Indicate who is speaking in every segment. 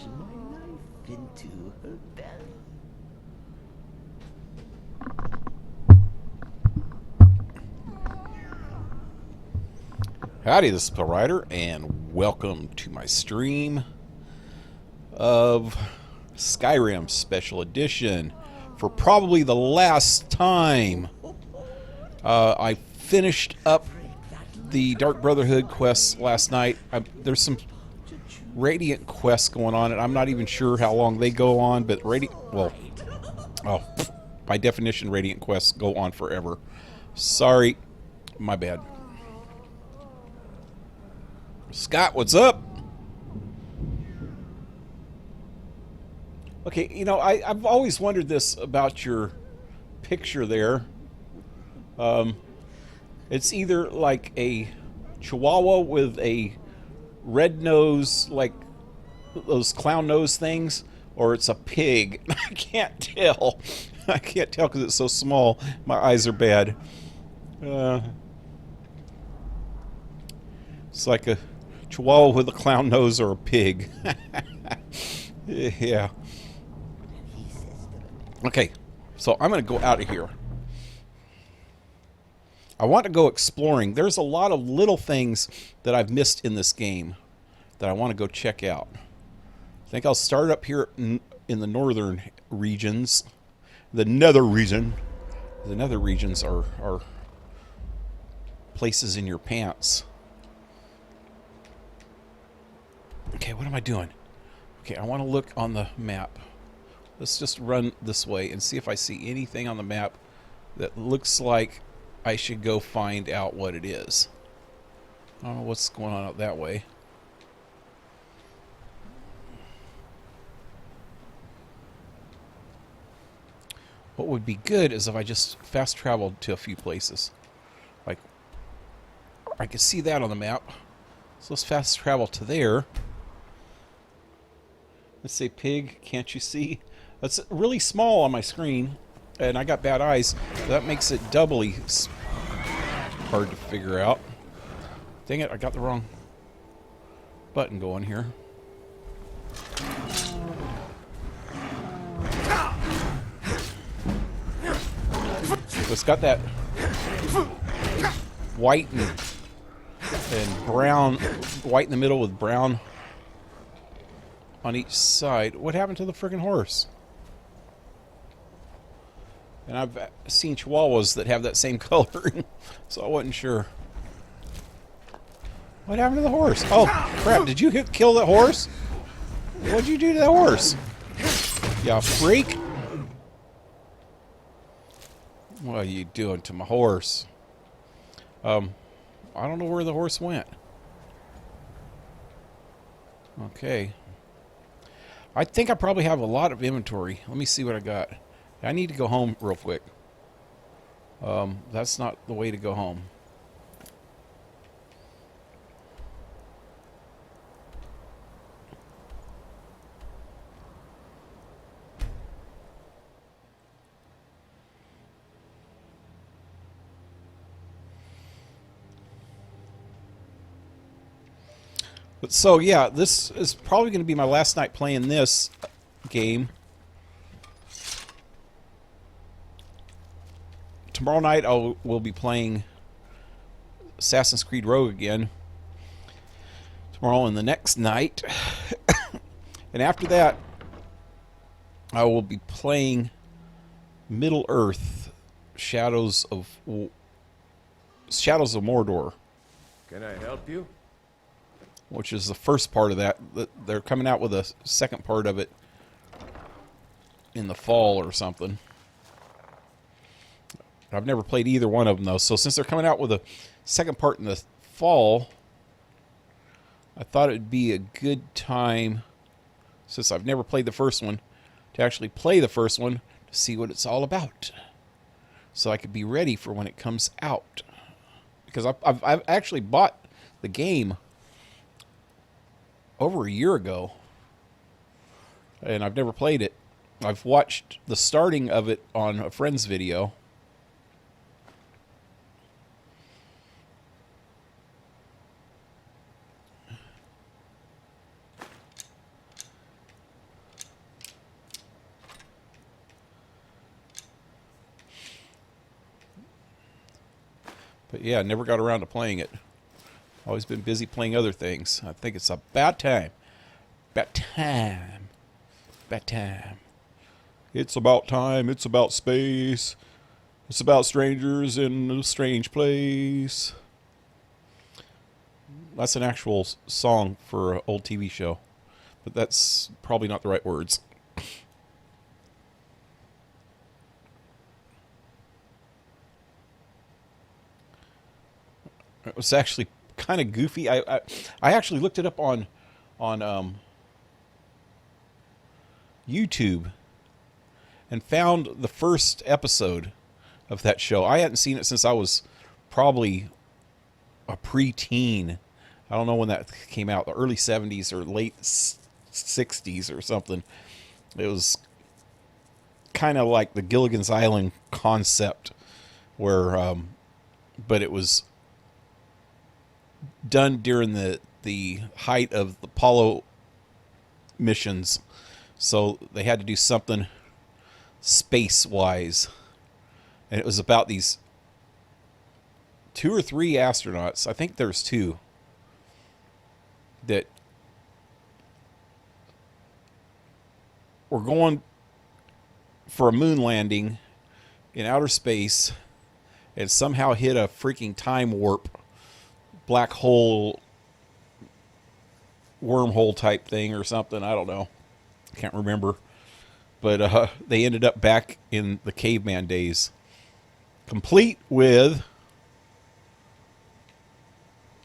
Speaker 1: my knife into her belly.
Speaker 2: Howdy, this is Pill Rider, and welcome to my stream of Skyrim Special Edition for probably the last time. I finished up the Dark Brotherhood quests last night. There's some Radiant quests going on, and I'm not even sure how long they go on, but by definition, Radiant quests go on forever. Sorry, my bad. Scott, what's up? Okay, you know, I've always wondered this about your picture there. It's either like a Chihuahua with a red nose, like those clown nose things, or it's a pig. I can't tell. I can't tell because it's so small. My eyes are bad. It's like a Chihuahua with a clown nose or a pig. Yeah. Okay, so I'm going to go out of here. I want to go exploring. There's a lot of little things that I've missed in this game that I want to go check out. I think I'll start up here in the northern regions. The nether region. The nether regions are places in your pants. Okay, what am I doing? Okay, I want to look on the map. Let's just run this way and see if I see anything on the map that looks like I should go find out what it is. I don't know what's going on out that way. What would be good is if I just fast traveled to a few places. Like, I can see that on the map. So let's fast travel to there. Let's say pig, can't you see? That's really small on my screen, and I got bad eyes. So that makes it doubly hard to figure out. Dang it, I got the wrong button going here. So it's got that white and brown, white in the middle with brown on each side. What happened to the friggin' horse? And I've seen Chihuahuas that have that same coloring, so I wasn't sure. What happened to the horse? Oh, crap. Did you kill that horse? What'd you do to that horse? Ya freak. What are you doing to my horse? I don't know where the horse went. Okay. I think I probably have a lot of inventory. Let me see what I got. I need to go home real quick. That's not the way to go home. But so yeah, this is probably going to be my last night playing this game. Tomorrow night we'll be playing Assassin's Creed Rogue again. Tomorrow and the next night. And after that, I will be playing Middle Earth, Shadows of Mordor.
Speaker 3: Can I help you?
Speaker 2: Which is the first part of that. They're coming out with a second part of it in the fall or something. I've never played either one of them, though. So since they're coming out with a second part in the fall, I thought it would be a good time, since I've never played the first one, to actually play the first one to see what it's all about. So I could be ready for when it comes out. Because I've actually bought the game over a year ago, and I've never played it. I've watched the starting of it on a friend's video. yeah, never got around to playing it. Always been busy playing other things. I think it's about time. About time. About time. It's about time. It's about space. It's about strangers in a strange place. That's an actual song for an old TV show. But that's probably not the right words. It was actually kind of goofy. I actually looked it up on YouTube and found the first episode of that show. I hadn't seen it since I was probably a preteen. I don't know when that came out, the early 70s or late 60s or something. It was kind of like the Gilligan's Island concept, where, but it was done during the height of the Apollo missions, so they had to do something space-wise, and it was about these 2 or 3 astronauts. I think there's 2 that were going for a moon landing in outer space and somehow hit a freaking time warp, black hole, wormhole type thing or something. I don't know. Can't remember. But they ended up back in the caveman days, complete with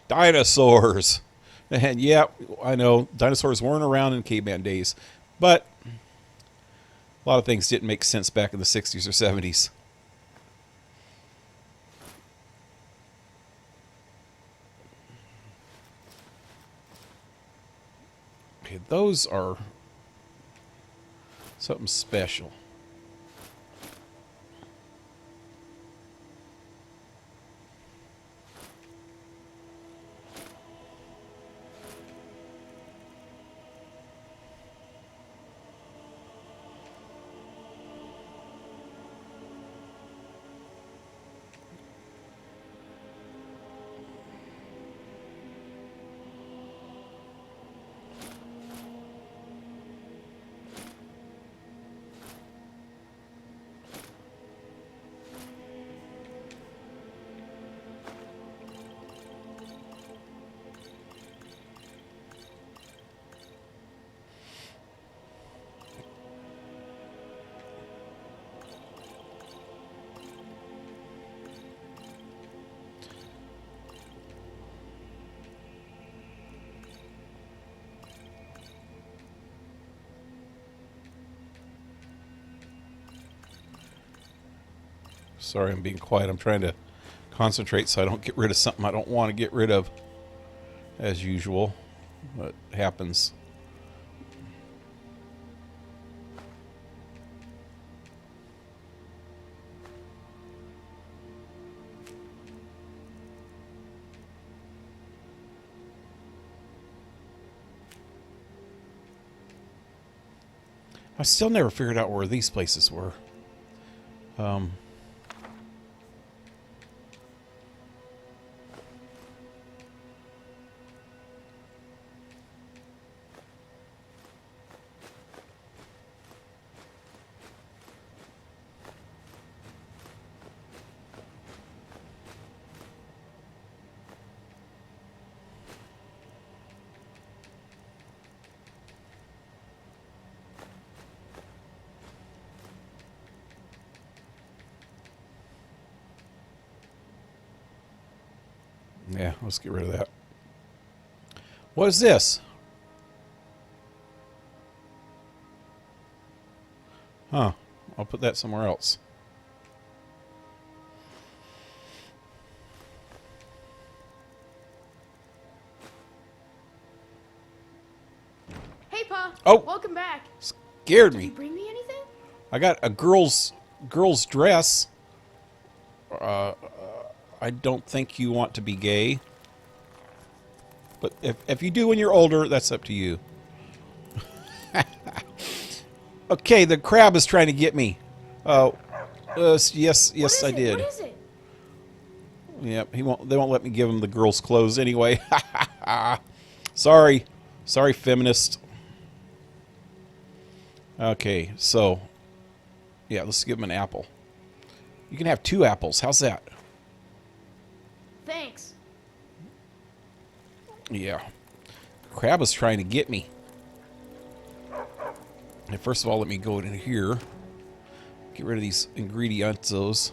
Speaker 2: dinosaurs. And yeah, I know dinosaurs weren't around in caveman days, but a lot of things didn't make sense back in the 60s or 70s. Okay, those are something special. Sorry, I'm being quiet. I'm trying to concentrate so I don't get rid of something I don't want to get rid of, as usual. What happens. I still never figured out where these places were. Yeah, let's get rid of that. What is this? Huh. I'll put that somewhere else.
Speaker 4: Hey, Pa.
Speaker 2: Oh.
Speaker 4: Welcome back.
Speaker 2: Scared
Speaker 4: Did
Speaker 2: me.
Speaker 4: you bring me anything?
Speaker 2: I got a girl's dress. I don't think you want to be gay. But if you do when you're older, that's up to you. Okay, the crab is trying to get me. Oh, yes,
Speaker 4: What is
Speaker 2: I
Speaker 4: it?
Speaker 2: did.
Speaker 4: What is it?
Speaker 2: Yep, he won't. They won't let me give him the girls' clothes anyway. Sorry, sorry, feminist. Okay, so yeah, let's give him an apple. You can have 2 apples. How's that?
Speaker 4: Thanks.
Speaker 2: Yeah, Crab is trying to get me. And first of all, let me go in here. Get rid of these ingredientos.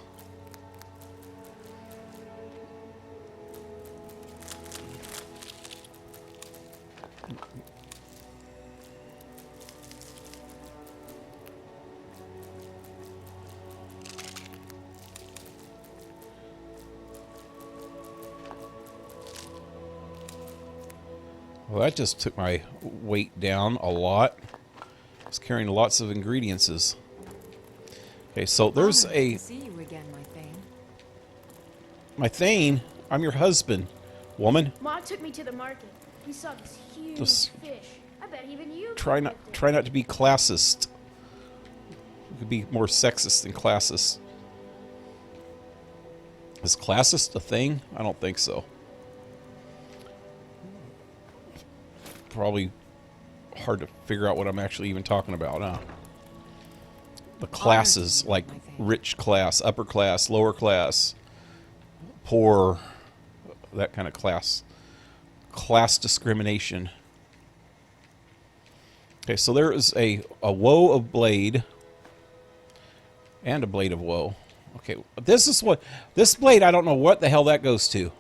Speaker 2: Well, that just took my weight down a lot. I was carrying lots of ingredients. Okay, so there's a...
Speaker 5: See you again, my Thane.
Speaker 2: My Thane? I'm your husband, woman.
Speaker 4: Ma took me to the market. We saw this huge
Speaker 2: Just
Speaker 4: fish. I bet even you
Speaker 2: Try
Speaker 4: could
Speaker 2: not
Speaker 4: lift it.
Speaker 2: try not to be classist. You could be more sexist than classist. Is classist a thing? I don't think so. Probably hard to figure out what I'm actually even talking about, huh? The classes, like rich class, upper class, lower class, poor, that kind of class. Class discrimination. Okay, so there is a woe of blade and a blade of woe. Okay, this blade, I don't know what the hell that goes to.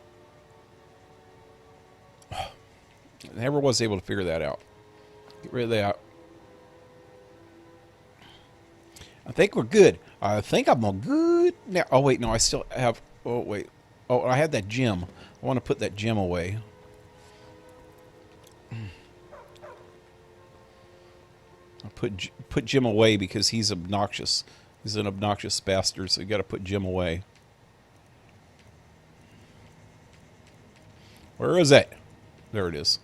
Speaker 2: Never was able to figure that out. Get rid of that. I think we're good. I think I'm all good now. Oh wait, no, I still have. Oh wait. Oh, I had that gem. I want to put that gem away. I put Jim away because he's obnoxious. He's an obnoxious bastard, so you got to put Jim away. Where is it? There it is.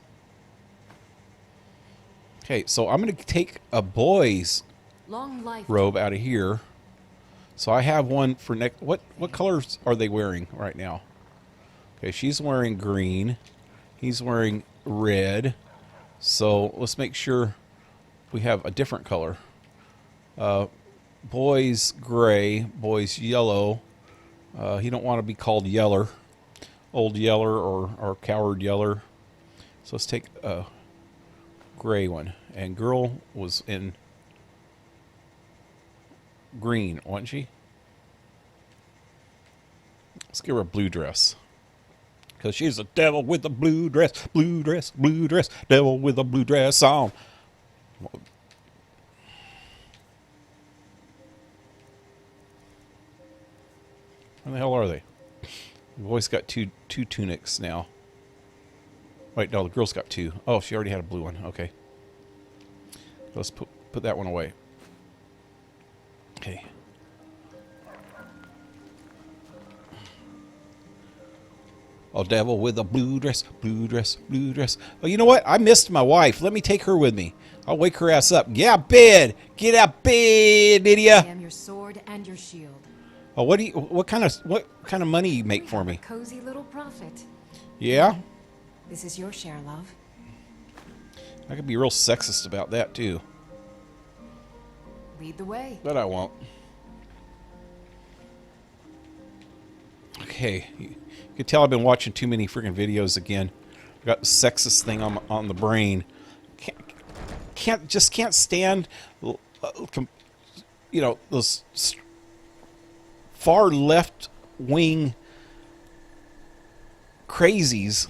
Speaker 2: Okay, so I'm going to take a boy's
Speaker 5: Long life.
Speaker 2: robe out of here. So I have one for next. What colors are they wearing right now? Okay, she's wearing green. He's wearing red. So let's make sure we have a different color. Boy's gray. Boy's yellow. He don't want to be called Yeller. Old Yeller or Coward Yeller. So let's take a gray one. And girl was in green, wasn't she? Let's give her a blue dress. Because she's a devil with a blue dress, blue dress, blue dress, devil with a blue dress on. Where the hell are they? The boy's got two tunics now. Wait, no, the girl's got 2. Oh, she already had a blue one. Okay. Let's put that one away. Okay. Oh, devil with a blue dress, blue dress, blue dress. Oh, you know what? I missed my wife. Let me take her with me. I'll wake her ass up. Get out of bed. Get out of bed,
Speaker 5: I
Speaker 2: idiot.
Speaker 5: am your sword and your shield.
Speaker 2: Oh, what kind of money you make for me?
Speaker 5: Cozy little prophet.
Speaker 2: Yeah?
Speaker 5: This is your share, love.
Speaker 2: I could be real sexist about that too.
Speaker 5: Lead the way.
Speaker 2: But I won't. Okay. You can tell I've been watching too many freaking videos again. I've got the sexist thing on the brain. Can't stand, you know, those far left wing crazies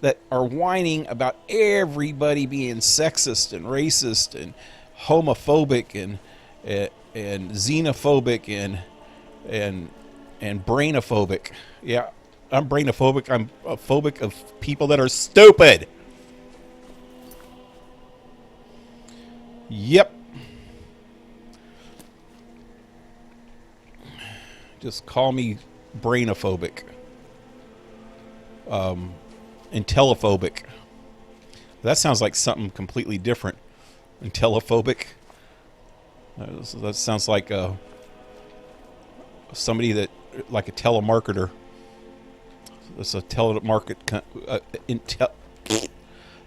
Speaker 2: that are whining about everybody being sexist and racist and homophobic and xenophobic and brainophobic. Yeah, I'm brainophobic. I'm a phobic of people that are stupid. Yep. Just call me brainophobic. Intellophobic. That sounds like something completely different. Intellophobic. That sounds like somebody that, like a telemarketer. It's a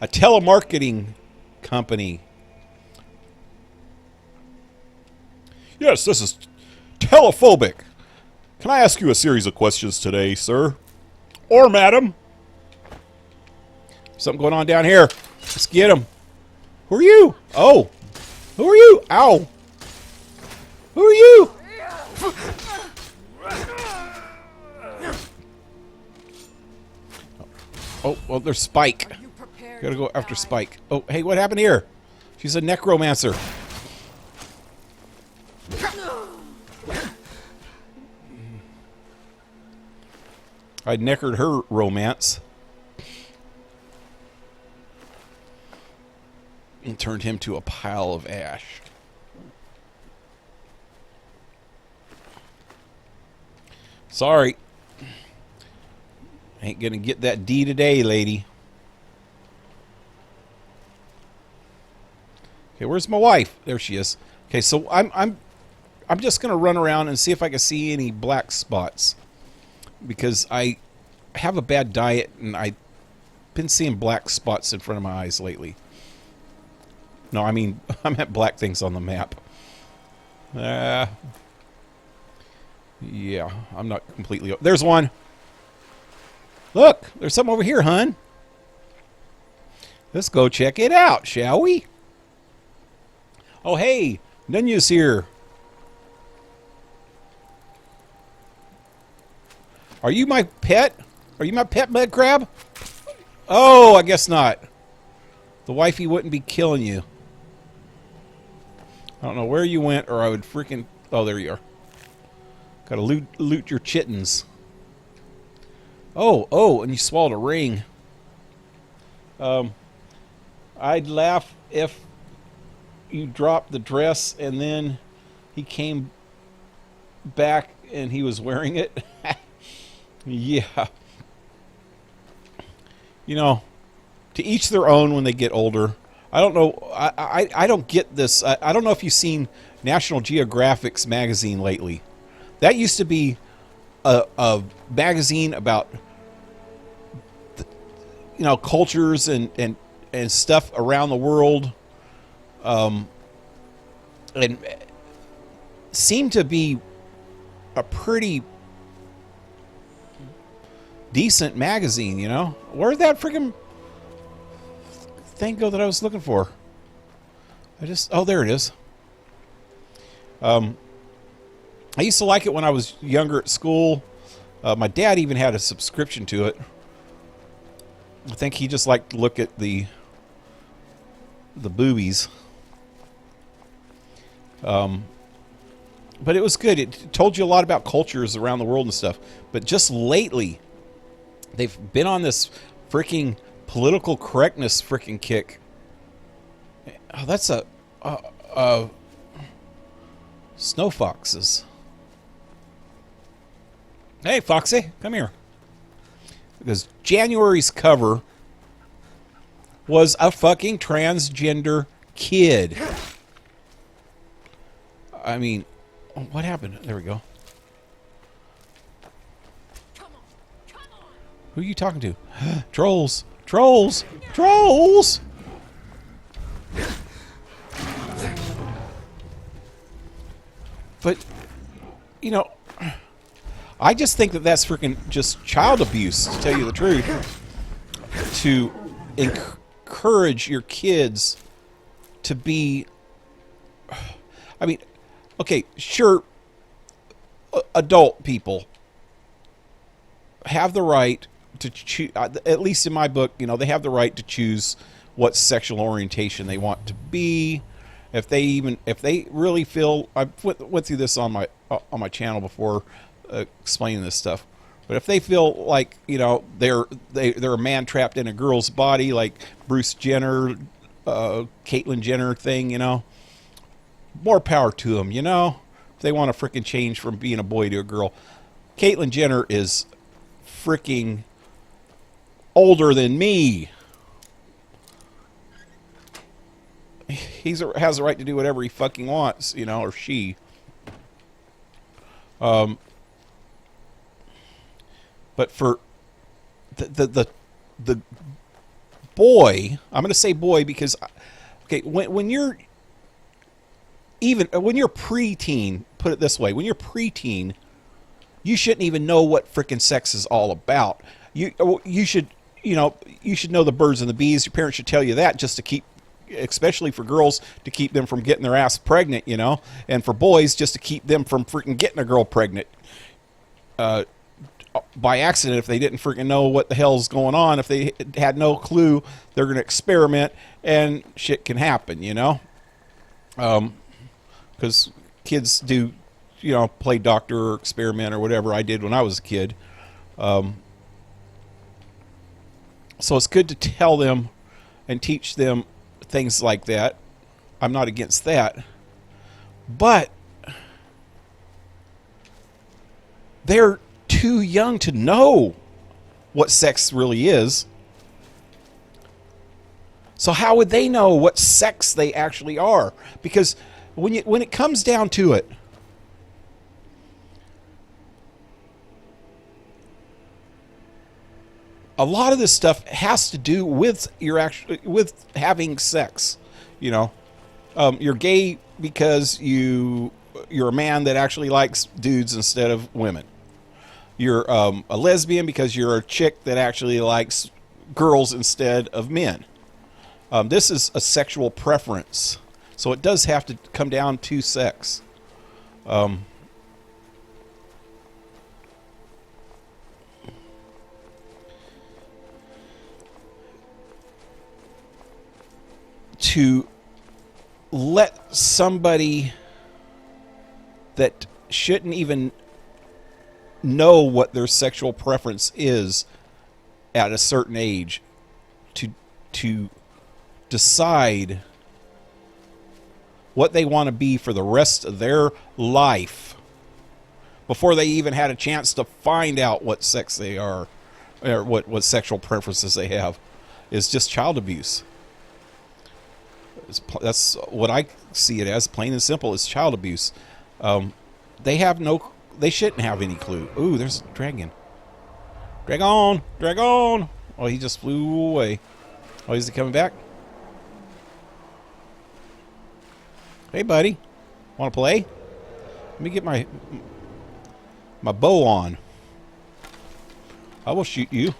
Speaker 2: a telemarketing company. Yes, this is telephobic. Can I ask you a series of questions today, sir? Or madam? Something going on down here. Let's get him. Who are you? Oh. Who are you? Ow. Who are you? Oh, well, there's Spike. Gotta go after Spike. Oh, hey, what happened here? She's a necromancer. I neckered her romance. And turned him to a pile of ash. Sorry. Ain't gonna get that D today, lady. Okay, where's my wife? There she is. Okay, so I'm just gonna run around and see if I can see any black spots, because I have a bad diet and I've been seeing black spots in front of my eyes lately. No, I mean I meant black things on the map. Yeah, I'm not completely. There's one. Look, there's something over here, hun. Let's go check it out, shall we? Oh, hey, Nunya's here. Are you my pet? Are you my pet, mud crab? Oh, I guess not. The wifey wouldn't be killing you. I don't know where you went, or I would freaking... Oh, there you are. Gotta loot your chittens. Oh, and you swallowed a ring. I'd laugh if you dropped the dress and then he came back and he was wearing it. Yeah. You know, to each their own when they get older. I don't know. I don't get this. I don't know if you've seen National Geographic's magazine lately. That used to be a magazine about, you know, cultures and stuff around the world, and seemed to be a pretty decent magazine, you know? Where'd that freaking thing go that I was looking for? Oh, there it is. I used to like it when I was younger at school. My dad even had a subscription to it. I think he just liked to look at the boobies. But it was good. It told you a lot about cultures around the world and stuff. But just lately, they've been on this freaking political correctness freaking kick. Oh, that's snow foxes. Hey, Foxy, come here. Because January's cover was a fucking transgender kid. I mean, what happened? There we go. Who are you talking to? Trolls! Trolls! Trolls! But, you know, I just think that that's freaking just child abuse, to tell you the truth. To encourage your kids to be... I mean, okay, sure, adult people have the right to choose, at least in my book, you know, they have the right to choose what sexual orientation they want to be. If they really feel, I went through this on my channel before, explaining this stuff. But if they feel like, you know, they're a man trapped in a girl's body, like Bruce Jenner, Caitlyn Jenner thing, you know, more power to them, you know. If they want to freaking change from being a boy to a girl. Caitlyn Jenner is freaking older than me. He has the right to do whatever he fucking wants, you know, or she. But for the boy, I'm going to say boy because, okay, when you're preteen, put it this way, when you're preteen, you shouldn't even know what frickin' sex is all about. You should know the birds and the bees. Your parents should tell you that just to keep, especially for girls, to keep them from getting their ass pregnant, you know, and for boys just to keep them from freaking getting a girl pregnant by accident if they didn't freaking know what the hell's going on. If they had no clue, they're going to experiment and shit can happen, you know, because kids do, you know, play doctor or experiment or whatever I did when I was a kid. So it's good to tell them and teach them things like that. I'm not against that. But they're too young to know what sex really is. So how would they know what sex they actually are? Because when it comes down to it, a lot of this stuff has to do with with having sex. You know, you're gay because you're a man that actually likes dudes instead of women. You're a lesbian because you're a chick that actually likes girls instead of men. This is a sexual preference, so it does have to come down to sex. To let somebody that shouldn't even know what their sexual preference is at a certain age to decide what they want to be for the rest of their life before they even had a chance to find out what sex they are or what sexual preferences they have is just child abuse. That's what I see it as, plain and simple. It's child abuse. They shouldn't have any clue. Ooh, there's a dragon. Dragon! Dragon! Oh, he just flew away. Oh, is he coming back? Hey, buddy. Want to play? Let me get my bow on. I will shoot you.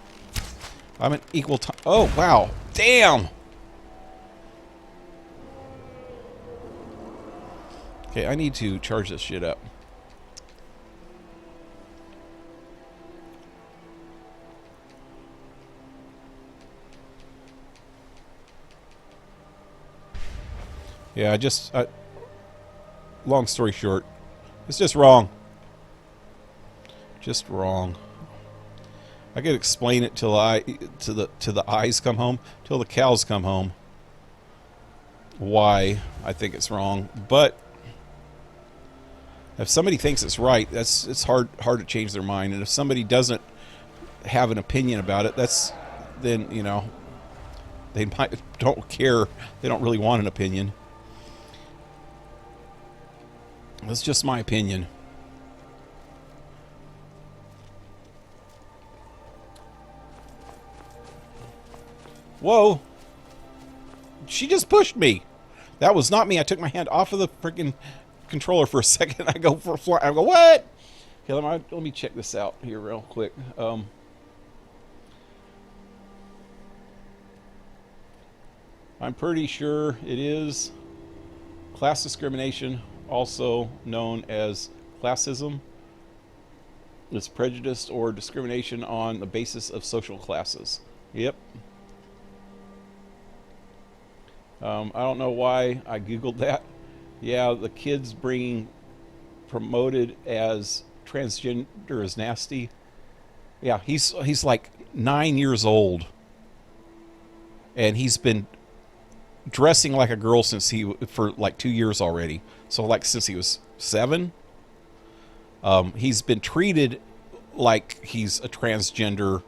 Speaker 2: I'm an equal time. Oh, wow. Damn! Okay, I need to charge this shit up. Yeah, long story short, it's just wrong. Just wrong. I could explain it till the eyes come home, till the cows come home. Why I think it's wrong, but if somebody thinks it's right, it's hard to change their mind. And if somebody doesn't have an opinion about it, then you know, they don't care. They don't really want an opinion. That's just my opinion. Whoa! She just pushed me. That was not me. I took my hand off of the freaking controller for a second. I go for a fly. I go, what? Okay, let me check this out here real quick. I'm pretty sure it is class discrimination, also known as classism. It's prejudice or discrimination on the basis of social classes. Yep. I don't know why I googled that. Yeah, the kid's being promoted as transgender is nasty. Yeah, he's like 9 years old, and he's been dressing like a girl for like 2 years already. So like since he was 7, he's been treated like he's a transgender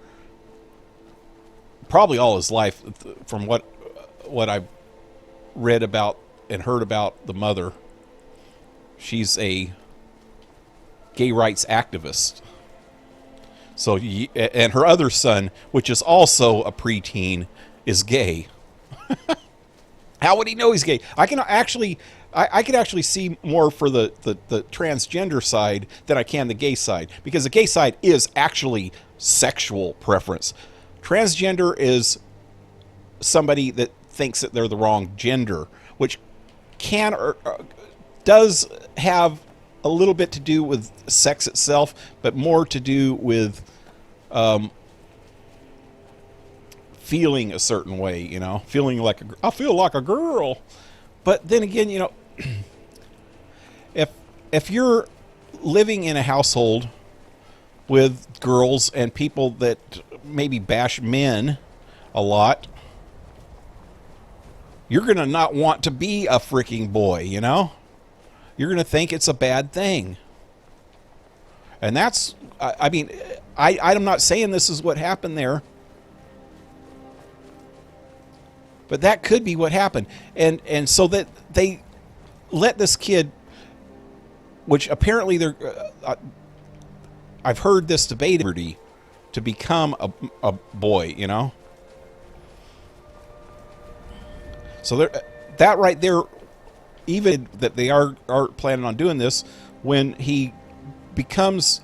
Speaker 2: probably all his life, from what I've read about and heard about the mother. She's a gay rights activist. So, and her other son, which is also a preteen, is gay. How would he know he's gay? I can actually, I could actually see more for the transgender side than I can the gay side, because the gay side is actually sexual preference. Transgender is somebody that thinks that they're the wrong gender, which can or does have a little bit to do with sex itself, but more to do with feeling a certain way, you know, feeling like I feel like a girl. But then again, you know, if you're living in a household with girls and people that maybe bash men a lot, you're going to not want to be a freaking boy, you know? You're going to think it's a bad thing. And that's, I mean, I'm not saying this is what happened there, but that could be what happened. And so that they let this kid, which apparently they're, I've heard this debate, to become a boy, you know? So that right there, even that they are planning on doing this, when he becomes,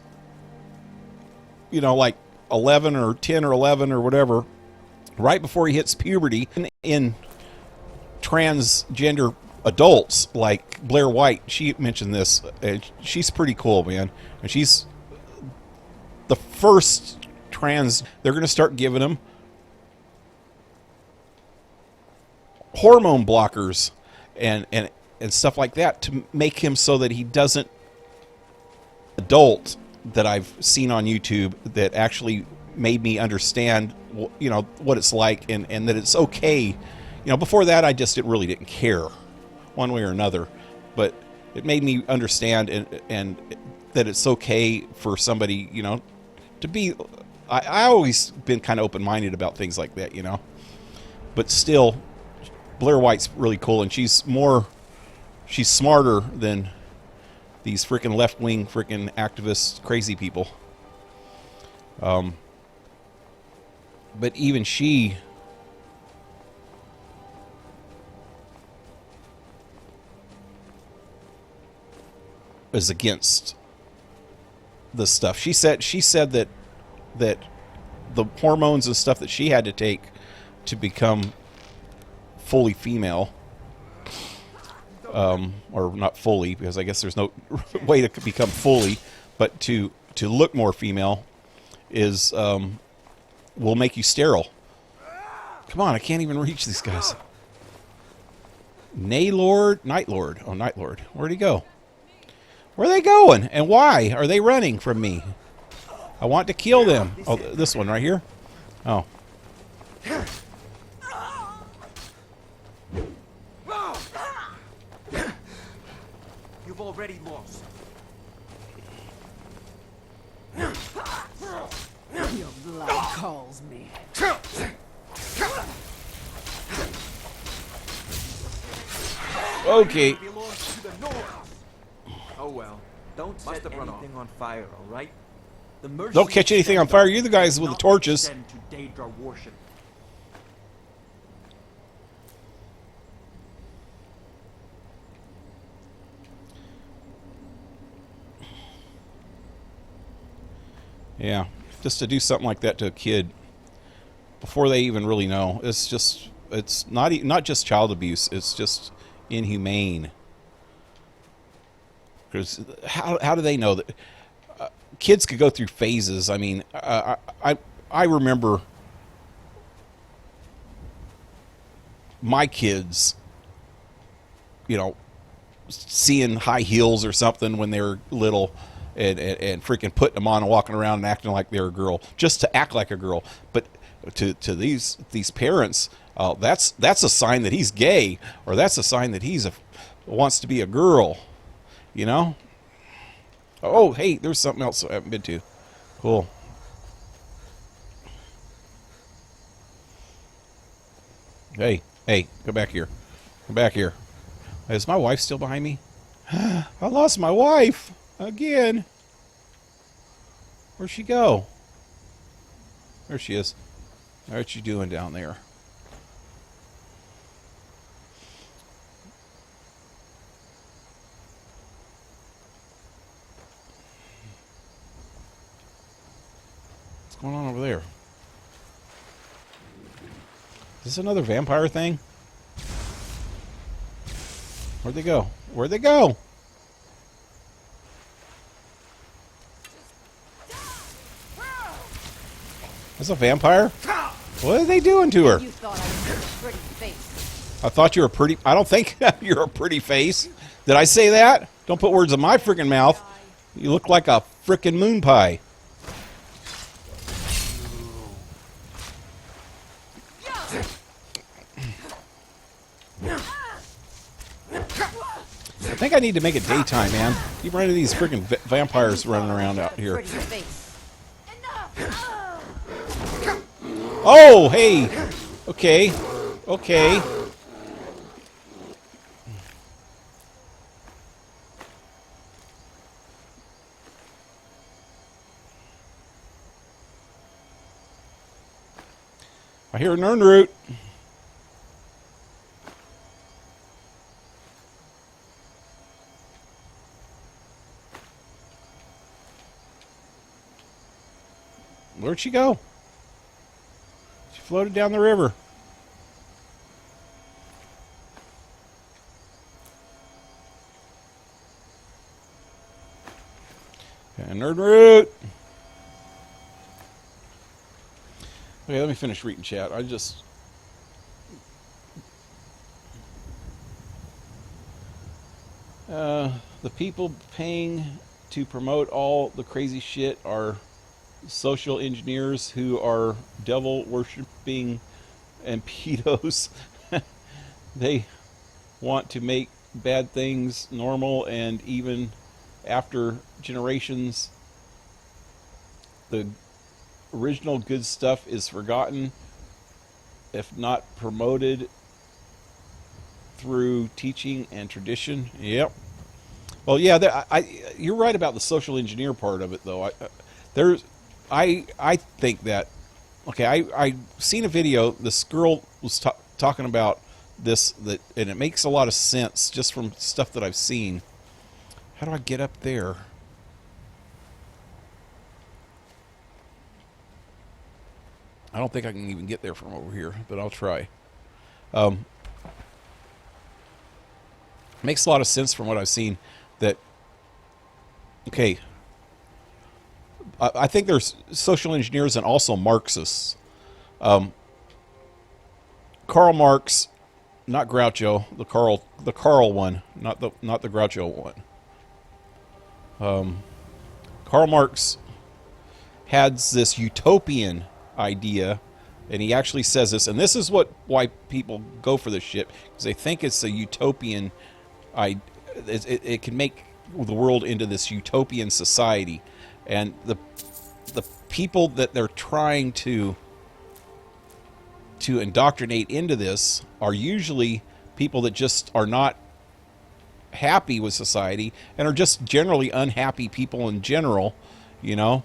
Speaker 2: you know, like 11 or 10 or 11 or whatever, right before he hits puberty, in transgender adults like Blair White, she mentioned this, and she's pretty cool, man. And she's the first trans. They're going to start giving him hormone blockers and stuff like that to make him so that he doesn't adult that I've seen on YouTube that actually made me understand, you know, what it's like, and that it's okay. You know, before that I just really didn't care one way or another, but it made me understand and that it's okay for somebody, you know, to be, I always been kind of open-minded about things like that, you know, but still Blair White's really cool, and she's smarter than these freaking left-wing freaking activist crazy people. But even she is against this stuff. She said that the hormones and stuff that she had to take to become fully female, or not fully, because I guess there's no way to become fully, but to look more female is will make you sterile. Come on, I can't even reach these guys. Night Lord. Oh, Night Lord. Where'd he go? Where are they going? And why are they running from me? I want to kill them. Oh, this one right here? Oh.
Speaker 1: You've already lost.
Speaker 5: Your blood calls me.
Speaker 2: Okay.
Speaker 1: Belongs to the North. Oh well. Don't set anything on fire, all right? The
Speaker 2: Don't catch anything on fire. You're the guys with the torches.
Speaker 1: Send to Daedra worship.
Speaker 2: Yeah, just to do something like that to a kid before they even really know, it's not just child abuse, it's just inhumane. Because how do they know that kids could go through phases? I mean, I remember my kids, you know, seeing high heels or something when they were little, and freaking putting them on and walking around and acting like they're a girl, just to act like a girl. But to these parents, that's a sign that he's gay, or that's a sign that he's wants to be a girl, you know. Oh, hey, there's something else I haven't been to. Cool. Hey, go back here. Come back here. Is my wife still behind me? I lost my wife again. Where'd she go? There she is. What you doing down there? What's going on over there? Is this another vampire thing? Where'd they go? Where'd they go? That's a vampire? What are they doing to her?
Speaker 5: You thought I was a pretty face.
Speaker 2: I thought you were pretty... I don't think you're a pretty face. Did I say that? Don't put words in my freaking mouth. You look like a freaking moon pie. I think I need to make it daytime, man. Keep running into these freaking vampires running around out here.
Speaker 5: Pretty face.
Speaker 2: Oh, hey. Okay. Okay. I hear a Nern root. Where'd she go? She floated down the river. And Nerd root. Okay, let me finish reading chat. I just... the people paying to promote all the crazy shit are social engineers who are devil worshipping and pedos. They want to make bad things normal, and even after generations, the original good stuff is forgotten, if not promoted through teaching and tradition. Yep. Well, yeah, you're right about the social engineer part of it, though. I think that, okay, I seen a video. This girl was talking about this, and it makes a lot of sense just from stuff that I've seen. How do I get up there? I don't think I can even get there from over here, but I'll try. Makes a lot of sense from what I've seen that, okay, I think there's social engineers and also Marxists. Karl Marx, not Groucho, the Karl one, not the Groucho one. Karl Marx had this utopian idea, and he actually says this, and this is why people go for this shit, because they think it's a utopian. It can make the world into this utopian society, and the people that they're trying to indoctrinate into this are usually people that just are not happy with society and are just generally unhappy people in general. You know,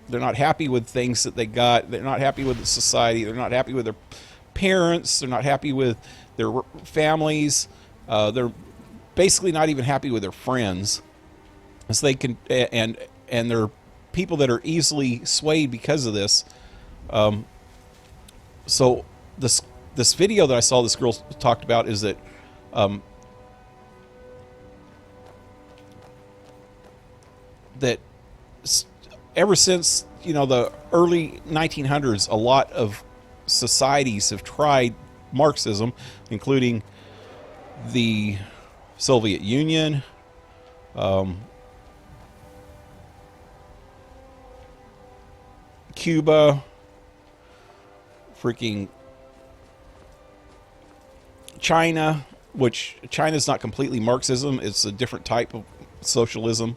Speaker 2: they're not happy with things that they got. They're not happy with the society. They're not happy with their parents. They're not happy with their families. They're basically not even happy with their friends. So they can, and they're people that are easily swayed because of this. So this video that I saw this girl talked about is that that ever since, you know, the early 1900s, a lot of societies have tried Marxism, including the Soviet Union, Cuba, freaking China, which China's not completely Marxism, it's a different type of socialism,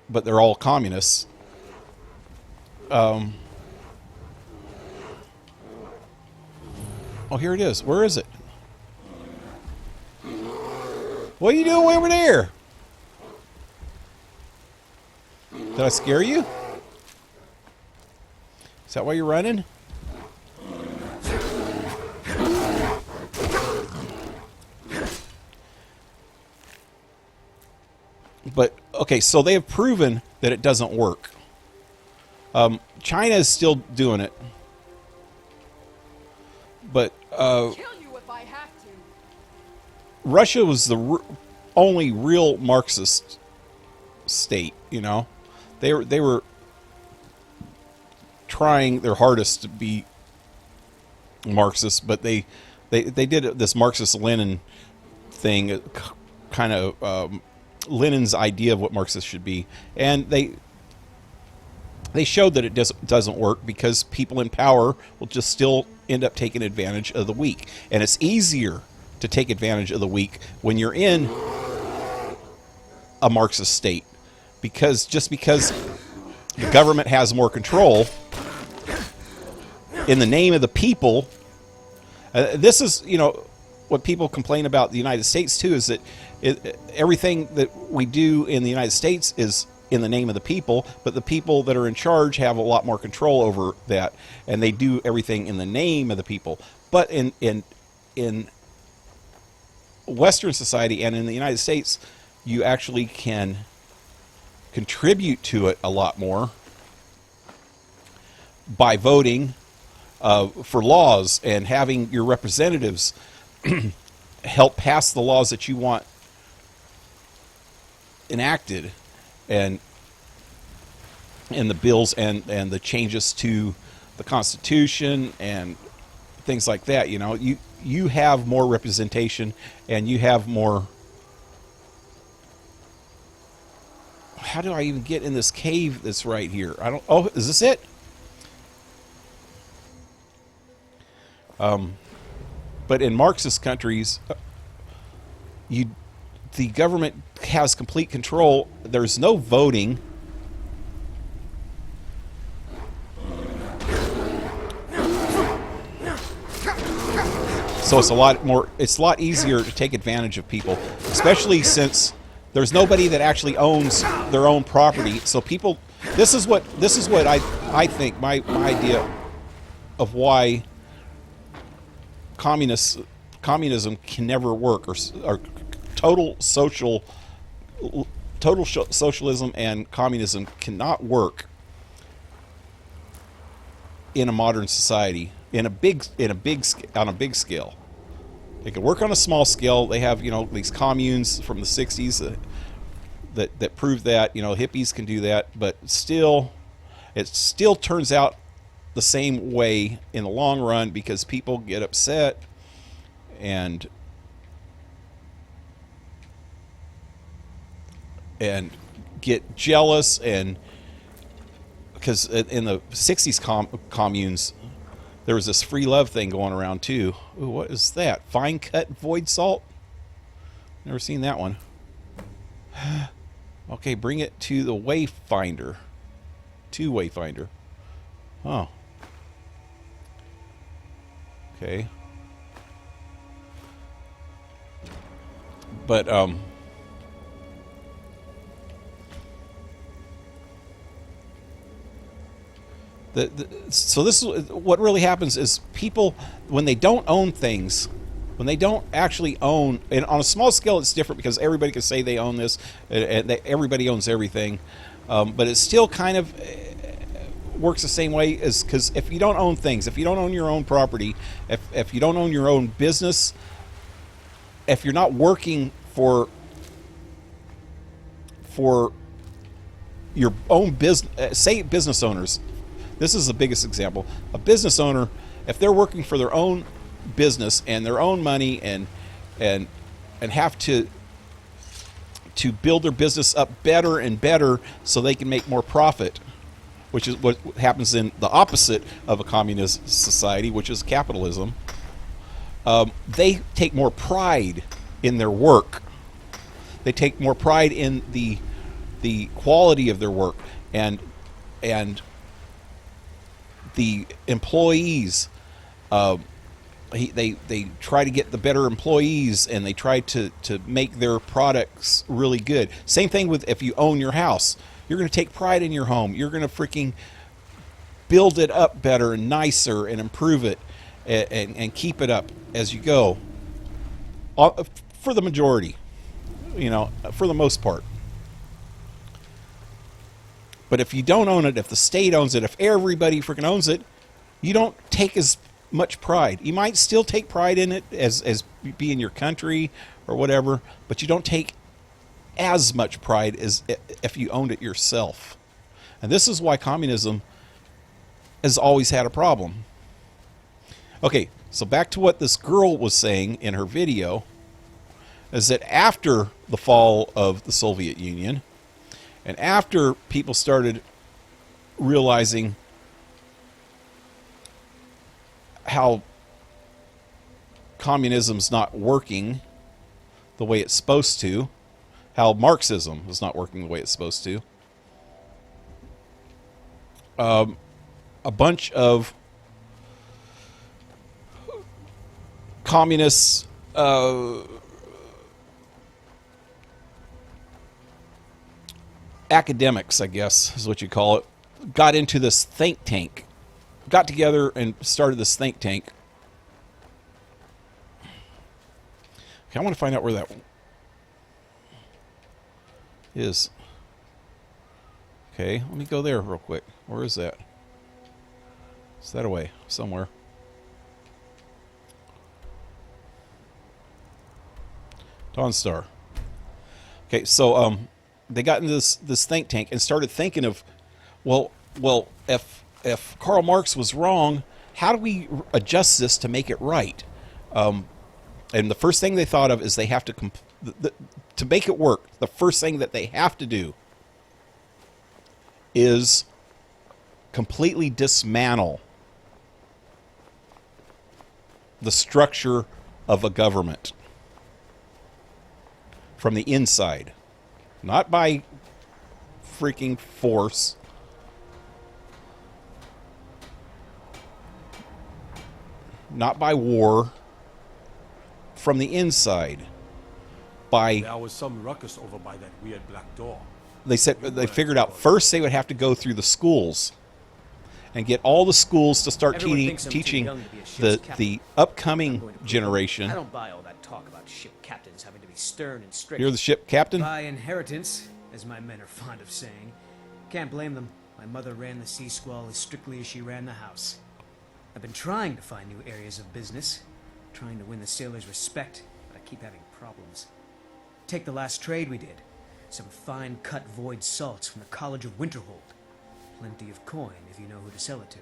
Speaker 2: but they're all communists. Oh, here it is. Where is it? What are you doing over there? Did I scare you? Is that why you're running? But, okay, so they have proven that it doesn't work. China is still doing it. But
Speaker 5: Kill you if I have to.
Speaker 2: Russia was the only real Marxist state, you know. They were trying their hardest to be Marxist, but they did this Marxist-Lenin thing, kind of Lenin's idea of what Marxist should be, and they showed that it doesn't work because people in power will just still end up taking advantage of the weak, and it's easier to take advantage of the weak when you're in a Marxist state, because the government has more control in the name of the people. This is, you know, what people complain about the United States too, is that everything that we do in the United States is in the name of the people, but the people that are in charge have a lot more control over that, and they do everything in the name of the people. But in Western society and in the United States, you actually can contribute to it a lot more by voting for laws and having your representatives help pass the laws that you want enacted, and the bills and the changes to the Constitution and things like that. You know, you have more representation, and you have more. How do I even get in this cave that's right here? I don't. Oh, is this it? But in Marxist countries, the government has complete control. There's no voting. So it's a lot easier to take advantage of people, especially since there's nobody that actually owns their own property. So people, this is what I think my idea of why communism can never work, or total socialism and communism cannot work in a modern society on a big scale. They can work on a small scale. They have, you know, these communes from the 60s that prove that, you know, hippies can do that, but still, it still turns out the same way in the long run, because people get upset and get jealous, and because in the 60s communes, there was this free love thing going around too. Ooh, what is that? Fine cut void salt? Never seen that one. Okay, bring it to the wayfinder. To wayfinder. Oh. Okay. But so this is what really happens, is people, when they don't own things, when they don't actually own, and on a small scale it's different because everybody can say they own this, and everybody owns everything, but it still kind of works the same way, as because if you don't own things, if you don't own your own property, if you don't own your own business, if you're not working for your own business, say business owners. This is the biggest example. A business owner, if they're working for their own business and their own money, and have to build their business up better and better so they can make more profit, which is what happens in the opposite of a communist society, which is capitalism. They take more pride in their work. They take more pride in the quality of their work, and the employees, they try to get the better employees, and they try to make their products really good. Same thing with if you own your house. You're going to take pride in your home. You're going to freaking build it up better and nicer and improve it and keep it up as you go. For the majority, you know, for the most part. But if you don't own it, if the state owns it, if everybody freaking owns it, you don't take as much pride. You might still take pride in it as being your country or whatever, but you don't take as much pride as if you owned it yourself. And this is why communism has always had a problem. Okay, so back to what this girl was saying in her video, is that after the fall of the Soviet Union, and after people started realizing how communism's not working the way it's supposed to, how Marxism is not working the way it's supposed to, a bunch of communists academics, I guess is what you call it, got into this think tank, got together and started this think tank. Okay, I want to find out where that is. Okay, let me go there real quick. Where is that? Is that away somewhere? Dawnstar. Okay, so they got into this think tank and started thinking of, well, if Karl Marx was wrong, how do we adjust this to make it right? And the first thing they thought of is they have to make it work. The first thing that they have to do is completely dismantle the structure of a government from the inside. Not by freaking force. Not by war. From the inside. By...
Speaker 3: There was some ruckus over by that weird black door.
Speaker 2: They said they figured out first they would have to go through the schools and get all the schools to start teaching the upcoming generation.
Speaker 6: I don't buy all that talk about ship captains having to be stern and strict.
Speaker 2: You're the ship captain?
Speaker 6: By inheritance, as my men are fond of saying. Can't blame them. My mother ran the Sea Squall as strictly as she ran the house. I've been trying to find new areas of business, trying to win the sailors' respect, but I keep having problems. Take the last trade we did. Some fine cut void salts from the College of Winterhold. Plenty of coin if you know who to sell it to.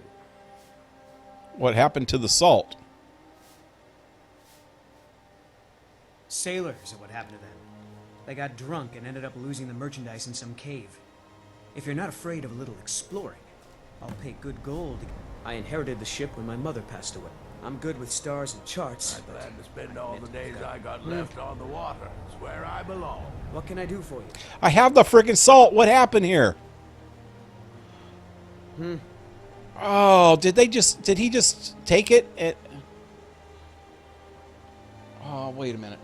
Speaker 2: What happened to the salt?
Speaker 6: Sailors are what happened to them. They got drunk and ended up losing the merchandise in some cave. If you're not afraid of a little exploring, I'll pay good gold. I inherited the ship when my mother passed away. I'm good with stars and charts.
Speaker 3: I plan to spend all the days I got left on the water. It's where I belong.
Speaker 6: What can I do for you?
Speaker 2: I have the freaking salt. What happened here? Oh, did he just take it? Oh, wait a minute.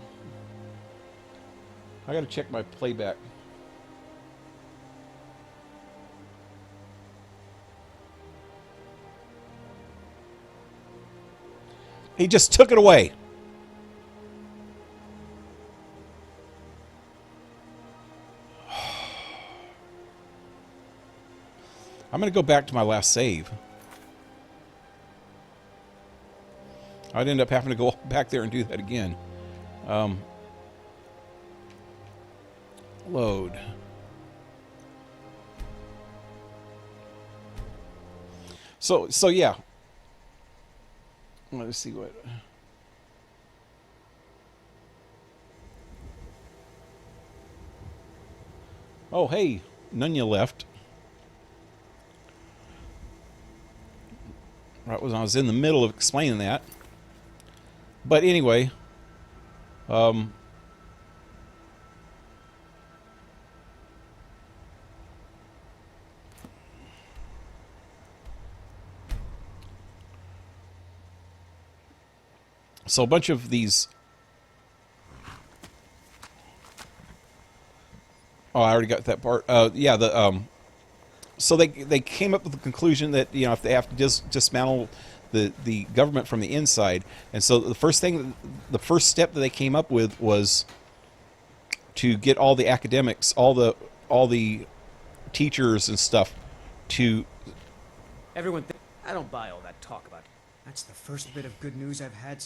Speaker 2: I gotta check my playback. He just took it away. I'm going to go back to my last save. I'd end up having to go back there and do that again. Load. So yeah. Let's see what... Oh, hey, Nunya left. Right when I was in the middle of explaining that. But anyway, so a bunch of these... Oh, I already got that part. Yeah, so they came up with the conclusion that, you know, if they have to dismantle the government from the inside, and so the first step that they came up with was to get all the academics, all the teachers and stuff to.
Speaker 6: Everyone, I don't buy all that talk about it. That's the first bit of good news I've had.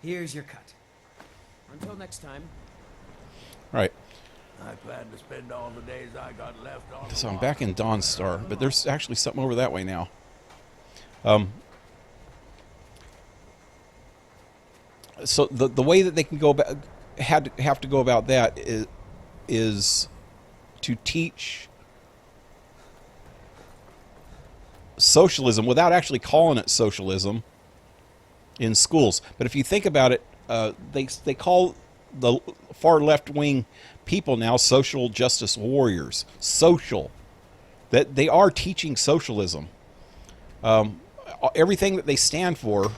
Speaker 6: Here's your cut. Until next time.
Speaker 2: Right.
Speaker 3: I plan to spend all the days I got left on the
Speaker 2: So I'm
Speaker 3: water.
Speaker 2: back in Dawnstar, but there's actually something over that way now. So the way that they can go about have to go about that is to teach socialism without actually calling it socialism in schools. But if you think about it, they call the far left wing people now social justice warriors. Social, that they are teaching socialism. Everything that they stand for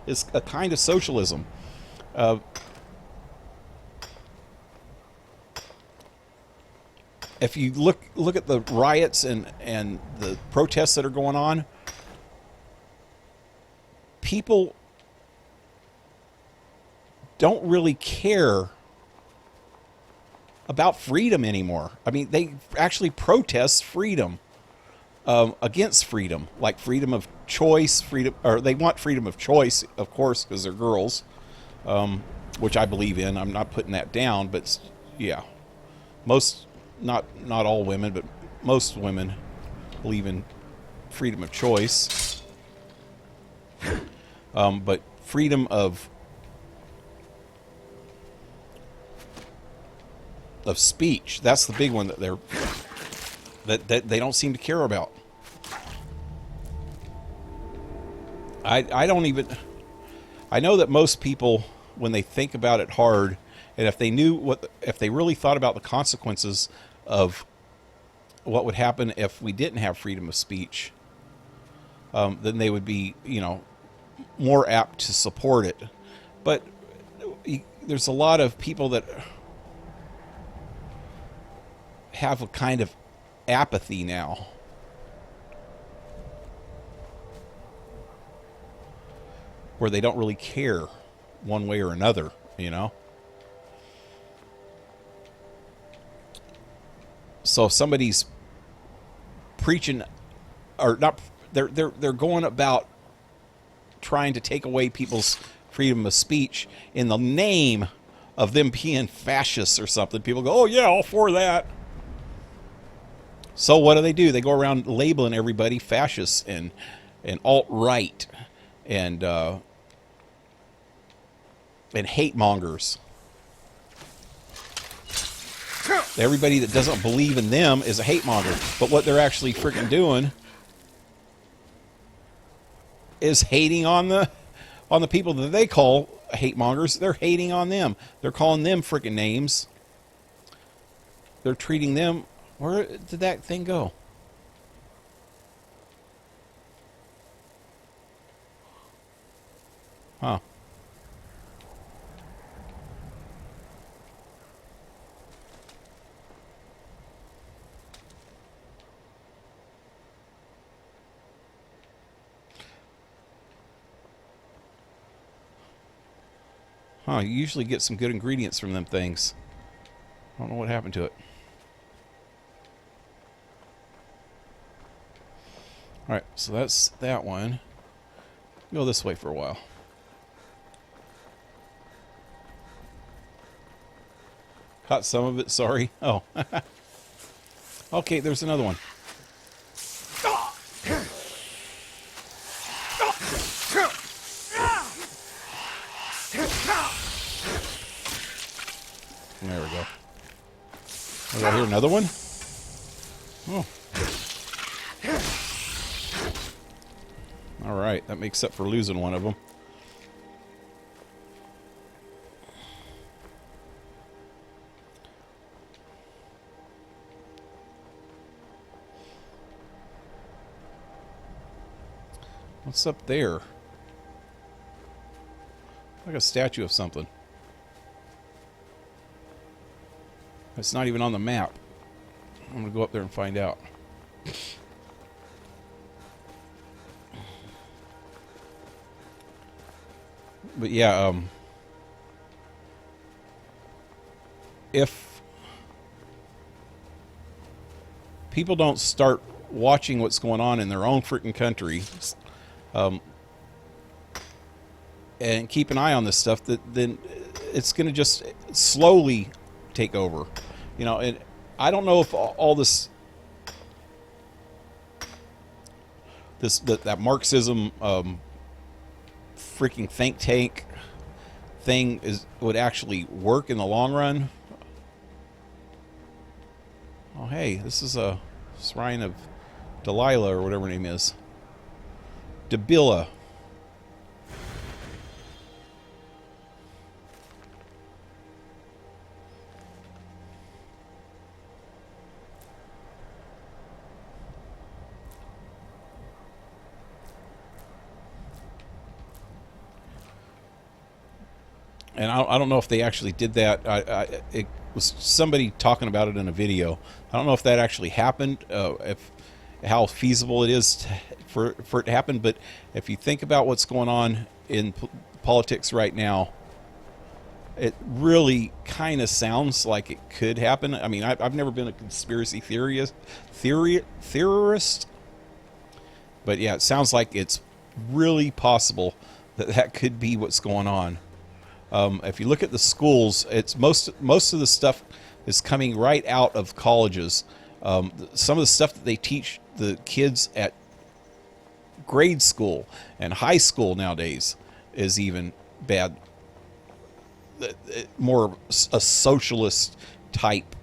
Speaker 2: is a kind of socialism. If you look at the riots and the protests that are going on, people don't really care about freedom anymore. I mean, they actually protest freedom against freedom, like freedom of choice, or they want freedom of choice, of course, because they're girls, which I believe in. I'm not putting that down, but yeah, not all women, but most women believe in freedom of choice. But freedom of speech, that's the big one that they don't seem to care about. I know that most people, when they think about it hard, and if they really thought about the consequences of what would happen if we didn't have freedom of speech, then they would be, you know, more apt to support it. But there's a lot of people that have a kind of apathy now. Where they don't really care one way or another, you know? So if somebody's preaching, or not, they're going about trying to take away people's freedom of speech in the name of them being fascists or something. People go, oh yeah, all for that. So what do? They go around labeling everybody fascists and alt-right and hate mongers. Everybody that doesn't believe in them is a hate monger. But what they're actually freaking doing is hating on the people that they call hate mongers. They're hating on them. They're calling them freaking names. They're treating them. Where did that thing go? Huh. Huh, you usually get some good ingredients from them things. I don't know what happened to it. Alright, so that's that one. Go this way for a while. Caught some of it, sorry. Oh. Okay, there's another one. There we go. Oh, I hear another one? Oh. Alright, that makes up for losing one of them. What's up there? Like a statue of something. It's not even on the map. I'm gonna go up there and find out. But yeah, if people don't start watching what's going on in their own freaking country, and keep an eye on this stuff, then it's going to just slowly take over. You know, and I don't know if all this that Marxism freaking think tank thing would actually work in the long run. Oh, hey, this is a shrine of Delilah or whatever her name is. Debilla. And I don't know if they actually did that. It was somebody talking about it in a video. I don't know if that actually happened, how feasible it is for it to happen. But if you think about what's going on in politics right now, it really kind of sounds like it could happen. I mean, I've never been a conspiracy theorist, but yeah, it sounds like it's really possible that could be what's going on. If you look at the schools, it's most of the stuff is coming right out of colleges. Some of the stuff that they teach the kids at grade school and high school nowadays is even bad. More a socialist type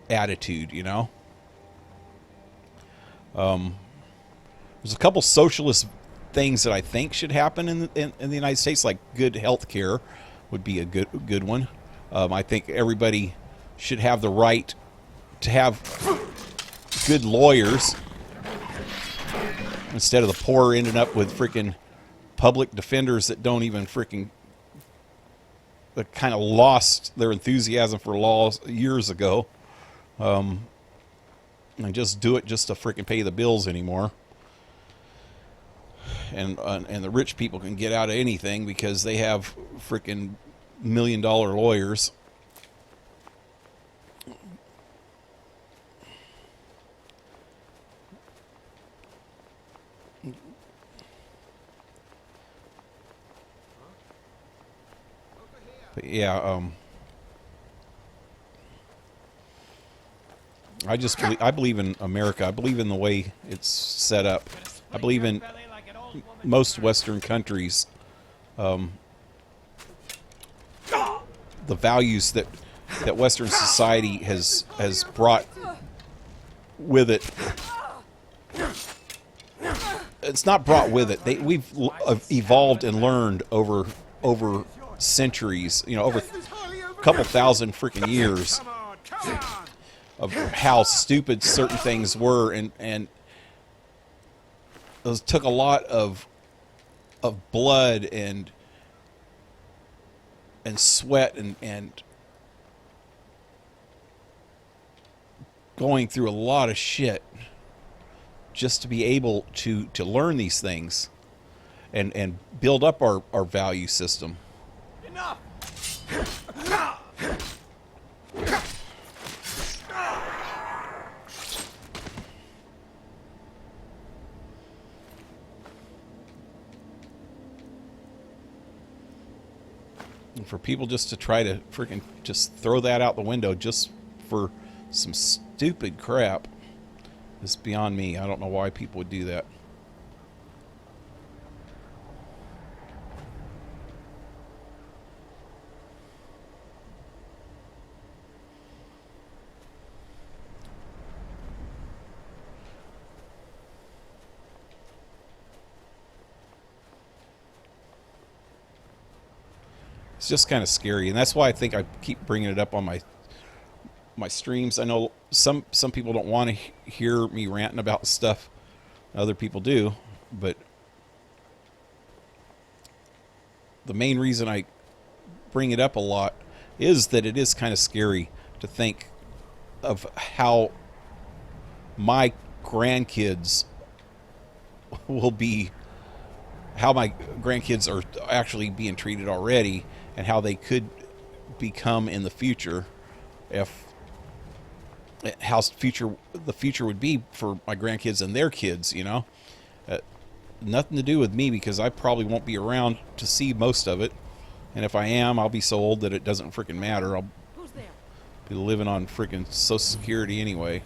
Speaker 2: attitude, you know. There's a couple socialist things that I think should happen in the United States, like good health care would be a good one. I think everybody should have the right to have good lawyers instead of the poor ending up with freaking public defenders that don't even freaking, that kind of lost their enthusiasm for law years ago, and just do it just to freaking pay the bills anymore. And the rich people can get out of anything because they have freaking $1 million lawyers. But yeah, I believe in America. I believe in the way it's set up. I believe in most Western countries, the values that Western society has brought with it. It's not brought with it. We've evolved and learned over centuries, you know, over a couple thousand freaking years of how stupid certain things were, and those took a lot of blood and sweat and going through a lot of shit just to be able to learn these things and build up our value system.
Speaker 3: Enough!
Speaker 2: And for people just to try to freaking just throw that out the window just for some stupid crap is beyond me. I don't know why people would do that. It's just kind of scary, and that's why I think I keep bringing it up on my streams. I know some people don't want to hear me ranting about stuff. Other people do, but the main reason I bring it up a lot is that it is kind of scary to think of how my grandkids will be how my grandkids are actually being treated already, and how they could become in the future, if how the future would be for my grandkids and their kids. You know, nothing to do with me, because I probably won't be around to see most of it, and if I am, I'll be so old that it doesn't freaking matter. I'll be living on freaking Social Security anyway.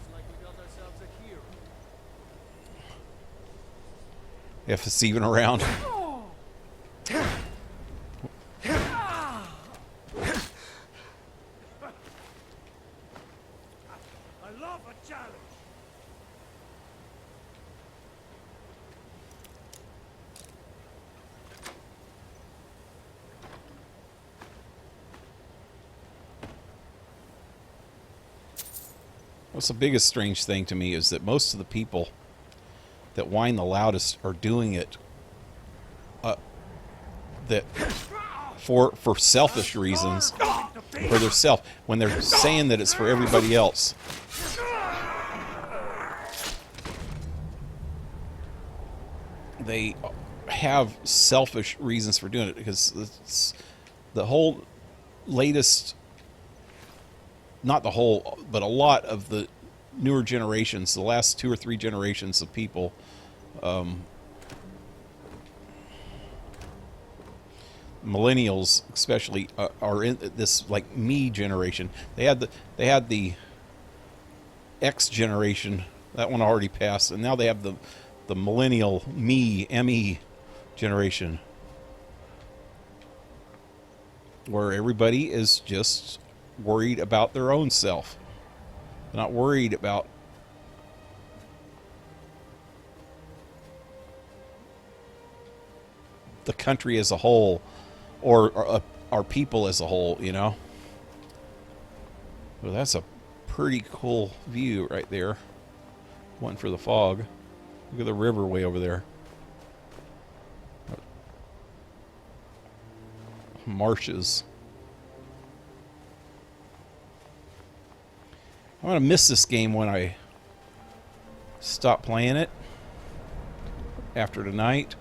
Speaker 2: If it's even around.
Speaker 3: I love a challenge.
Speaker 2: What's the biggest strange thing to me is that most of the people that whine the loudest are doing it that for selfish reasons, for their self, when they're saying that it's for everybody else. They have selfish reasons for doing it, because it's the whole latest, not the whole, but a lot of the newer generations, the last 2 or 3 generations of people, millennials especially, are in this like me generation. They had the X generation, that one already passed, and now they have the millennial ME generation, where everybody is just worried about their own self. They're not worried about the country as a whole, or our people as a whole, you know. Well, that's a pretty cool view right there. One for the fog. Look at the river way over there. Marshes. I'm going to miss this game when I stop playing it after tonight.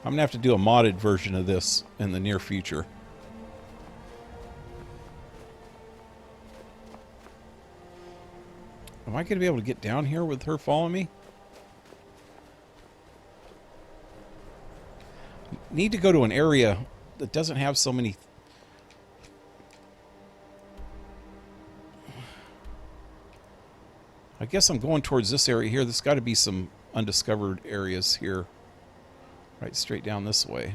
Speaker 2: I'm going to have to do a modded version of this in the near future. Am I going to be able to get down here with her following me? Need to go to an area that doesn't have so many. I guess I'm going towards this area here. There's got to be some undiscovered areas here. Right straight down this way.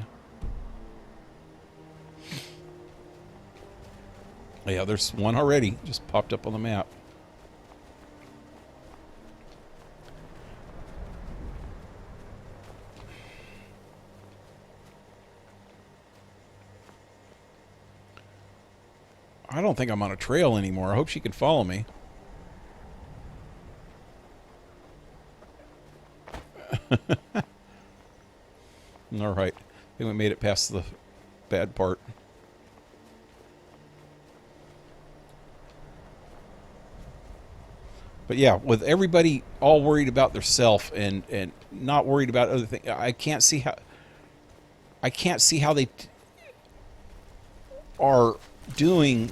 Speaker 2: Yeah, there's one already. Just popped up on the map. I don't think I'm on a trail anymore. I hope she can follow me. All right. I think we made it past the bad part. But yeah, with everybody all worried about their self and not worried about other things, I can't see how they are doing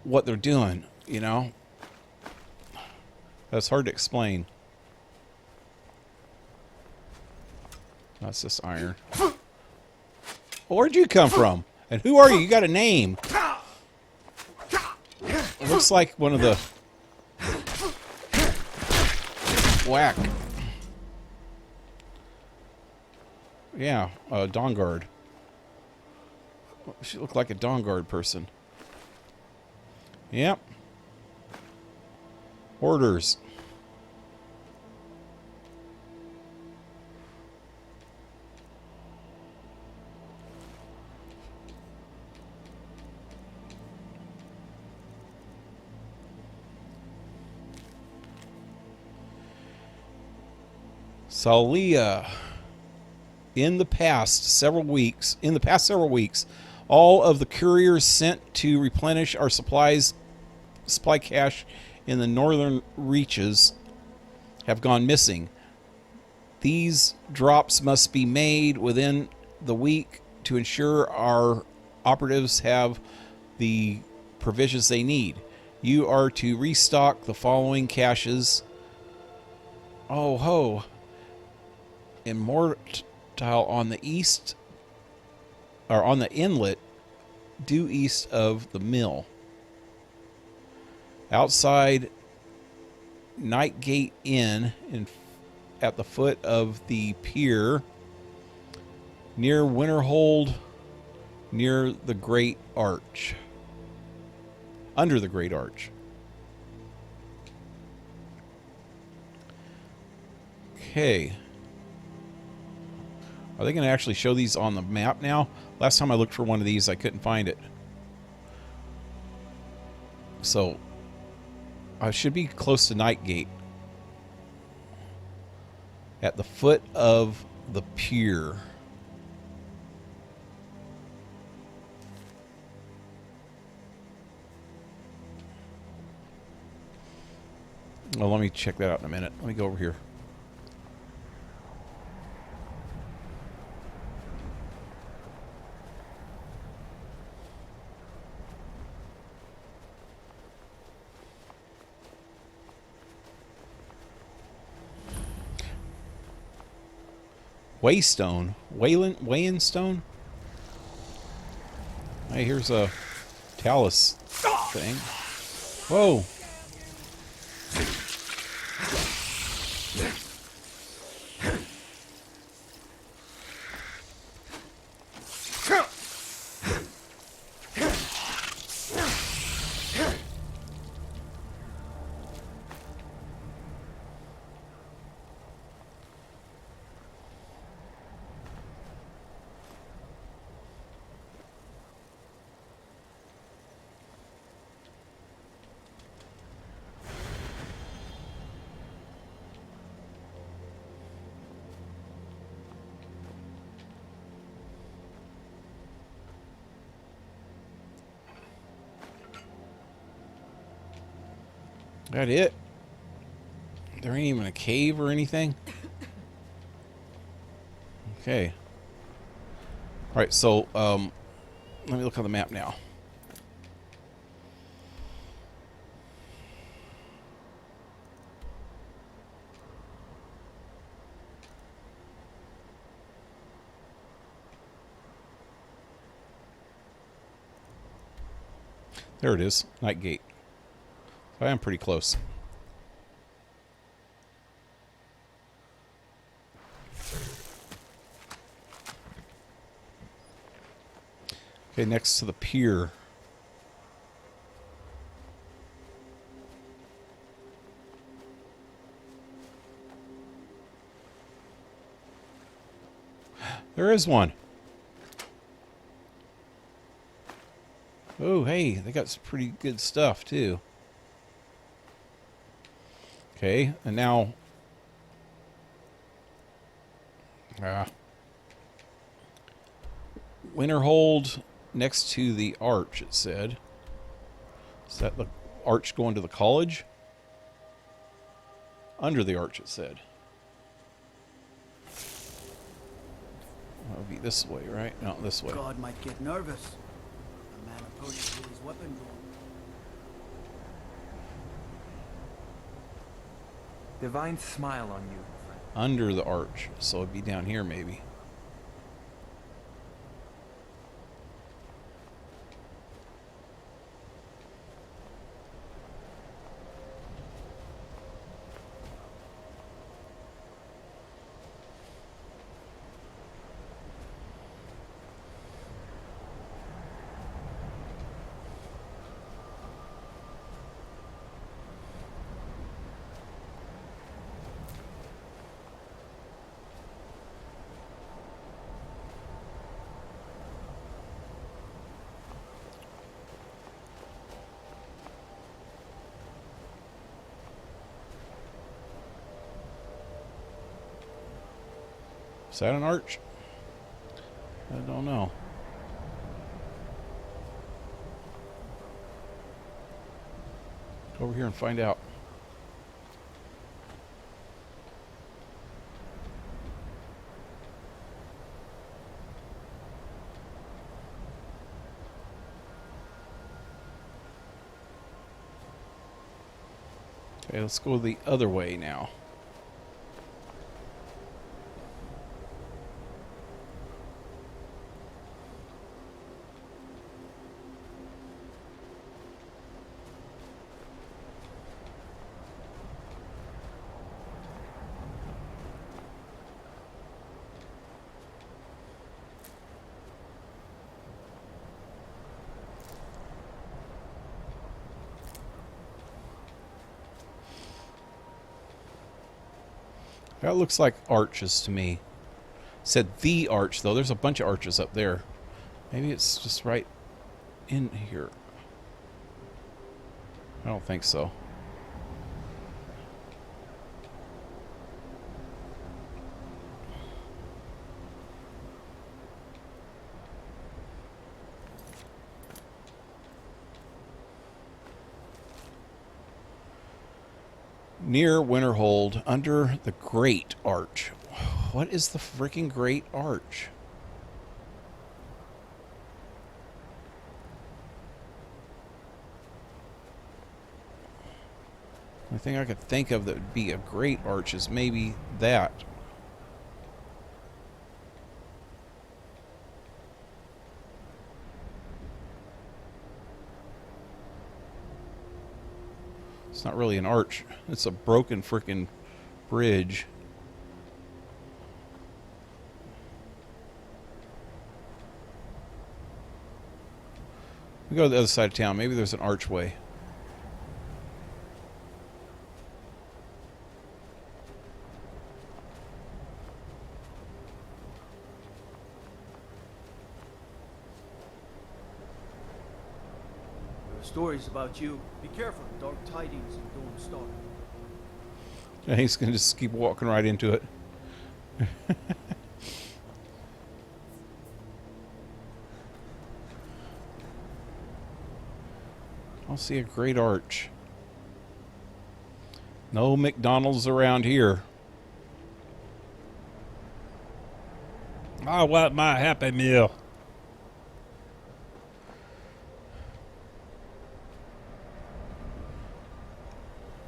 Speaker 2: what they're doing, you know? That's hard to explain. That's just iron. Where'd you come from? And who are you? You got a name. It looks like one of the... Whack. Yeah, Dawn Guard. She looked like a Dawn Guard person. Yep. Orders. Salia, in the past several weeks, All of the couriers sent to replenish our supply cache in the northern reaches have gone missing. These drops must be made within the week to ensure our operatives have the provisions they need. You are to restock the following caches. Oh ho! Immortile on the east, or on the inlet, due east of the mill. Outside Nightgate Inn at the foot of the pier, near Winterhold, near the Great Arch. Under the Great Arch. Okay. Are they going to actually show these on the map now? Last time I looked for one of these, I couldn't find it. So, I should be close to Nightgate. At the foot of the pier. Well, let me check that out in a minute. Let me go over here. Waystone? Weighing stone? Hey, here's a talus thing. Whoa! That it? There ain't even a cave or anything? Okay. Alright, so, let me look on the map now. There it is, Nightgate. I am pretty close. Okay, next to the pier. There is one. Oh, hey, they got some pretty good stuff, too. Okay, and now... Winterhold next to the arch, it said. Is that the arch going to the college? Under the arch, it said. That would be this way, right? No, this way.
Speaker 7: God might get nervous. A man approaches with his weapon drawn.
Speaker 1: Divine smile on you, friend.
Speaker 2: Under the arch, so it'd be down here, maybe. Is that an arch? I don't know. over here and find out. Okay, let's go the other way now. That looks like arches to me. Said the arch, though. There's a bunch of arches up there. Maybe it's just right in here. I don't think so. Near Winterhold, under the Great Arch. What is the freaking Great Arch? The thing I could think of that would be a Great Arch is maybe that. It's not really an arch. It's a broken freaking bridge. We go to the other side of town. Maybe there's an archway.
Speaker 7: Stories about you. Be careful. Dark tidings and don't start.
Speaker 2: Yeah, he's going to just keep walking right into it. I'll see a great arch. No McDonald's around here. I want my Happy Meal.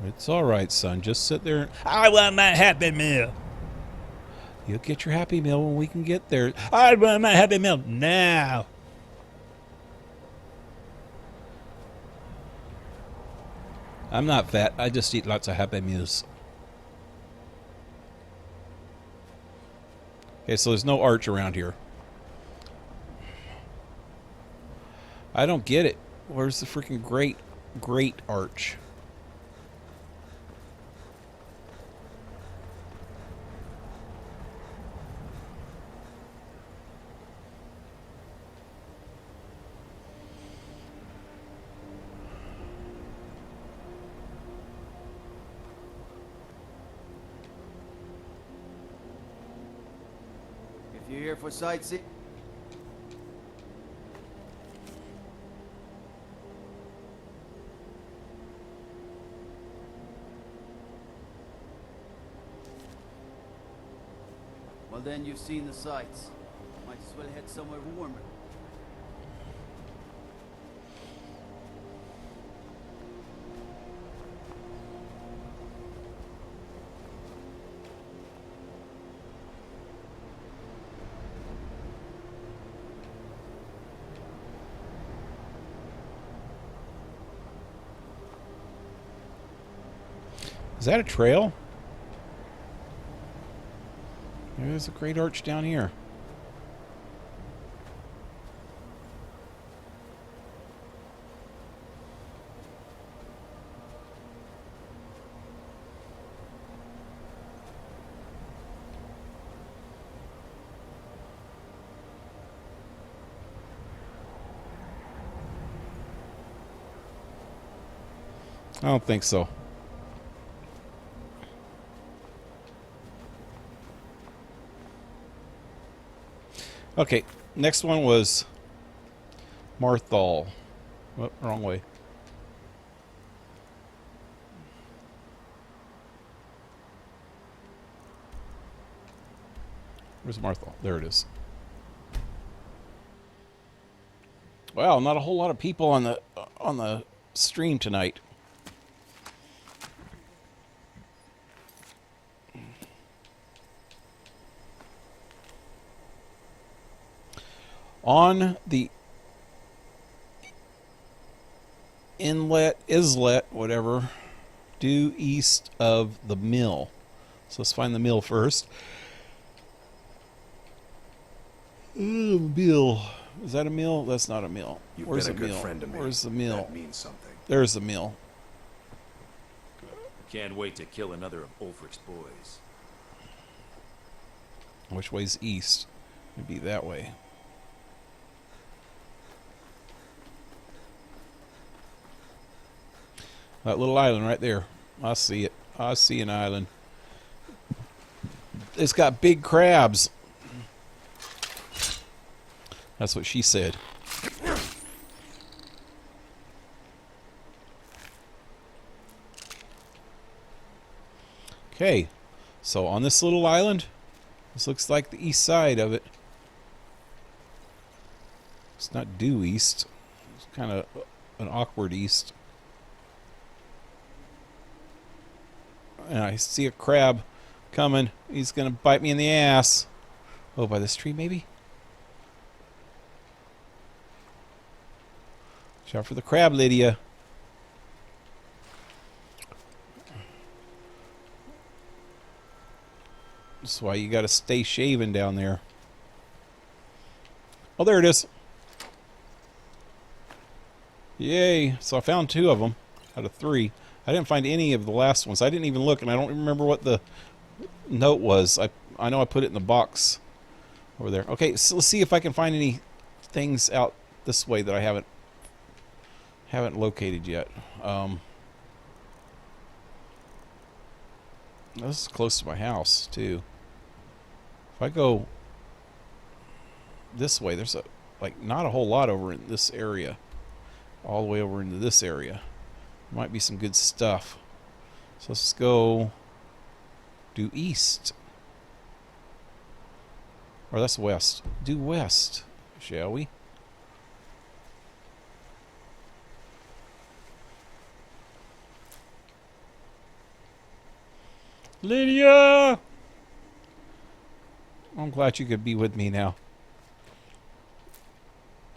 Speaker 2: It's all right, son. Just sit there. I want my Happy Meal. You'll get your Happy Meal when we can get there. I want my Happy Meal now. I'm not fat. I just eat lots of Happy Meals. Okay, so there's no arch around here. I don't get it. Where's the freaking great arch?
Speaker 7: If you're here for sightseeing, well then you've seen the sights. Might as well head somewhere warmer.
Speaker 2: Is that a trail? Maybe there's a great arch down here. I don't think so. Okay, next one was Marthal. Oh, wrong way. Where's Martha? There it is. Wow, not a whole lot of people on the stream tonight. On the islet, whatever, due east of the mill. So let's find the mill first. Mill. Is that a mill? That's not a mill. Where's the mill? Where's the mill?
Speaker 8: That means something.
Speaker 2: There's the mill.
Speaker 8: Can't wait to kill another of Ulfric's boys.
Speaker 2: Which way's east? It'd be that way. That little island right there. I see it. I see an island. It's got big crabs. That's what she said. Okay. So on this little island, this looks like the east side of it. It's not due east. It's kind of an awkward east. And I see a crab coming. He's going to bite me in the ass. Oh, by this tree maybe? Watch out for the crab, Lydia. That's why you got to stay shaven down there. Oh, there it is. Yay. So I found 2 of them out of 3. I didn't find any of the last ones. I didn't even look, and I don't remember what the note was. I know I put it in the box over there. Okay, so let's see if I can find any things out this way that I haven't located yet. This is close to my house too. If I go this way, there's not a whole lot over in this area. All the way over into this area. Might be some good stuff. So let's go due east. Or that's west. Due west, shall we? Lydia! I'm glad you could be with me now.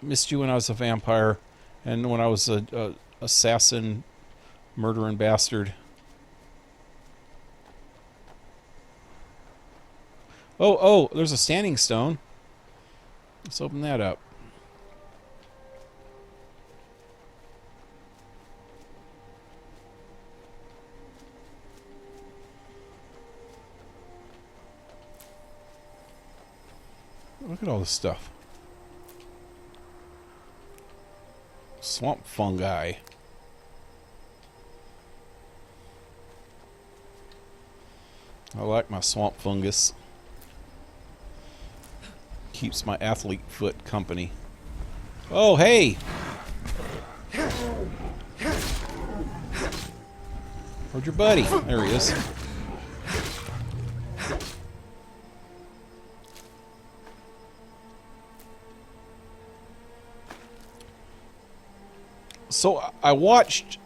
Speaker 2: Missed you when I was a vampire and when I was a assassin, murdering bastard. Oh, there's a standing stone. Let's open that up. Look at all this stuff. Swamp fungi. I like my swamp fungus. Keeps my athlete foot company. Oh, hey! Where'd your buddy? There he is. So I watched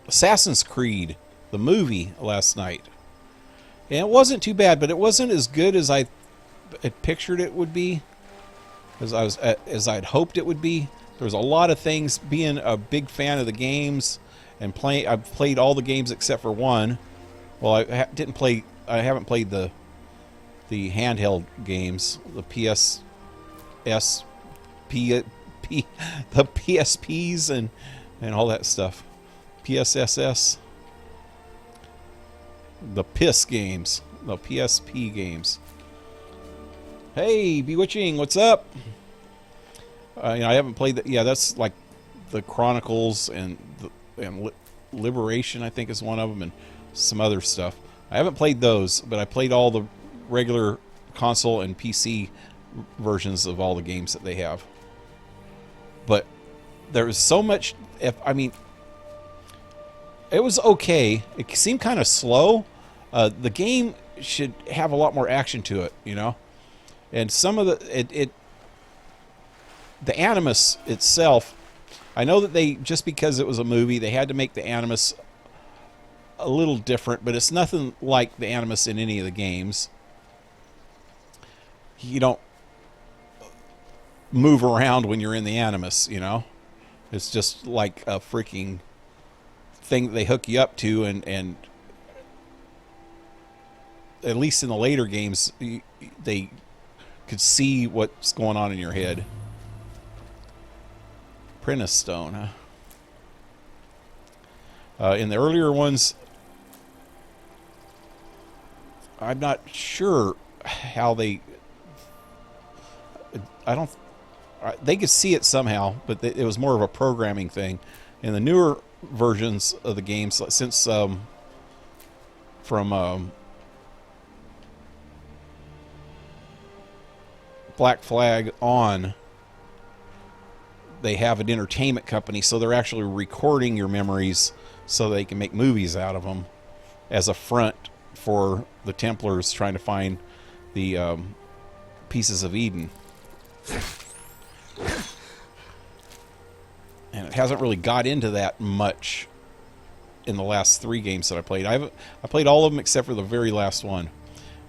Speaker 2: Assassin's Creed, the movie, last night. And it wasn't too bad, but it wasn't as good as I had pictured it would be, as I'd hoped it would be. There was a lot of things. Being a big fan of the games and I've played all the games except for one. Well, I haven't played the handheld games, the the PSPs and all that stuff. PSSS. The PIS games. The PSP games. Hey, Bewitching, what's up? I haven't played that. Yeah, that's like the Chronicles and Liberation, I think, is one of them, and some other stuff. I haven't played those, but I played all the regular console and PC versions of all the games that they have. But there was so much. It was okay. It seemed kind of slow, The game should have a lot more action to it, you know. And some of the Animus itself, I know that they, just because it was a movie, they had to make the Animus a little different, but it's nothing like the Animus in any of the games. You don't move around when you're in the Animus, you know. It's just like a freaking thing that they hook you up to, and at least in the later games, they could see what's going on in your head. Prentice Stone, huh? In the earlier ones, I'm not sure how they... They could see it somehow, but it was more of a programming thing. In the newer versions of the games, since from Black Flag on, they have an entertainment company, so they're actually recording your memories so they can make movies out of them as a front for the Templars trying to find the pieces of Eden. And it hasn't really got into that much in the last 3 games that I played. I played all of them except for the very last one.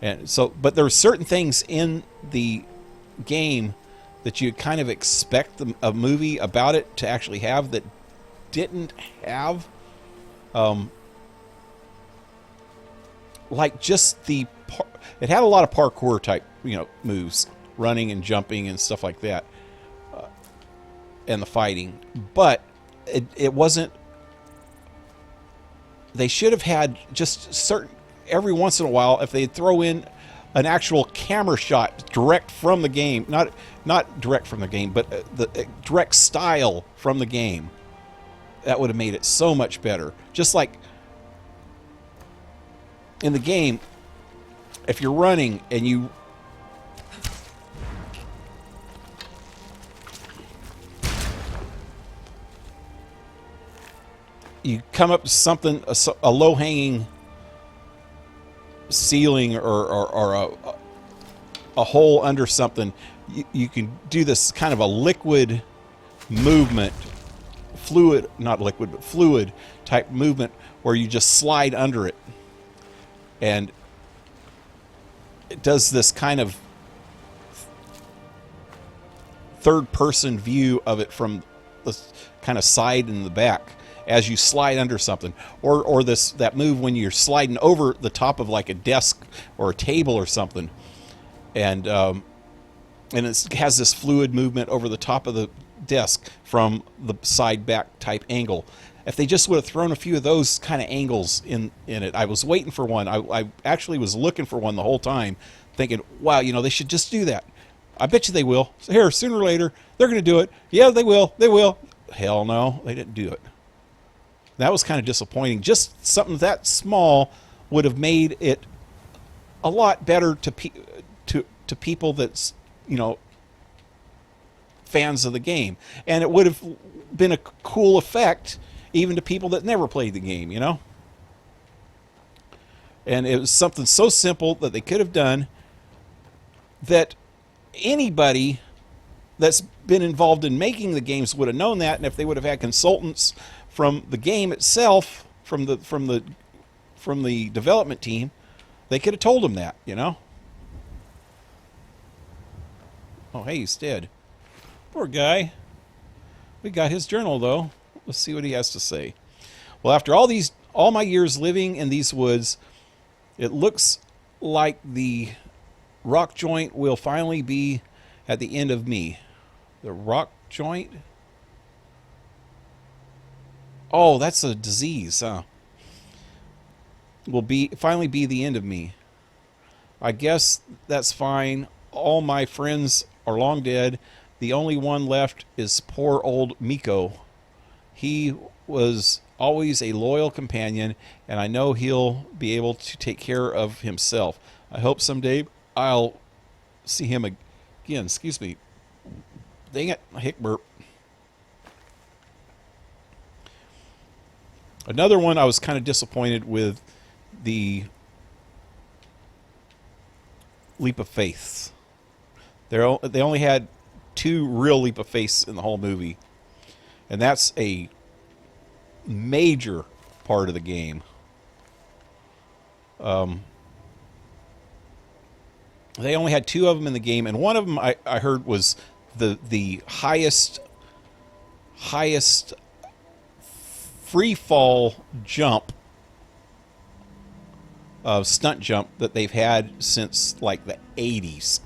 Speaker 2: And so, but there were certain things in the game that you kind of expect a movie about it to actually have that didn't have. Like just it had a lot of parkour type, you know, moves, running and jumping and stuff like that, and the fighting. But it wasn't. They should have had just certain, every once in a while, if they'd throw in an actual camera shot direct from the game, not direct from the game, but the direct style from the game, that would have made it so much better. Just like in the game, if you're running and you come up to something, a low-hanging ceiling or a hole under something, you can do this kind of a liquid movement, not liquid, but fluid type movement where you just slide under it. And it does this kind of third-person view of it from the kind of side and the back as you slide under something, or that move when you're sliding over the top of like a desk or a table or something, and it has this fluid movement over the top of the desk from the side back type angle. If they just would have thrown a few of those kind of angles in it, I was waiting for one. I actually was looking for one the whole time, thinking, wow, you know, they should just do that. I bet you they will. So here, sooner or later, they're going to do it. Yeah, they will. They will. Hell no, they didn't do it. That was kind of disappointing. Just something that small would have made it a lot better to people that's, you know, fans of the game. And it would have been a cool effect even to people that never played the game, you know? And it was something so simple that they could have done that anybody that's been involved in making the games would have known that, and if they would have had consultants from the game itself, from the development team, they could have told them that, you know? Oh, hey, he's dead. Poor guy. We got his journal, though. Let's see what he has to say. Well, after all my years living in these woods, it looks like the rock joint will finally be at the end of me. The rock joint? Oh, that's a disease, huh? Will finally be the end of me. I guess that's fine. All my friends are long dead. The only one left is poor old Miko. He was always a loyal companion, and I know he'll be able to take care of himself. I hope someday I'll see him again. Excuse me. Dang it, a hick burp. Another one, I was kind of disappointed with the leap of faith. They only had 2 real leap of faith in the whole movie, and that's a major part of the game. They only had 2 of them in the game, and one of them I heard was the highest free fall jump, stunt jump that they've had since like the 80s,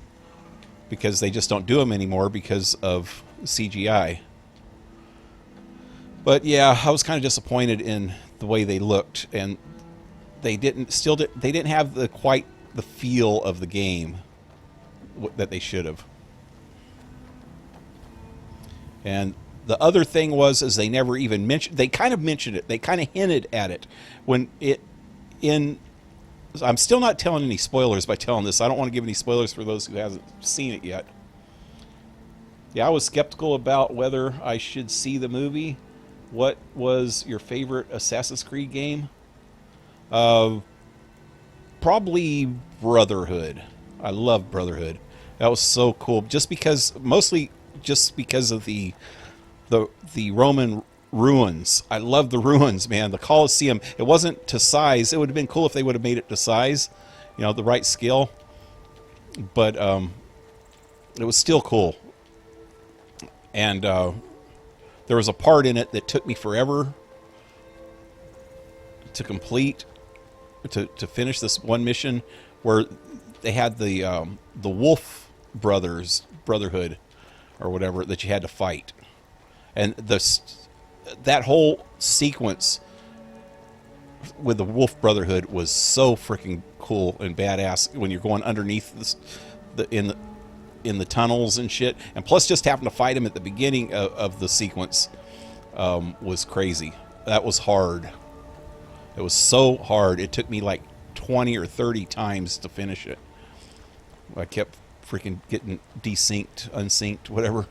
Speaker 2: because they just don't do them anymore because of CGI. But yeah, I was kind of disappointed in the way they looked, and they didn't have quite the feel of the game that they should have. And the other thing was they never even mentioned. They kind of mentioned it. They kind of hinted at it I'm still not telling any spoilers by telling this. I don't want to give any spoilers for those who haven't seen it yet. Yeah, I was skeptical about whether I should see the movie. What was your favorite Assassin's Creed game? Probably Brotherhood. I love Brotherhood. That was so cool. Mostly just because of the Roman ruins. I love the ruins, man. The Colosseum. It wasn't to size. It would have been cool if they would have made it to size, the right scale. But it was still cool. And there was a part in it that took me forever to complete, to finish this one mission where they had the Wolf Brotherhood or whatever that you had to fight, and that whole sequence with the Wolf Brotherhood was so freaking cool and badass when you're going underneath in the tunnels and shit, and plus just having to fight him at the beginning of the sequence was crazy. That was hard. It was so hard. It took me like 20 or 30 times to finish it. I kept freaking getting desynced, unsynced, whatever.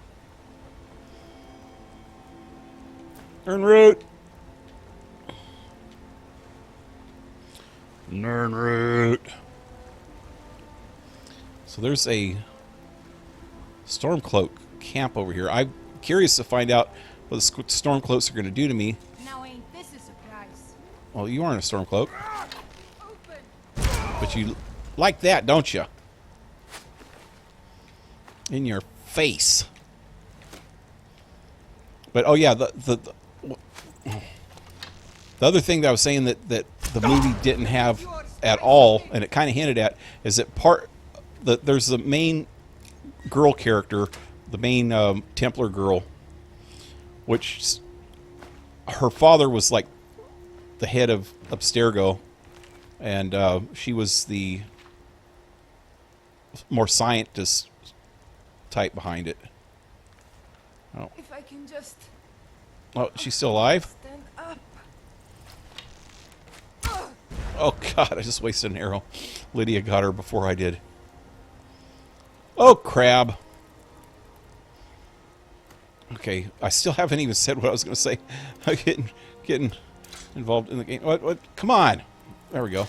Speaker 2: Earn root. Earn root. So there's a Stormcloak camp over here. I'm curious to find out what the Stormcloaks are going to do to me.
Speaker 5: Now ain't this a surprise?
Speaker 2: Well, you aren't a Stormcloak. But you like that, don't you? In your face. But oh yeah, the other thing that I was saying that the movie didn't have at all, and it kind of hinted at, is that there's the main girl character, the main Templar girl, which her father was like the head of Abstergo, and she was the more scientist type behind it. Oh.
Speaker 5: If I can just
Speaker 2: Oh, she's still alive?
Speaker 5: stand up.
Speaker 2: Oh god, I just wasted an arrow. Lydia got her before I did. Oh crab. Okay, I still haven't even said what I was going to say. I'm getting involved in the game. What? Come on. There we go.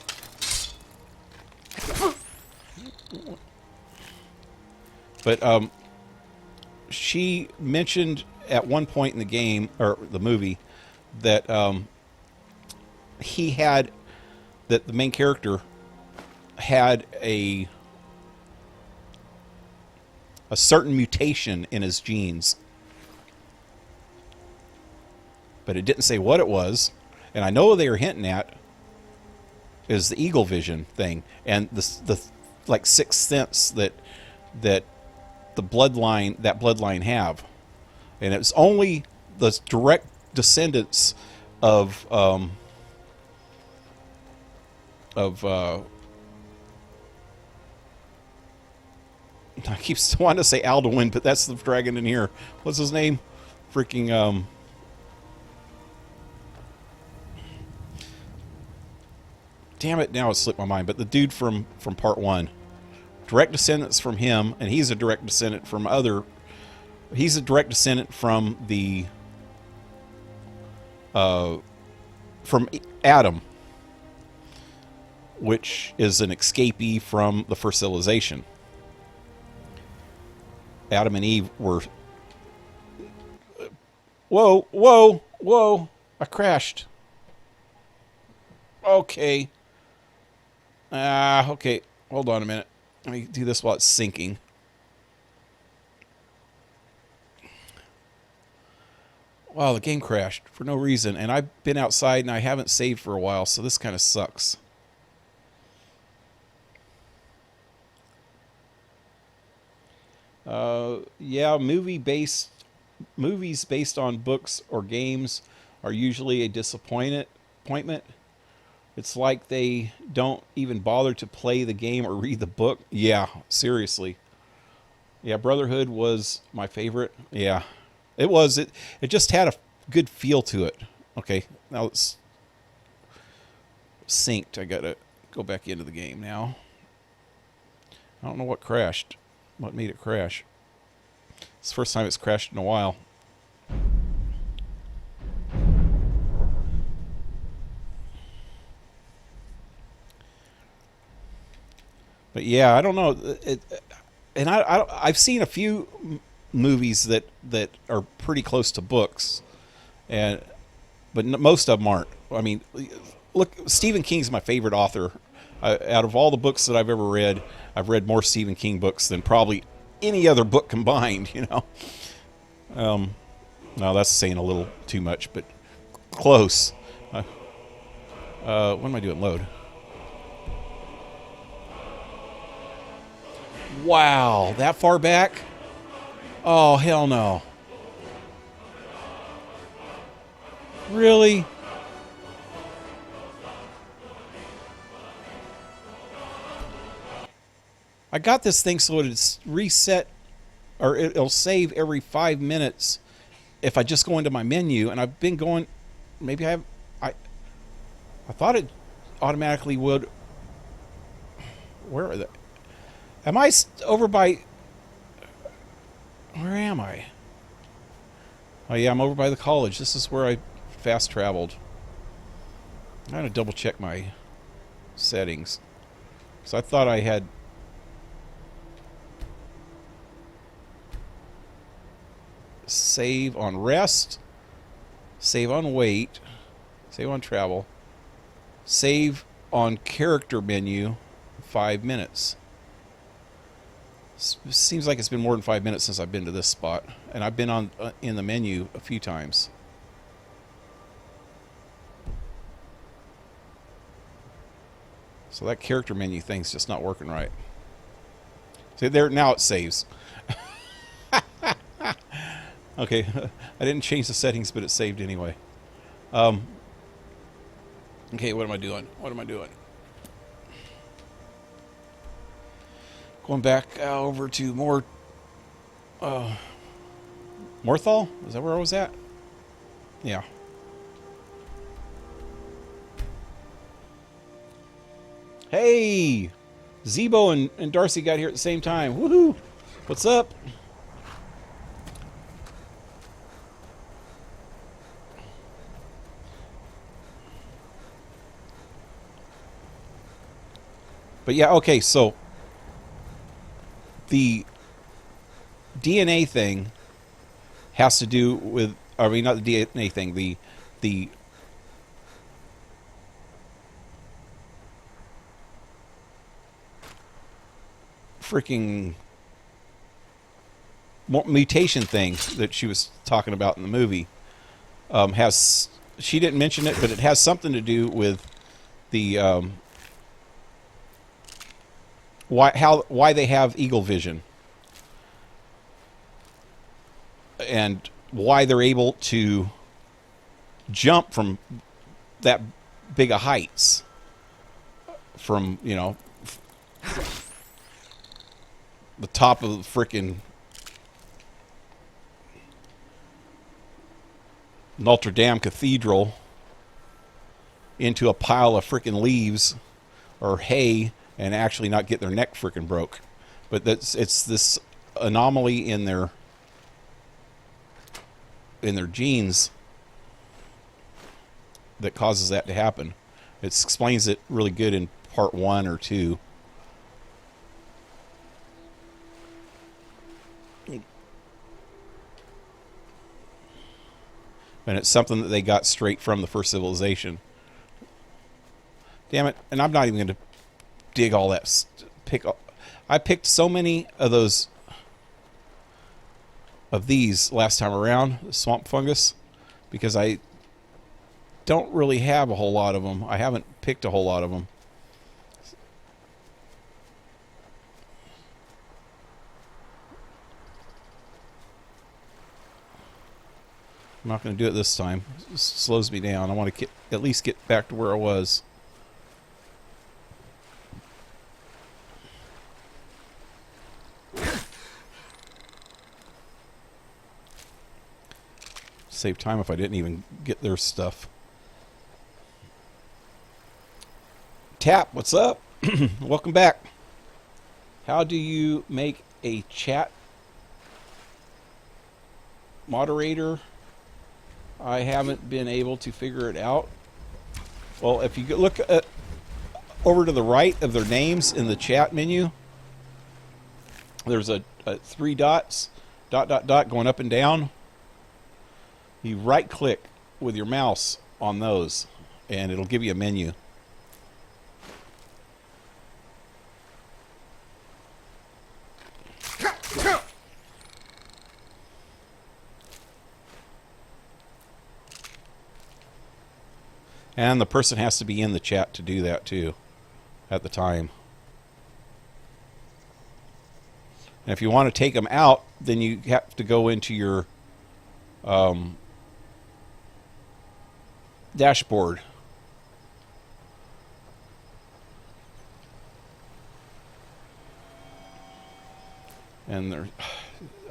Speaker 2: But she mentioned at one point in the game, or the movie, that that the main character had a certain mutation in his genes. But it didn't say what it was, and I know what they were hinting at is the eagle vision thing, and the like sixth sense that the bloodline have, and it's only the direct descendants of I keep wanting to say Alduin, but that's the dragon in here. What's his name? Freaking damn it, now it slipped my mind. But the dude from part 1. Direct descendants from him, and he's a direct descendant from he's a direct descendant from the from Adam. which is an escapee from the first civilization. Adam and Eve were... Whoa, whoa, whoa! I crashed. Okay. Okay. Hold on a minute. Let me do this while it's sinking. Wow, the game crashed for no reason. And I've been outside and I haven't saved for a while, so this kind of sucks. Yeah, movies based on books or games are usually a disappointment. It's like they don't even bother to play the game or read the book. Yeah, seriously. Yeah, Brotherhood was my favorite. Yeah, it was. It just had a good feel to it. Okay, now it's synced. I gotta go back into the game now. I don't know what crashed. What made it crash? It's the first time it's crashed in a while. But yeah, I don't know. And I've seen a few movies that are pretty close to books, but most of them aren't. I mean, look, Stephen King's my favorite author. Out of all the books that I've ever read, I've read more Stephen King books than probably any other book combined. You know. No, that's saying a little too much, but close. What am I doing? Load. Wow, that far back? Oh, hell no. Really? I got this thing so it's reset, or it'll save every 5 minutes if I just go into my menu, and I've been going, maybe I thought it automatically would. Where are they? Am I over by... Where am I? Oh yeah, I'm over by the college. This is where I fast traveled. I'm going to double check my settings. So I thought I had... Save on rest. Save on wait. Save on travel. Save on character menu. 5 minutes. Seems like it's been more than 5 minutes since I've been to this spot, and I've been on in the menu a few times. So that character menu thing's just not working right. See there, now it saves. Okay, I didn't change the settings, but it saved anyway. Okay, what am I doing? What am I doing? Going back over to Morthal? Is that where I was at? Yeah. Hey! Zebo and Darcy got here at the same time. Woohoo! What's up? But yeah, okay, so the DNA thing has to do with, I mean, not the DNA thing, the freaking mutation thing that she was talking about in the movie she didn't mention it, but it has something to do with the why they have eagle vision and why they're able to jump from that big of heights, from, you know, the top of the frickin' Notre Dame Cathedral into a pile of frickin' leaves or hay and actually not get their neck frickin' broke. But it's this anomaly in their genes that causes that to happen. It explains it really good in part 1 or 2. And it's something that they got straight from the first civilization. Damn it. And I'm not even going to dig all that. I picked so many of those, of these last time around, swamp fungus, because I don't really have a whole lot of them. I haven't picked a whole lot of them. I'm not going to do it this time. It slows me down. I want to at least get back to where I was. Save time if I didn't even get their stuff. Tap, what's up? Welcome back. How do you make a chat moderator? I haven't been able to figure it out. Well, if you look over to the right of their names in the chat menu, there's a 3 dots, dot, going up and down. You right-click with your mouse on those, and it'll give you a menu. And the person has to be in the chat to do that, too, at the time. And if you want to take them out, then you have to go into your dashboard. And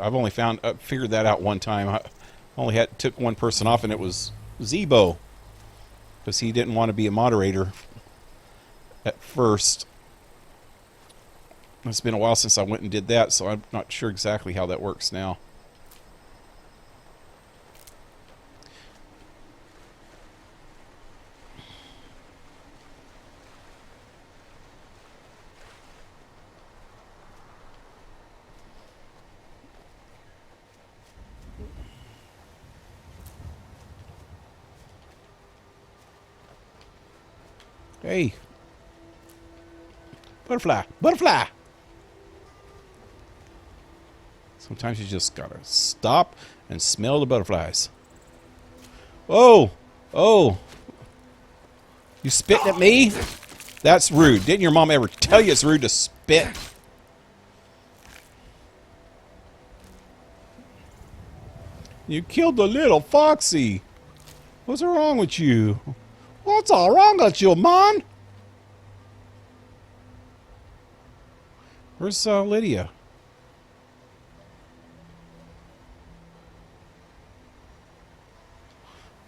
Speaker 2: I've only figured that out one time. I only took one person off, and it was Zebo, because he didn't want to be a moderator at first. It's been a while since I went and did that, so I'm not sure exactly how that works now. Hey. Butterfly. Butterfly. Sometimes you just gotta stop and smell the butterflies. Oh. Oh. You spitting at me? That's rude. Didn't your mom ever tell you it's rude to spit? You killed the little foxy. What's wrong with you? What's all wrong with you, man? Where's Lydia?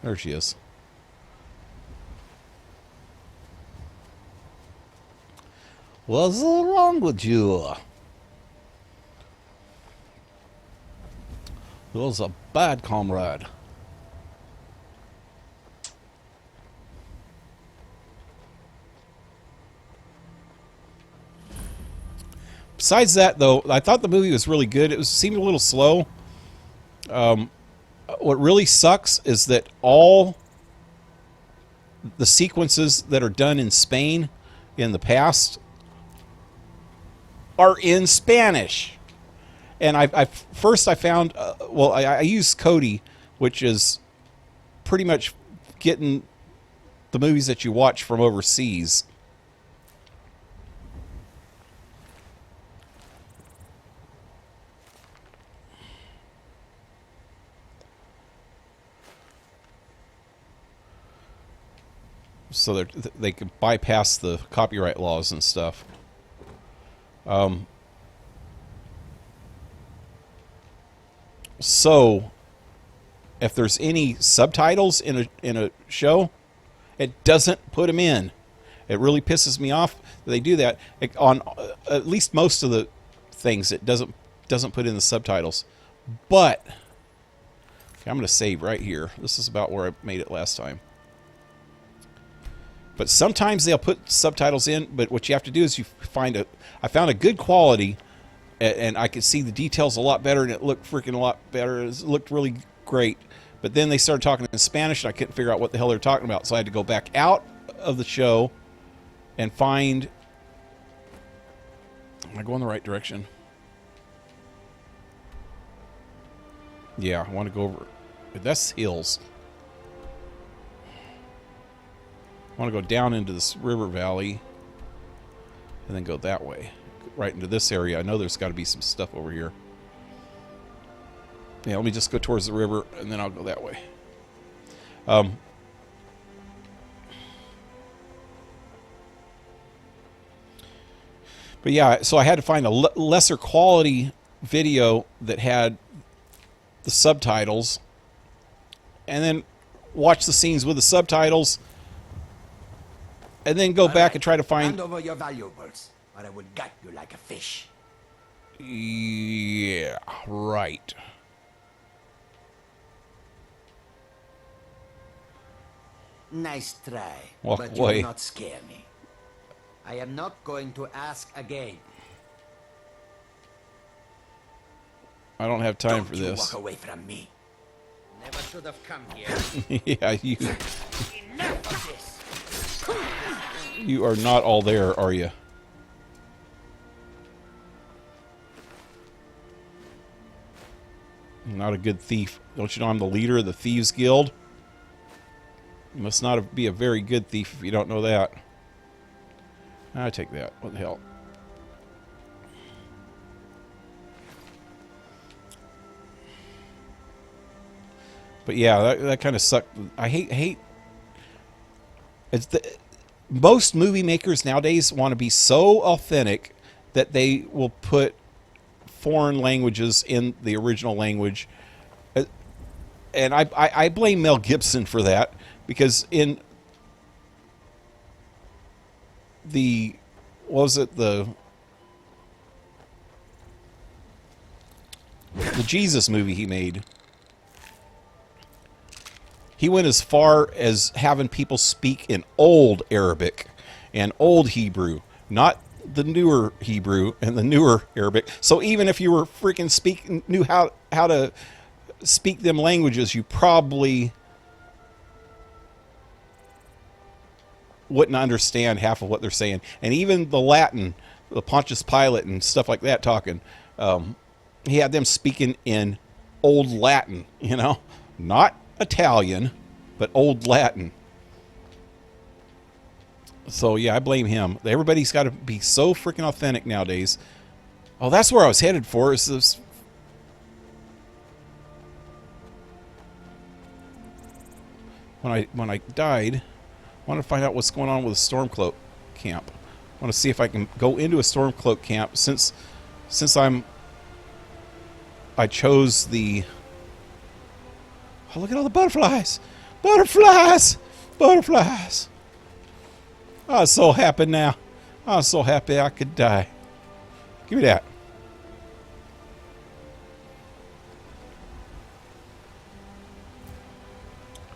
Speaker 2: There she is. What's wrong with you? It was a bad comrade. Besides that, though, I thought the movie was really good. It seemed a little slow. What really sucks is that all the sequences that are done in Spain in the past are in Spanish. And I found, well, I used Cody, which is pretty much getting the movies that you watch from overseas. So they can bypass the copyright laws and stuff. So, if there's any subtitles in a show, it doesn't put them in. It really pisses me off that they do that. On at least most of the things, it doesn't put in the subtitles. But okay, I'm going to save right here. This is about where I made it last time. But sometimes they'll put subtitles in, but what you have to do is I found a good quality, and I could see the details a lot better, and it looked freaking a lot better. It looked really great. But then they started talking in Spanish, and I couldn't figure out what the hell they were talking about. So I had to go back out of the show and find... Am I going the right direction? Yeah, I want to go over... That's hills. I want to go down into this river valley and then go that way, right into this area. I know there's got to be some stuff over here. Yeah, let me just go towards the river and then I'll go that way. But yeah, so I had to find a lesser quality video that had the subtitles and then watch the scenes with the subtitles. And then go back and try to find...
Speaker 3: Hand over your valuables, or I will gut you like a fish.
Speaker 2: Yeah, right.
Speaker 3: Nice try,
Speaker 2: Walk
Speaker 3: but
Speaker 2: away.
Speaker 3: you will not scare me. I am not going to ask again.
Speaker 2: I don't have time
Speaker 3: Don't
Speaker 2: for
Speaker 3: you
Speaker 2: this.
Speaker 3: walk away from me. Never should have come here.
Speaker 2: Yeah,
Speaker 3: Enough of this.
Speaker 2: you are not all there, are you? Not a good thief. Don't you know I'm the leader of the Thieves Guild? You must not be a very good thief if you don't know that. I take that. What the hell? But yeah, that kind of sucked. I hate. It's most movie makers nowadays want to be so authentic that they will put foreign languages in the original language, and I blame Mel Gibson for that, because in the the Jesus movie he made, he went as far as having people speak in old Arabic and old Hebrew, not the newer Hebrew and the newer Arabic. So even if you were freaking knew how to speak them languages, you probably wouldn't understand half of what they're saying. And even the Latin, the Pontius Pilate and stuff like that talking, he had them speaking in old Latin, you know, not Italian, but old Latin. So yeah, I blame him. Everybody's got to be so freaking authentic nowadays. Oh, that's where I was headed for. Is this? When I died, I wanted to find out what's going on with the Stormcloak camp. I want to see if I can go into a Stormcloak camp since I chose the... Oh, look at all the butterflies! Butterflies! Butterflies! I'm so happy now. I'm so happy I could die. Give me that.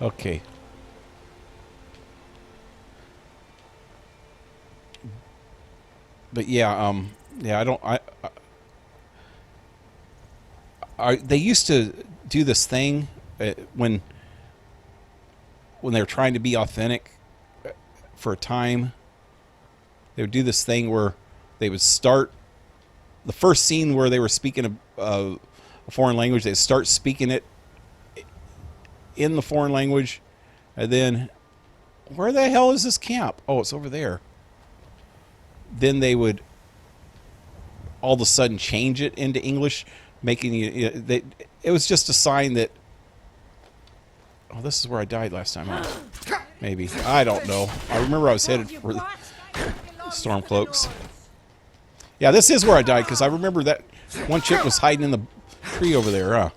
Speaker 2: Okay. But yeah, yeah, they used to do this thing when they're trying to be authentic for a time. They would do this thing where they would start the first scene where they were speaking a foreign language. They'd start speaking it in the foreign language, and then where the hell is this camp? Oh, it's over there. Then they would all of a sudden change it into English, making it was just a sign that, oh, this is where I died last time. Huh? Maybe. I don't know. I remember I was headed for the Stormcloaks. Yeah, this is where I died, because I remember that one chick was hiding in the tree over there, huh?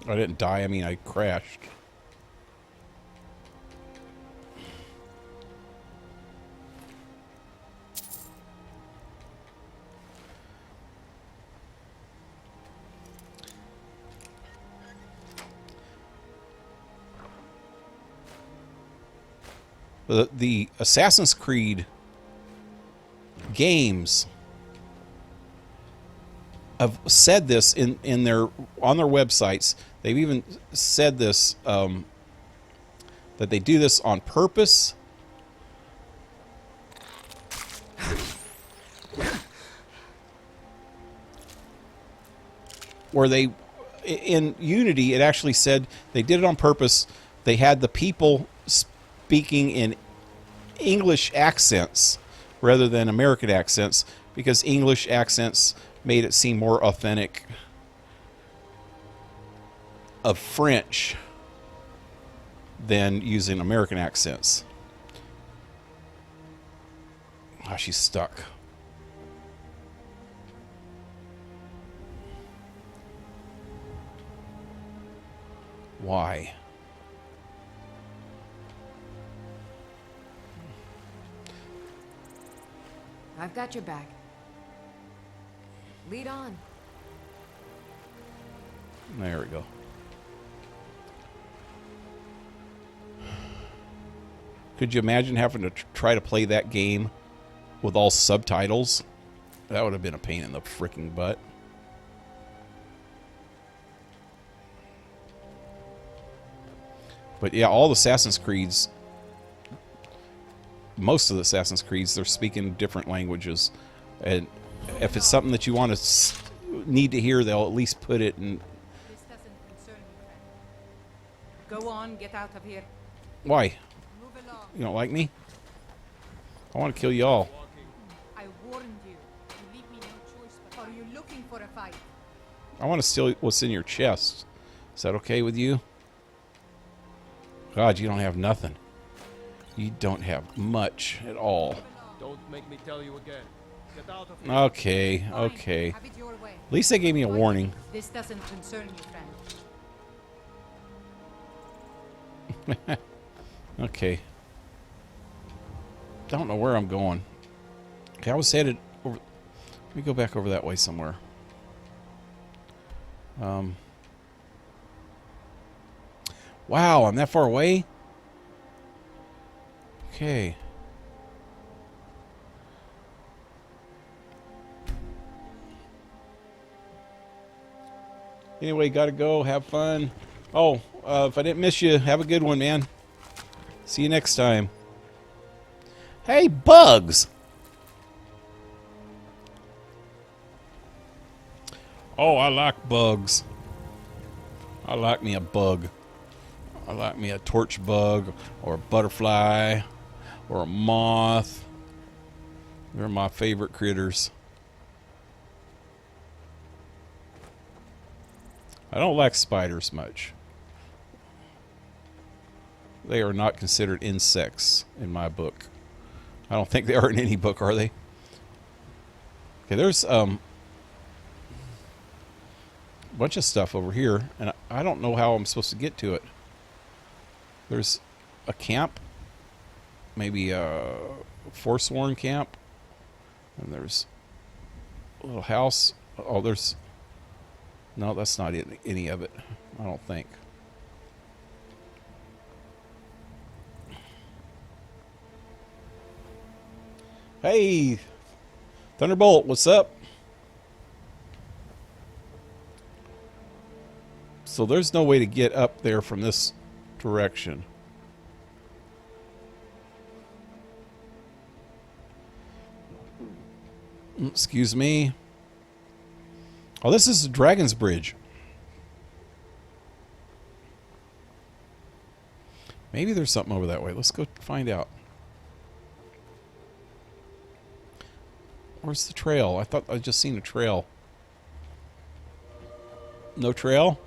Speaker 2: I didn't die. I mean, I crashed. The Assassin's Creed games have said this on their websites. They've even said this, that they do this on purpose. Where they, in Unity, it actually said they did it on purpose. They had the people speaking in English accents rather than American accents, because English accents made it seem more authentic of French than using American accents. Ah, she's stuck. Why?
Speaker 9: I've got your back. Lead on.
Speaker 2: There we go. Could you imagine having to try to play that game with all subtitles? That would have been a pain in the freaking butt. But yeah, all the Assassin's Creeds, most of the Assassin's Creeds, they're speaking different languages. And if it's something that you want to need to hear, they'll at least put it in.
Speaker 5: This doesn't concern you, friend. Go on, get out of here.
Speaker 2: Why?
Speaker 5: Move along.
Speaker 2: You don't like me? I want to kill you all.
Speaker 5: I warned you. You leave me no choice but. Are you looking for a fight?
Speaker 2: I want to steal what's in your chest. Is that okay with you? God, you don't have nothing. You don't have much at all.
Speaker 3: Don't make me tell you again. Get out of here.
Speaker 2: Okay,
Speaker 5: Fine.
Speaker 2: okay.
Speaker 5: Have it your way.
Speaker 2: At least they gave me a warning.
Speaker 5: This doesn't concern you, friend.
Speaker 2: Okay. Don't know where I'm going. Okay, I was headed over. Let me go back over that way somewhere. Wow, I'm that far away? Okay. Anyway, gotta go. Have fun. Oh, if I didn't miss you, have a good one, man. See you next time. Hey, bugs! Oh, I like bugs. I like me a bug. I like me a torch bug, or a butterfly, or a moth. They're my favorite critters. I don't like spiders much. They are not considered insects in my book. I don't think they are in any book, are they? Okay, there's a bunch of stuff over here, and I don't know how I'm supposed to get to it. There's a camp, maybe a Forsworn camp, and there's a little house. Oh, there's... No, that's not any of it, I don't think. Hey, Thunderbolt, what's up? So there's no way to get up there from this direction. Excuse me. Oh, this is the Dragon's Bridge. Maybe there's something over that way. Let's go find out. Where's the trail? I thought I just seen a trail. No trail?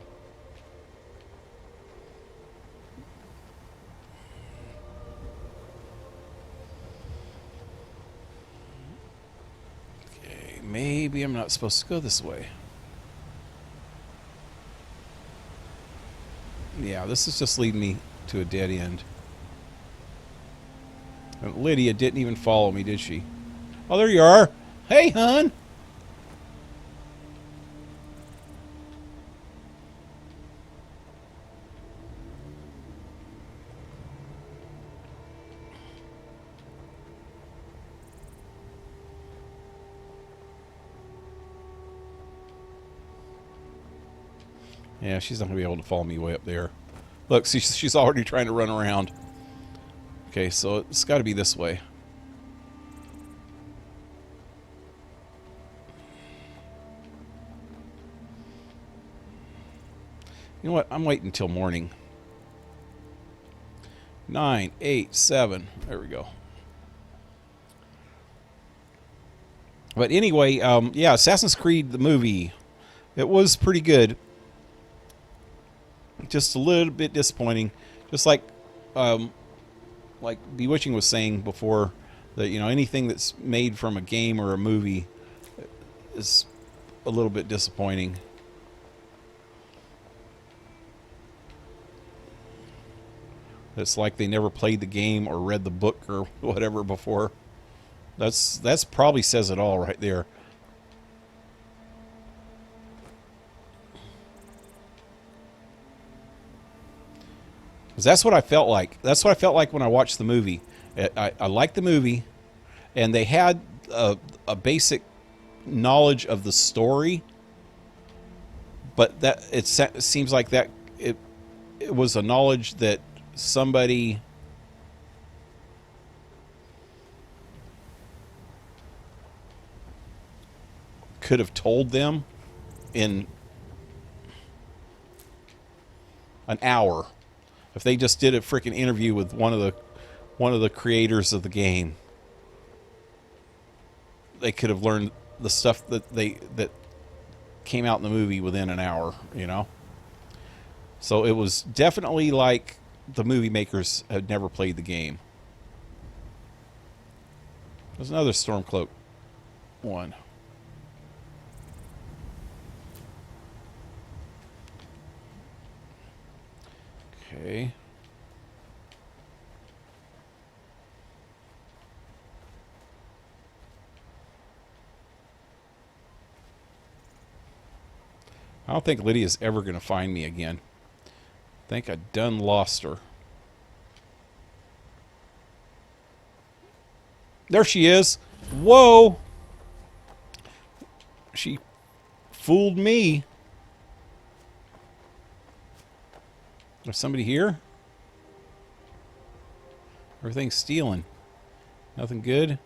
Speaker 2: Okay, maybe I'm not supposed to go this way. Yeah, this is just leading me to a dead end. And Lydia didn't even follow me, did she? Oh, there you are. Hey, hon. Yeah, she's not going to be able to follow me way up there. Look, see, she's already trying to run around. Okay, so it's got to be this way. You know what? I'm waiting until morning. 9, 8, 7. There we go. But anyway, yeah, Assassin's Creed, the movie, it was pretty good. Just a little bit disappointing. Just like Bewitching was saying before, that, you know, anything that's made from a game or a movie is a little bit disappointing. It's like they never played the game or read the book or whatever before. That's probably says it all right there. Because that's what I felt like. That's what I felt like when I watched the movie. I liked the movie, and they had a basic knowledge of the story, but that it seems like that it was a knowledge that somebody could have told them in an hour if they just did a freaking interview with one of the creators of the game. They could have learned the stuff that came out in the movie within an hour, you know. So it was definitely like the movie makers had never played the game. There's another Stormcloak one. Okay. I don't think Lydia's ever going to find me again. I think I done lost her. There she is. Whoa! She fooled me. There's somebody here? Everything's stealing. Nothing good?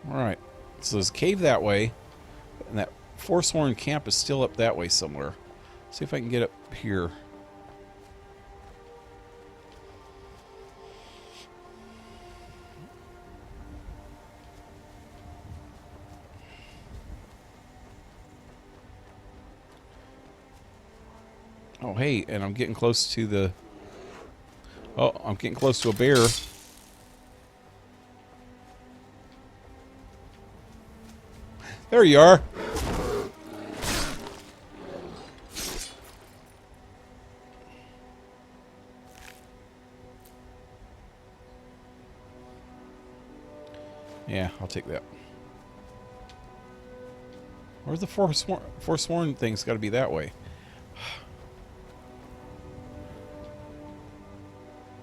Speaker 2: Alright. So there's a cave that way. And that Forsworn camp is still up that way somewhere. See if I can get up here. Oh, hey, and I'm getting close to the... Oh, I'm getting close to a bear. There you are. Yeah, I'll take that. Where's the Forsworn thing's got to be that way.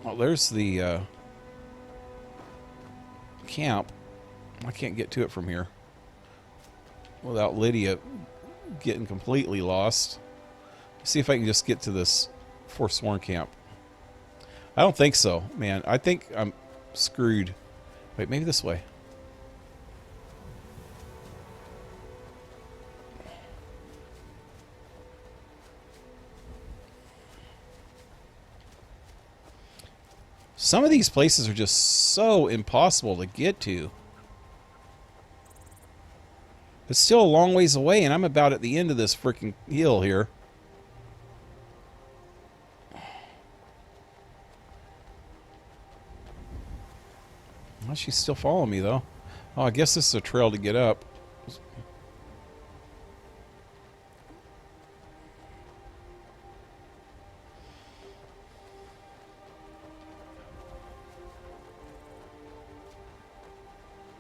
Speaker 2: Well, there's the camp. I can't get to it from here without Lydia getting completely lost. See if I can just get to this Forsworn camp. I don't think so, man. I think I'm screwed. Wait, maybe this way. Some of these places are just so impossible to get to. It's still a long ways away, and I'm about at the end of this freaking hill here. Well, she's still following me, though. Oh, I guess this is a trail to get up.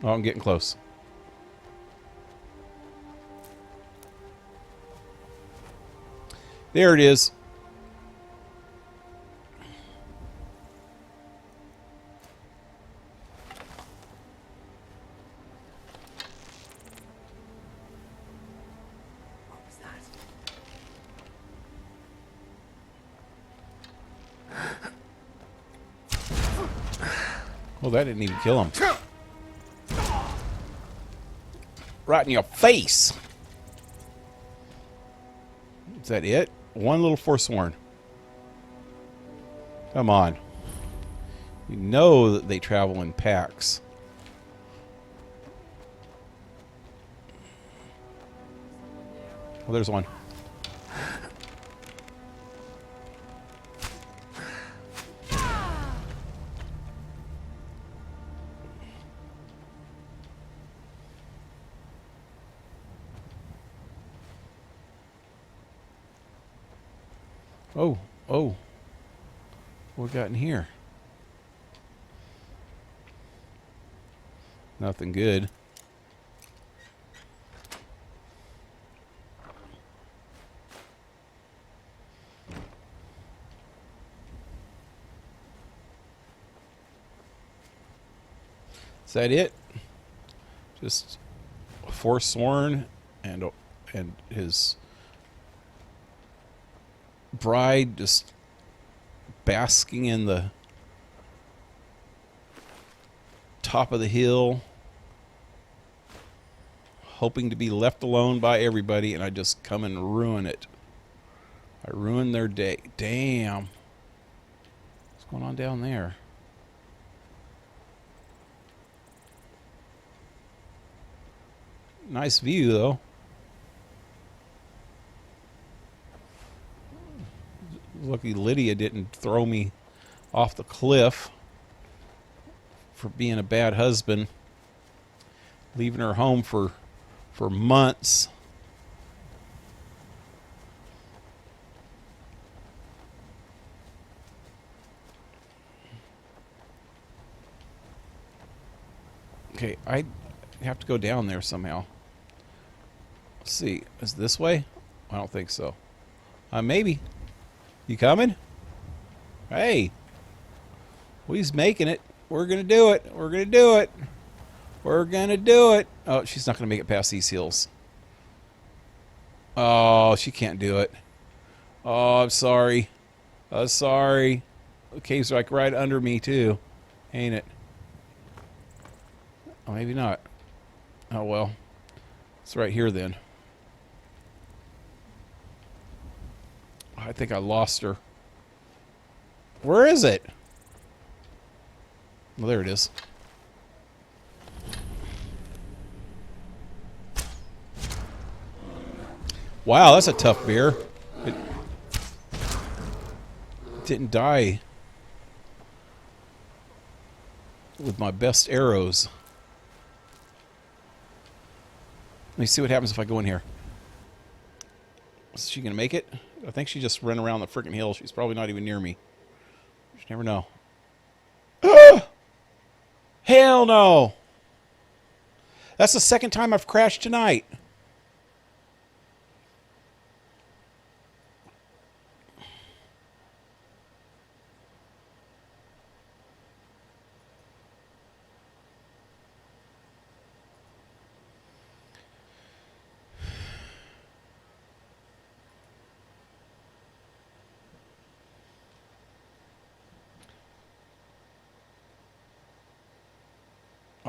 Speaker 2: Oh, I'm getting close. There it is. Well, that didn't even kill him. Right in your face. Is that it? One little Forsworn. Come on. You know that they travel in packs. Well, there's one. Oh, oh. What we got in here? Nothing good. Is that it? Just Forsworn and his bride just basking in the top of the hill, hoping to be left alone by everybody, and I just come and ruin it. I ruin their day. Damn. What's going on down there? Nice view, though. Lucky Lydia didn't throw me off the cliff for being a bad husband, leaving her home for months. Okay, I have to go down there somehow. Let's see. Is this way? I don't think so. Maybe. You coming? Hey. Well, he's making it. We're going to do it. We're going to do it. We're going to do it. Oh, she's not going to make it past these hills. Oh, she can't do it. Oh, I'm sorry. Sorry. The cave's like right under me, too. Ain't it? Oh, maybe not. Oh, well. It's right here, then. I think I lost her. Where is it? Well, there it is. Wow, that's a tough bear. It didn't die with my best arrows. Let me see what happens if I go in here. Is she going to make it? I think she just ran around the freaking hill. She's probably not even near me. You never know. Hell no! That's the second time I've crashed tonight.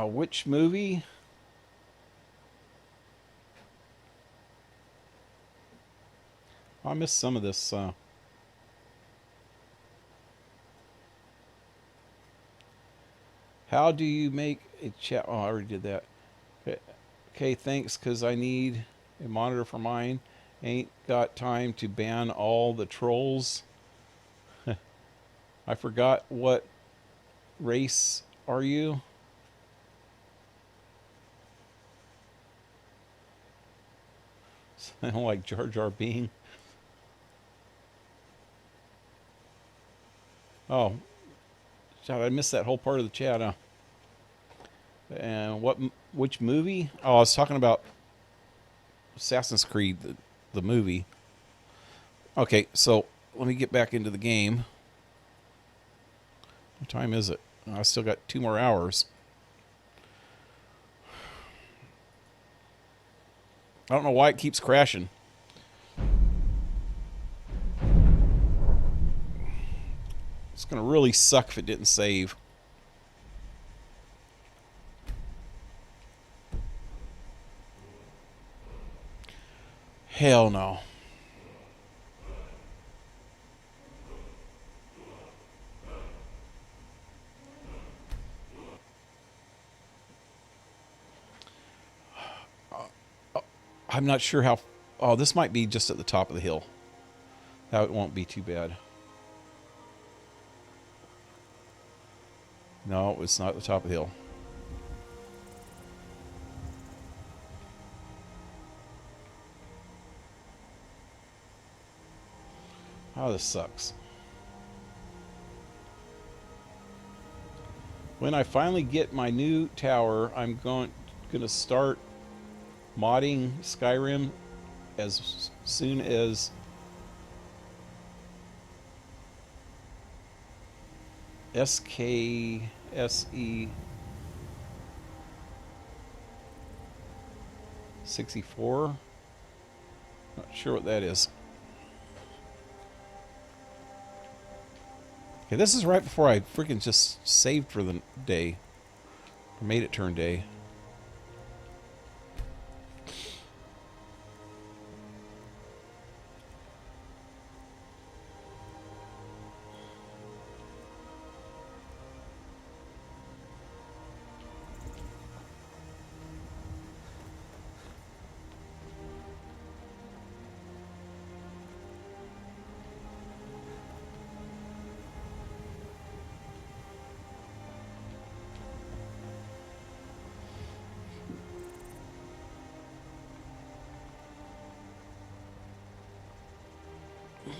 Speaker 2: Which movie? I missed some of this. How do you make a chat? Oh, I already did that. Okay, thanks, because I need a monitor for mine. Ain't got time to ban all the trolls. I forgot what race are you? I don't like Jar Jar Binks. Oh, I missed that whole part of the chat, huh? And which movie? Oh, I was talking about Assassin's Creed, the movie. Okay, so let me get back into the game. What time is it? I still got 2 more hours. I don't know why it keeps crashing. It's going to really suck if it didn't save. Hell no. I'm not sure how... Oh, this might be just at the top of the hill. That won't be too bad. No, it's not at the top of the hill. Oh, this sucks. When I finally get my new tower, I'm going to start modding Skyrim as soon as SKSE 64. Not sure what that is. Okay, this is right before I freaking just saved for the day. Or made it turn day.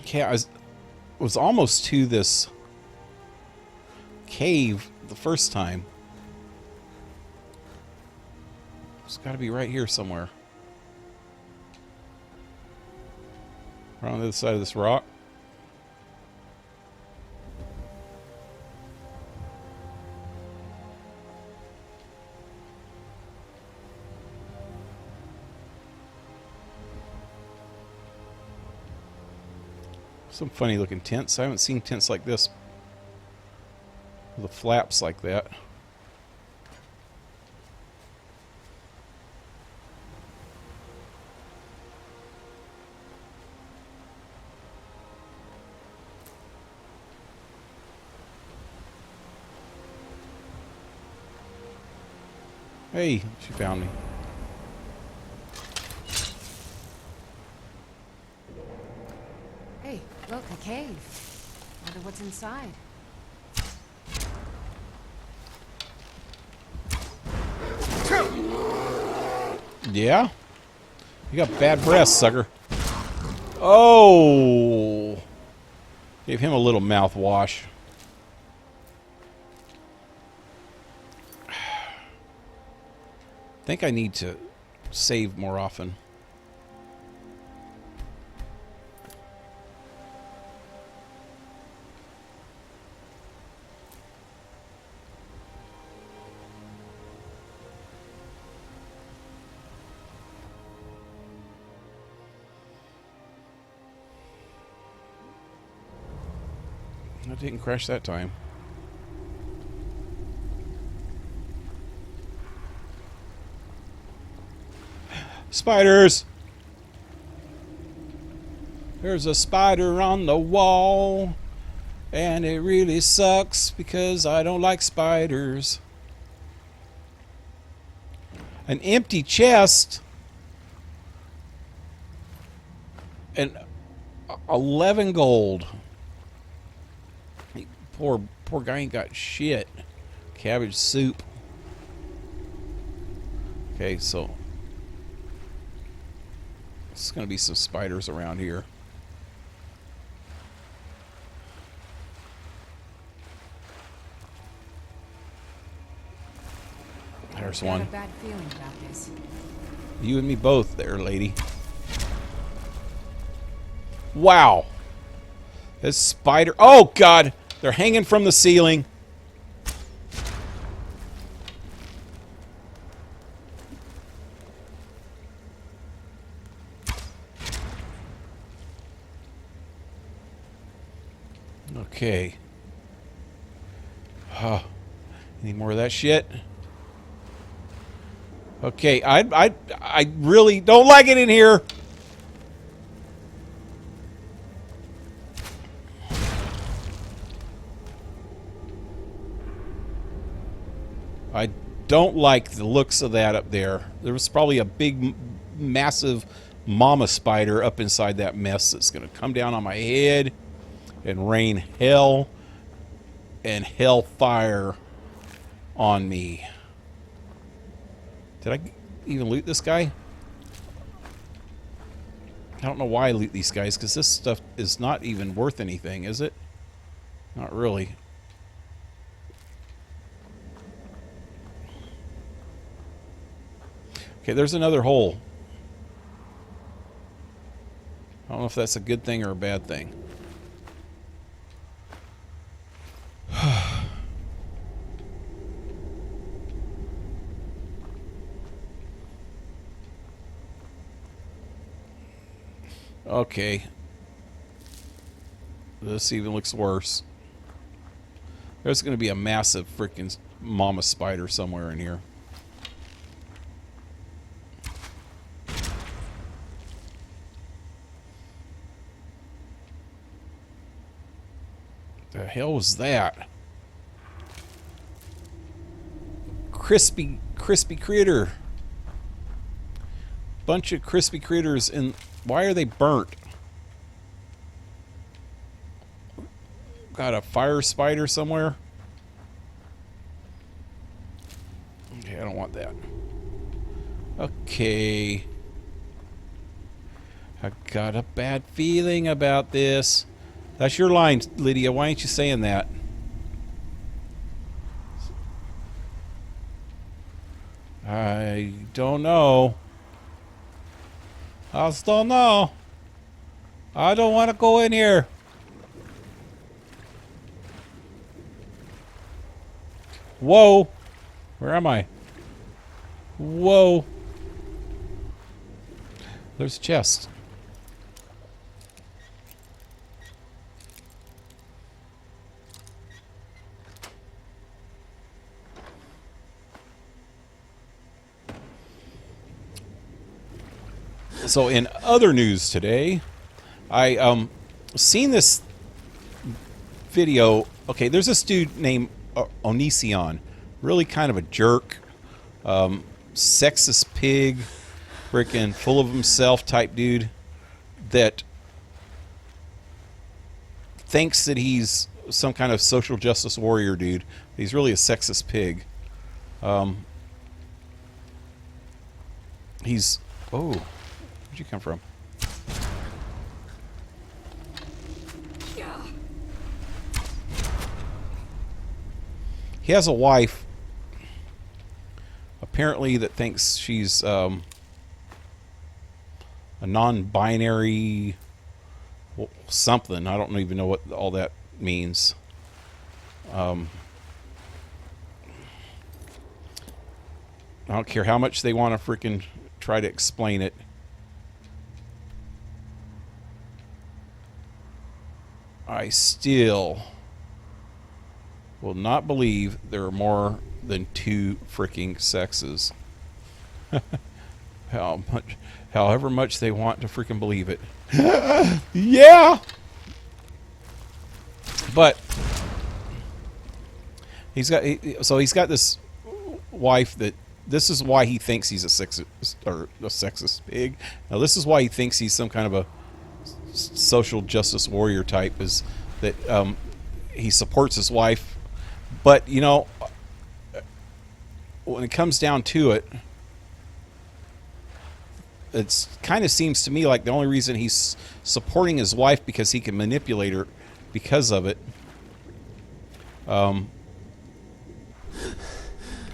Speaker 2: Okay, I was almost to this cave the first time. It's got to be right here somewhere. Right on the other side of this rock. Some funny looking tents. I haven't seen tents like this with the flaps like that. Hey, she found me.
Speaker 9: Hey, look, a cave. Wonder what's inside.
Speaker 2: Yeah? You got bad breath, sucker. Oh! Gave him a little mouthwash. I think I need to save more often. I didn't crash that time. Spiders! There's a spider on the wall, and it really sucks because I don't like spiders. An empty chest and 11 gold. Poor guy ain't got shit. Cabbage soup. Okay, so there's gonna be some spiders around here. There's one.
Speaker 9: I got a bad feeling about this.
Speaker 2: You and me both there, lady. Wow. This spider. Oh, God. They're hanging from the ceiling. Okay. Any more of that shit? Okay, I really don't like it in here. I don't like the looks of that up there. There was probably a big, massive mama spider up inside that mess that's going to come down on my head and rain hell and hellfire on me. Did I even loot this guy? I don't know why I loot these guys, because this stuff is not even worth anything, is it? Not really. Okay, there's another hole. I don't know if that's a good thing or a bad thing. Okay. This even looks worse. There's going to be a massive freaking mama spider somewhere in here. The hell was that? Crispy critter. Bunch of crispy critters in. Why are they burnt? Got a fire spider somewhere? Okay, I don't want that. Okay. I got a bad feeling about this. That's your line, Lydia. Why ain't you saying that? I don't know. I just don't know. I don't want to go in here. Whoa. Where am I? Whoa. There's a chest. So in other news today, I seen this video. Okay, there's this dude named Onision, really kind of a jerk, sexist pig, freaking full of himself type dude that thinks that he's some kind of social justice warrior dude. He's really a sexist pig. He's where'd you come from? He has a wife, apparently, that thinks she's a non-binary something. I don't even know what all that means. I don't care how much they want to freaking try to explain it. I still will not believe there are more than two freaking sexes. However much they want to freaking believe it. Yeah! But he's got this wife that this is why he thinks he's a sexist pig. Now this is why he thinks he's some kind of a social justice warrior type, is that he supports his wife, but you know, when it comes down to it, it kind of seems to me like the only reason he's supporting his wife because he can manipulate her because of it. God,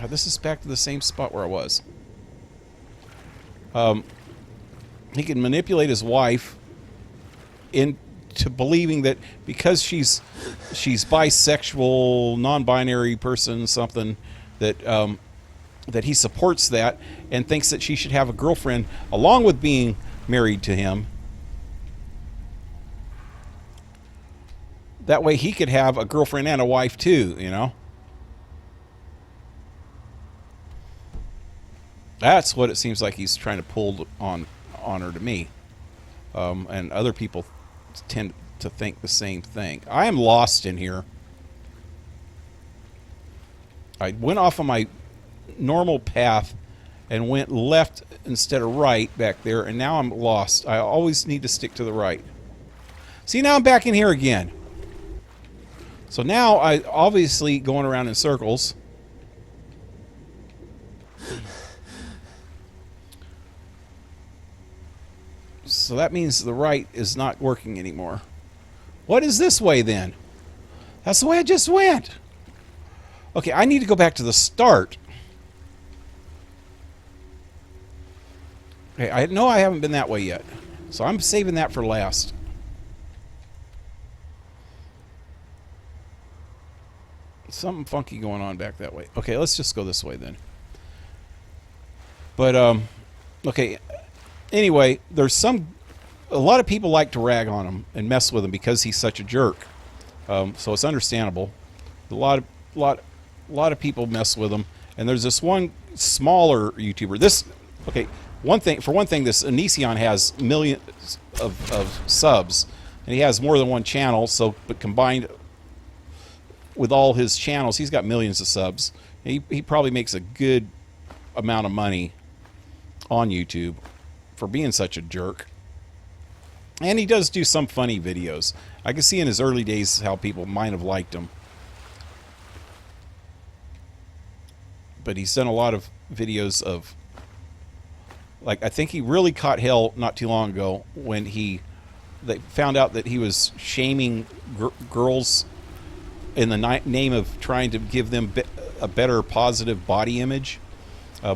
Speaker 2: this is back to the same spot where I was. He can manipulate his wife into believing that because she's bisexual, non-binary person, something that that he supports that and thinks that she should have a girlfriend along with being married to him. That way he could have a girlfriend and a wife too, you know? That's what it seems like he's trying to pull on her to me. And other people tend to think the same thing. I am lost in here. I went off on my normal path and went left instead of right back there, and now I'm lost. I always need to stick to the right. See, now I'm back in here again. So now I obviously going around in circles. So that means the right is not working anymore. What is this way then? That's the way I just went. Okay, I need to go back to the start. Okay, I know I haven't been that way yet. So I'm saving that for last. Something funky going on back that way. Okay, let's just go this way then. But, okay. Anyway, there's a lot of people like to rag on him and mess with him because he's such a jerk. So it's understandable. A lot of people mess with him. And there's this one smaller YouTuber. Okay, for one thing, this Onision has millions of subs. And he has more than one channel, but combined with all his channels, he's got millions of subs. He probably makes a good amount of money on YouTube for being such a jerk. And he does do some funny videos. I can see in his early days how people might have liked him. But he's done a lot of videos of... Like, I think he really caught hell not too long ago when they found out that he was shaming girls in the name of trying to give them a better positive body image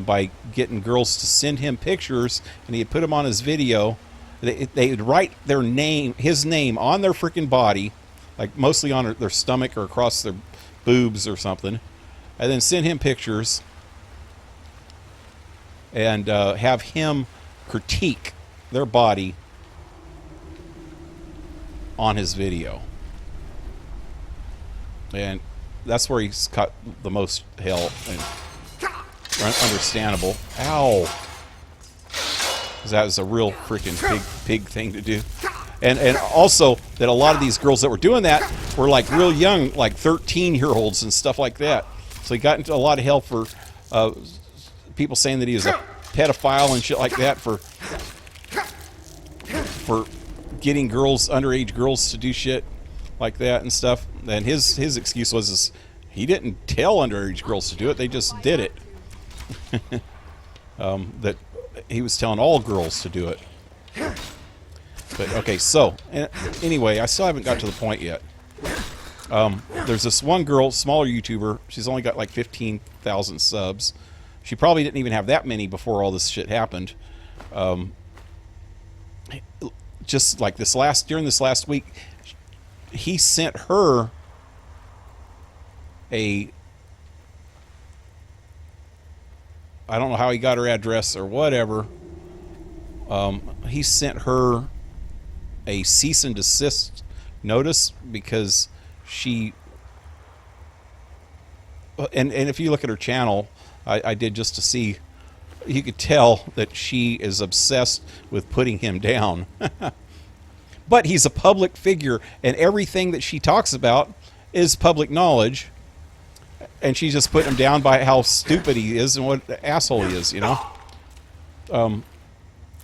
Speaker 2: by getting girls to send him pictures, and he'd put them on his video. They'd write his name on their freaking body, like mostly on their stomach or across their boobs or something, and then send him pictures and have him critique their body on his video. And that's where he's caught the most hell, and understandable. Ow! That was a real freaking pig thing to do. And also that a lot of these girls that were doing that were like real young, like 13-year-olds and stuff like that. So he got into a lot of hell for people saying that he was a pedophile and shit like that for getting underage girls to do shit like that and stuff. And his excuse was he didn't tell underage girls to do it, they just did it. That he was telling all girls to do it. But okay, so anyway, I still haven't got to the point yet. There's this one girl, smaller YouTuber. She's only got like 15,000 subs. She probably didn't even have that many before all this shit happened. Just like during this last week, he sent her I don't know how he got her address or whatever. He sent her a cease and desist notice because she... And if you look at her channel, I did just to see, you could tell that she is obsessed with putting him down. But he's a public figure, and everything that she talks about is public knowledge. And she's just putting him down by how stupid he is and what an asshole he is, you know?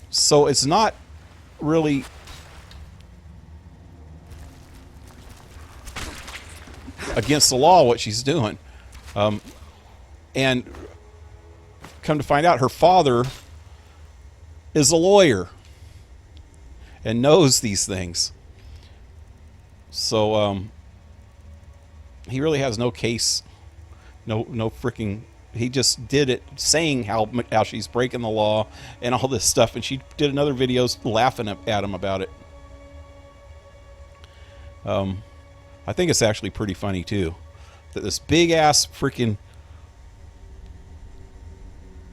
Speaker 2: So it's not really... against the law what she's doing. And come to find out, her father is a lawyer and knows these things. So he really has no case, no freaking... He just did it saying how she's breaking the law and all this stuff, and she did another video laughing at him about it. I think it's actually pretty funny too, that this big ass freaking...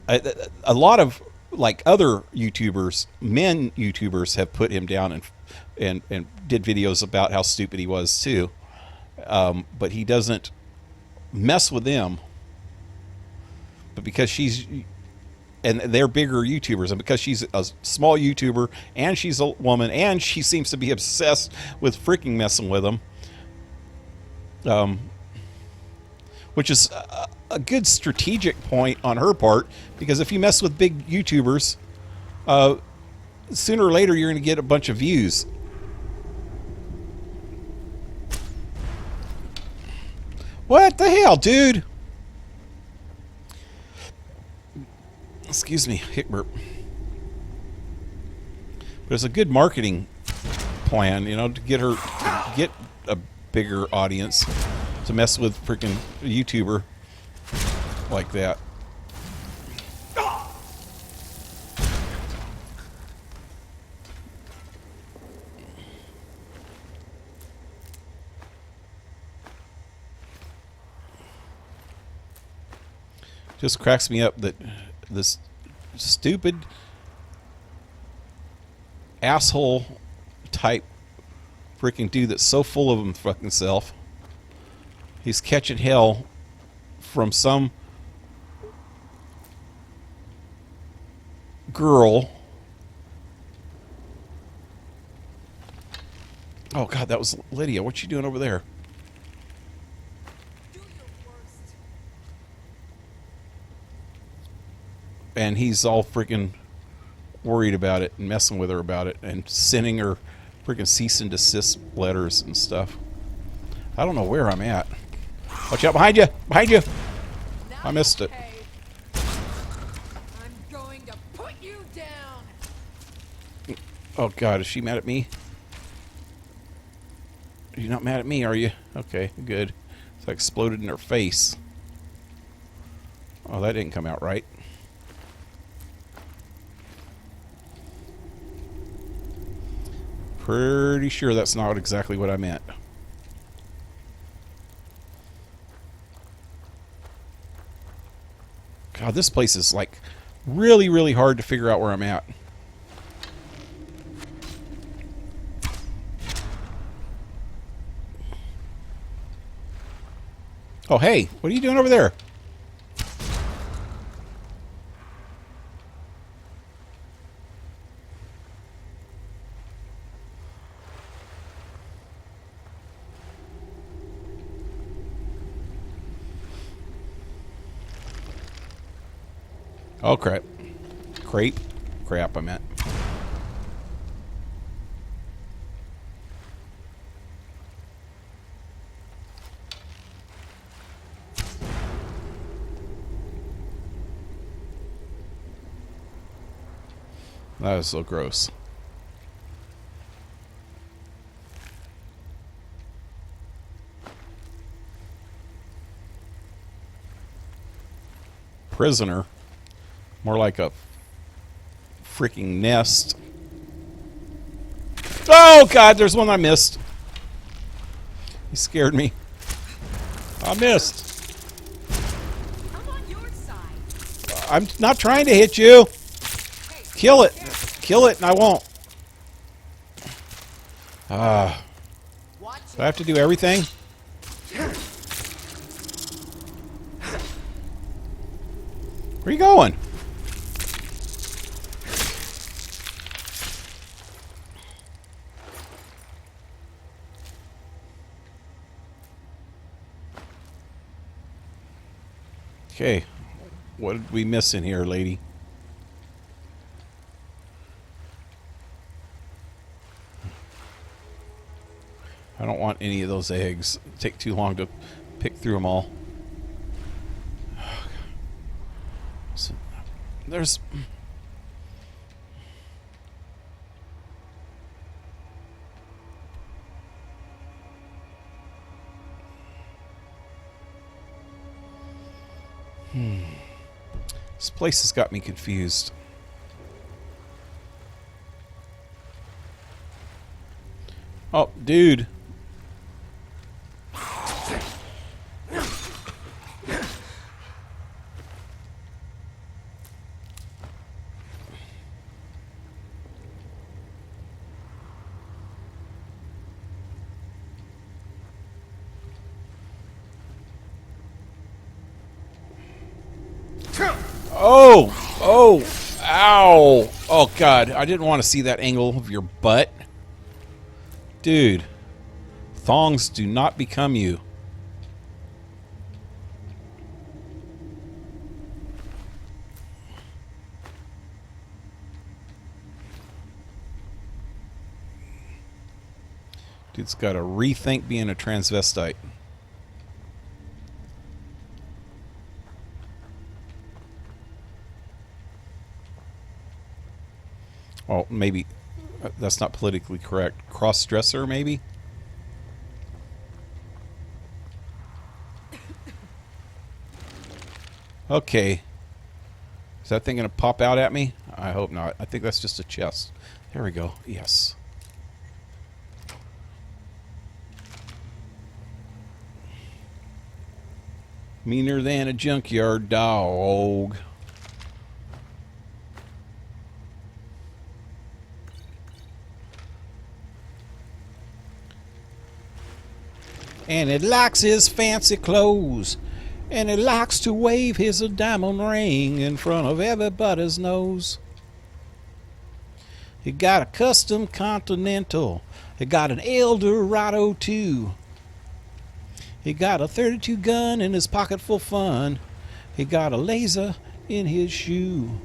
Speaker 2: A lot of like other YouTubers, men YouTubers, have put him down and did videos about how stupid he was too. But he doesn't mess with them. But because and they're bigger YouTubers, and because she's a small YouTuber and she's a woman and she seems to be obsessed with freaking messing with them, which is a good strategic point on her part, because if you mess with big YouTubers, sooner or later you're going to get a bunch of views. What the hell, dude? Excuse me, hic burp. But it's a good marketing plan, you know, to get her, get a bigger audience, to mess with freaking YouTuber like that. Just cracks me up that this stupid asshole type freaking dude that's so full of him fucking self, he's catching hell from some girl. Oh god, that was Lydia. What you doing over there? And he's all freaking worried about it and messing with her about it and sending her freaking cease and desist letters and stuff. I don't know where I'm at. Watch out, behind you! Behind you! I missed it.
Speaker 5: I'm going to put you down.
Speaker 2: Oh god, is she mad at me? You're not mad at me, are you? Okay, good. So I exploded in her face. Oh, that didn't come out right. Pretty sure that's not exactly what I meant. God, this place is like really, really hard to figure out where I'm at. Oh, hey, what are you doing over there? Oh, crap. Crap, I meant. That is so gross. Prisoner. More like a freaking nest. Oh god, there's one I missed. He scared me. I missed.
Speaker 5: I'm on your side.
Speaker 2: I'm not trying to hit you. Kill it. Kill it and I won't. Do I have to do everything? Where are you going? Okay, what did we miss in here, lady? I don't want any of those eggs. It'd take too long to pick through them all. So, there's... This place has got me confused. Oh, dude. Oh! Oh! Ow! Oh, God. I didn't want to see that angle of your butt. Dude. Thongs do not become you. Dude's got to rethink being a transvestite. Oh, maybe that's not politically correct. Cross-dresser, maybe? Okay. Is that thing going to pop out at me? I hope not. I think that's just a chest. There we go. Yes. Meaner than a junkyard dog. And it likes his fancy clothes. And it likes to wave his diamond ring in front of everybody's nose. He got a custom Continental. He got an Eldorado too. He got a 32 gun in his pocket for fun. He got a laser in his shoe.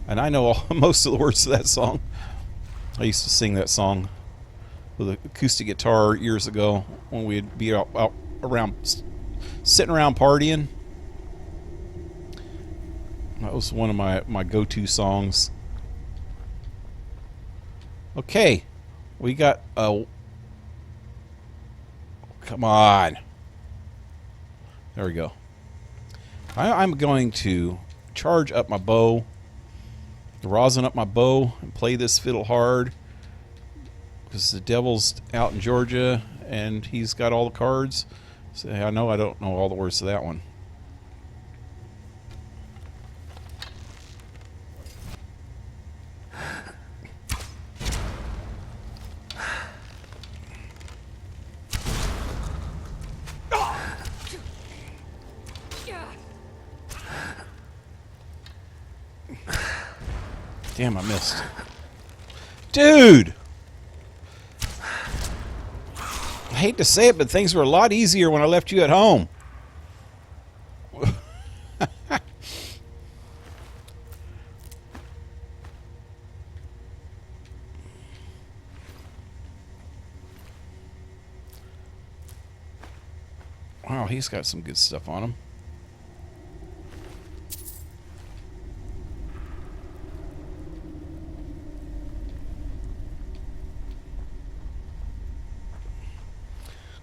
Speaker 2: And I know most of the words to that song. I used to sing that song with an acoustic guitar years ago when we'd be out around, sitting around partying. That was one of my go-to songs. Okay, we got a... Come on. There we go. I'm going to charge up my bow, rosin up my bow, and play this fiddle hard. Because the devil's out in Georgia, and he's got all the cards. So I know I don't know all the words to that one. Damn, I missed. Dude! I hate to say it, but things were a lot easier when I left you at home. Wow, he's got some good stuff on him.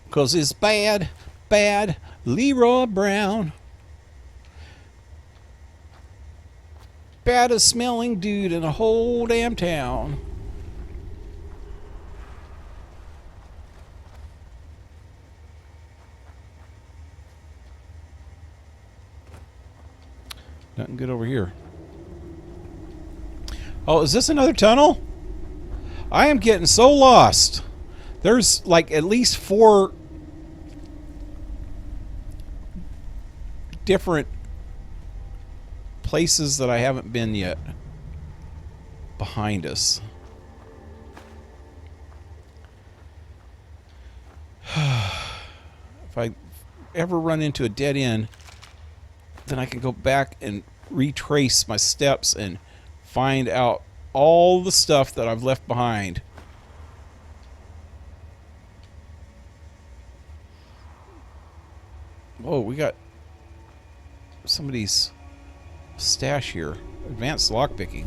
Speaker 2: Cause it's bad, bad Leroy Brown. Baddest smelling dude in the whole damn town. Nothing good over here. Oh, is this another tunnel? I am getting so lost. There's like at least 4 different places that I haven't been yet behind us. If I ever run into a dead end, then I can go back and retrace my steps and find out all the stuff that I've left behind. Whoa, we got somebody's stash here. Advanced lockpicking.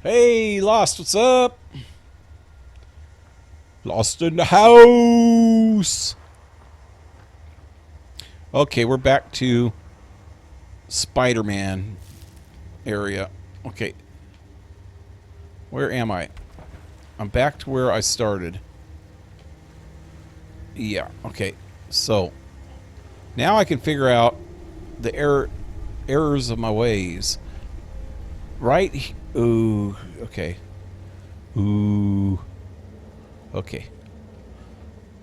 Speaker 2: Hey, Lost, what's up? Lost in the house. Okay, we're back to Spider-Man area. Okay. Where am I? I'm back to where I started. Yeah, okay. So, now I can figure out the errors of my ways. Right? Ooh, okay. Ooh. Okay.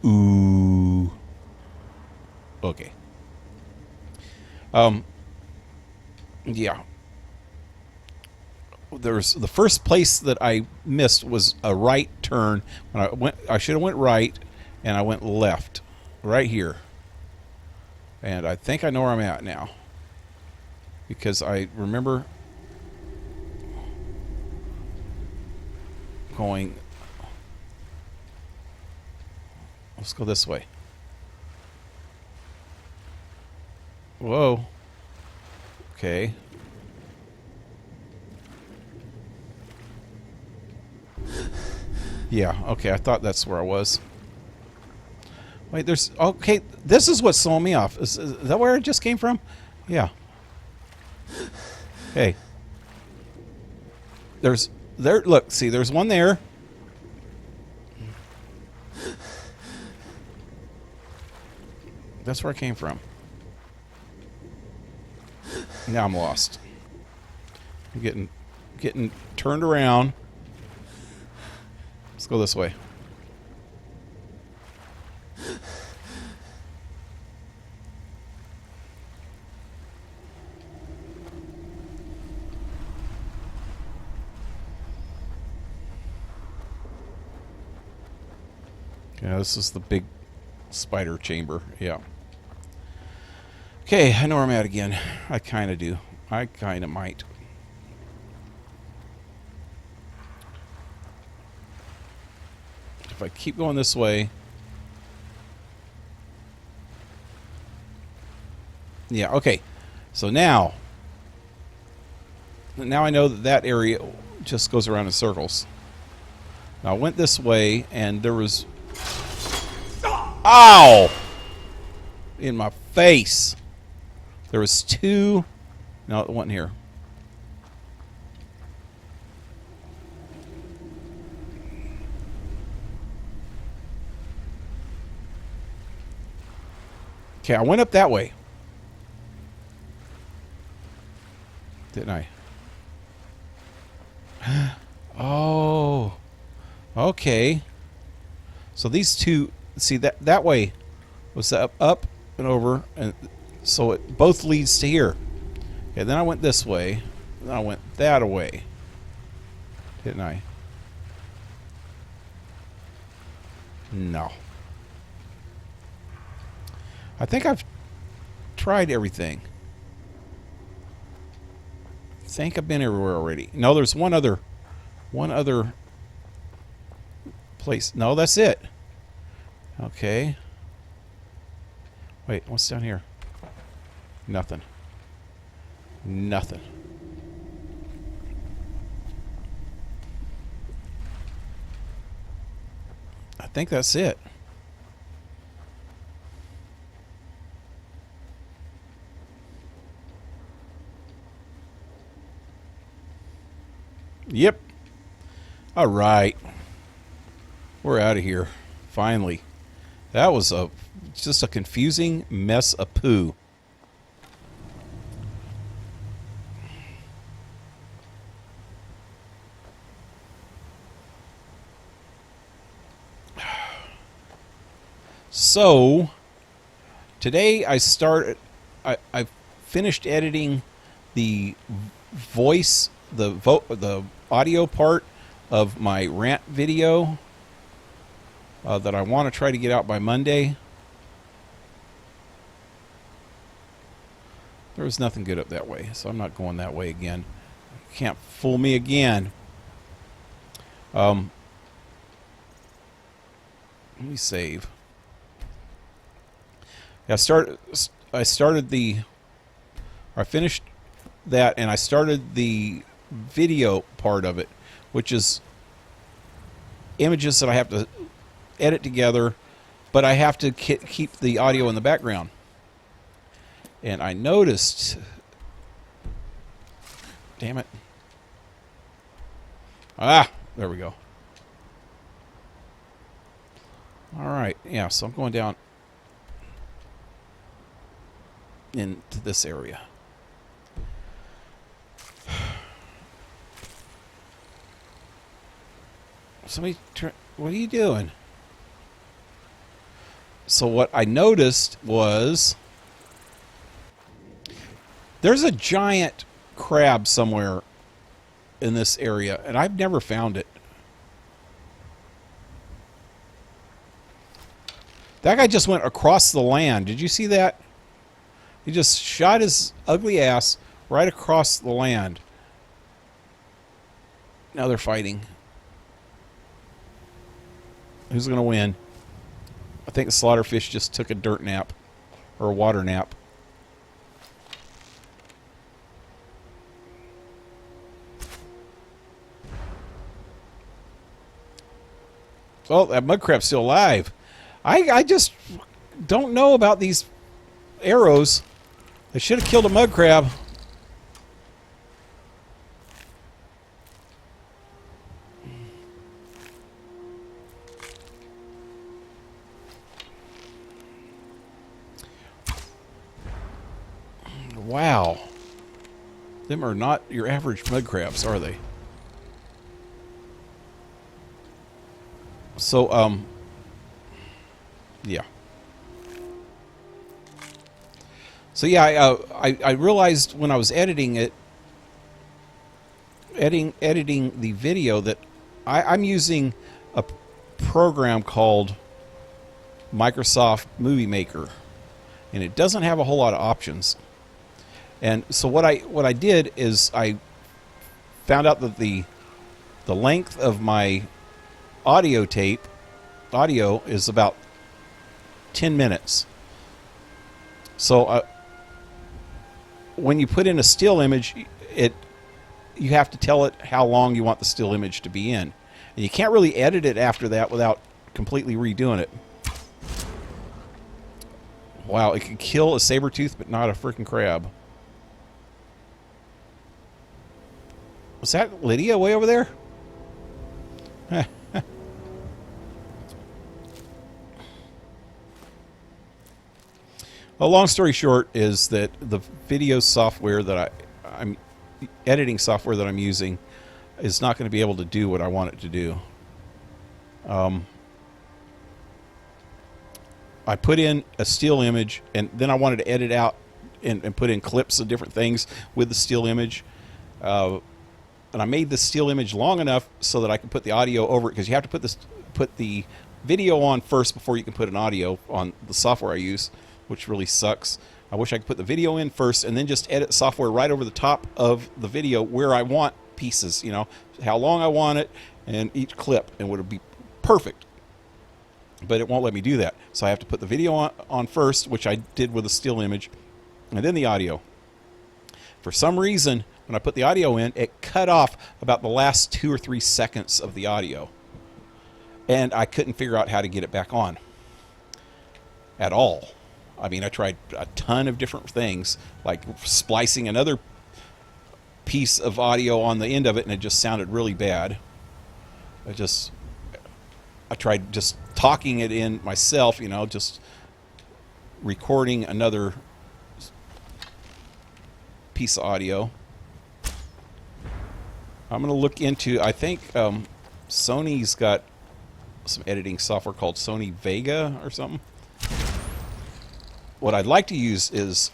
Speaker 2: Ooh. Okay. Yeah. There's the first place that I missed was a right turn. When I should have went right, and I went left. right here. And I think I know where I'm at now. Because I remember going... Let's go this way. Whoa. Okay. Yeah, okay, I thought that's where I was. Wait, there's... Okay, this is what's throwing me off. Is that where it just came from? Yeah. Hey. There's... There, look, see, there's one there. That's where I came from. Now I'm lost. I'm getting turned around. Let's go this way. Yeah, this is the big spider chamber. Yeah. Okay, I know where I'm at again. I kind of do. I kind of might. If I keep going this way... Yeah, okay. So now I know that that area just goes around in circles. Now I went this way and there was... Ow! In my face. There was two... No, it wasn't here. Okay, I went up that way. Didn't I? Oh. Okay. So these two... See, that way was up and over, and so it both leads to here. Okay, then I went this way, and then I went that way. Didn't I? No. I think I've tried everything. I think I've been everywhere already. No, there's one other place. No, that's it. Okay. Wait, what's down here? Nothing. Nothing. I think that's it. Yep. All right. We're out of here. Finally. That was just a confusing mess of poo. So, today I finished editing the voice, the audio part of my rant video. That I want to try to get out by Monday. There was nothing good up that way, so I'm not going that way again. You can't fool me again. Let me save. Yeah, I finished that, and I started the video part of it, which is images that I have to edit together, but I have to keep the audio in the background. And I noticed... Damn it. Ah, there we go. Alright, yeah, so I'm going down into this area. Somebody what are you doing? So what I noticed was there's a giant crab somewhere in this area, and I've never found it. That guy just went across the land. Did you see that? He just shot his ugly ass right across the land. Now they're fighting. Who's going to win? I think the slaughterfish just took a dirt nap. Or a water nap. Oh, that mud crab's still alive. I just don't know about these arrows. They should have killed a mud crab. Wow. Them are not your average mud crabs, are they? So, yeah. So yeah, I realized when I was editing the video that I'm using a program called Microsoft Movie Maker, and it doesn't have a whole lot of options. And so what I did is I found out that the length of my audio is about 10 minutes. So when you put in a still image, you have to tell it how long you want the still image to be in. And you can't really edit it after that without completely redoing it. Wow, it can kill a saber-tooth but not a freaking crab. Was that Lydia way over there? Well, long story short is that the video software that I'm editing software that I'm using is not going to be able to do what I want it to do. I put in a still image, and then I wanted to edit out and put in clips of different things with the still image. And I made the still image long enough so that I can put the audio over it, because you have to put the video on first before you can put an audio on the software I use, which really sucks. I wish I could put the video in first and then just edit software right over the top of the video where I want pieces, you know, how long I want it and each clip, and it would be perfect. But it won't let me do that. So I have to put the video on first, which I did with a still image, and then the audio. For some reason, when I put the audio in, it cut off about the last 2 or 3 seconds of the audio. And I couldn't figure out how to get it back on at all. I mean, I tried a ton of different things, like splicing another piece of audio on the end of it, and it just sounded really bad. I tried just talking it in myself, you know, just recording another piece of audio. I'm going to look into, I think Sony's got some editing software called Sony Vega or something. What I'd like to use is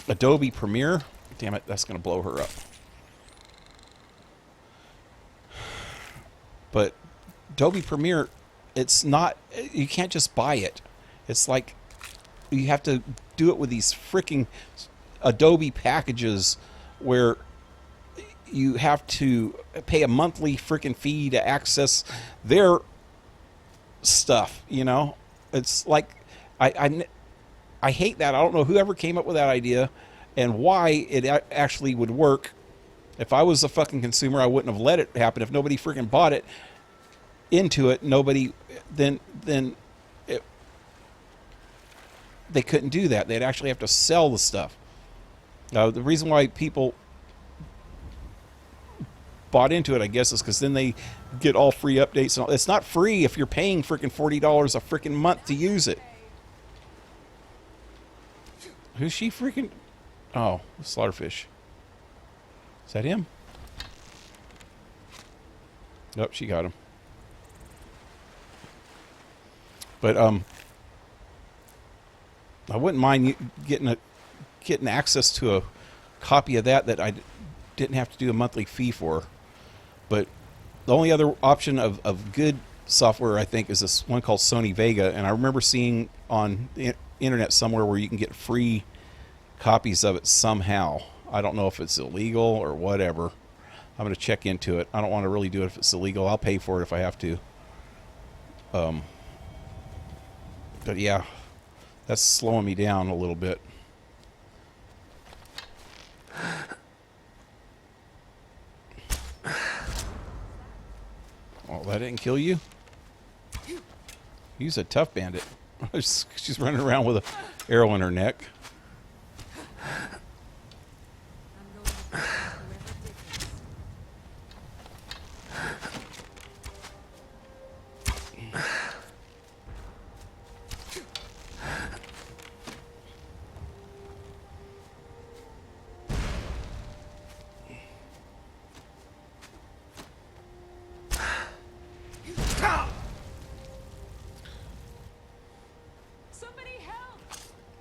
Speaker 2: Adobe Premiere. Damn it, that's going to blow her up. But Adobe Premiere, it's not, you can't just buy it. It's like you have to do it with these freaking Adobe packages where you have to pay a monthly freaking fee to access their stuff, you know? It's like, I hate that. I don't know whoever came up with that idea and why it actually would work. If I was a fucking consumer, I wouldn't have let it happen. If nobody freaking bought it into it, then they couldn't do that. They'd actually have to sell the stuff. The reason why people bought into it, I guess, is because then they get all free updates. And all. It's not free if you're paying freaking $40 a freaking month to use it. Who's she freaking? Oh, Slaughterfish. Is that him? Nope, she got him. But I wouldn't mind getting access to a copy of that I didn't have to do a monthly fee for. But the only other option of good software, I think, is this one called Sony Vega, and I remember seeing on the internet somewhere where you can get free copies of it somehow. I don't know if it's illegal or whatever. I'm going to check into it. I don't want to really do it if it's illegal. I'll pay for it if I have to. But yeah, that's slowing me down a little bit. Oh, that didn't kill you? He's a tough bandit. She's running around with an arrow in her neck.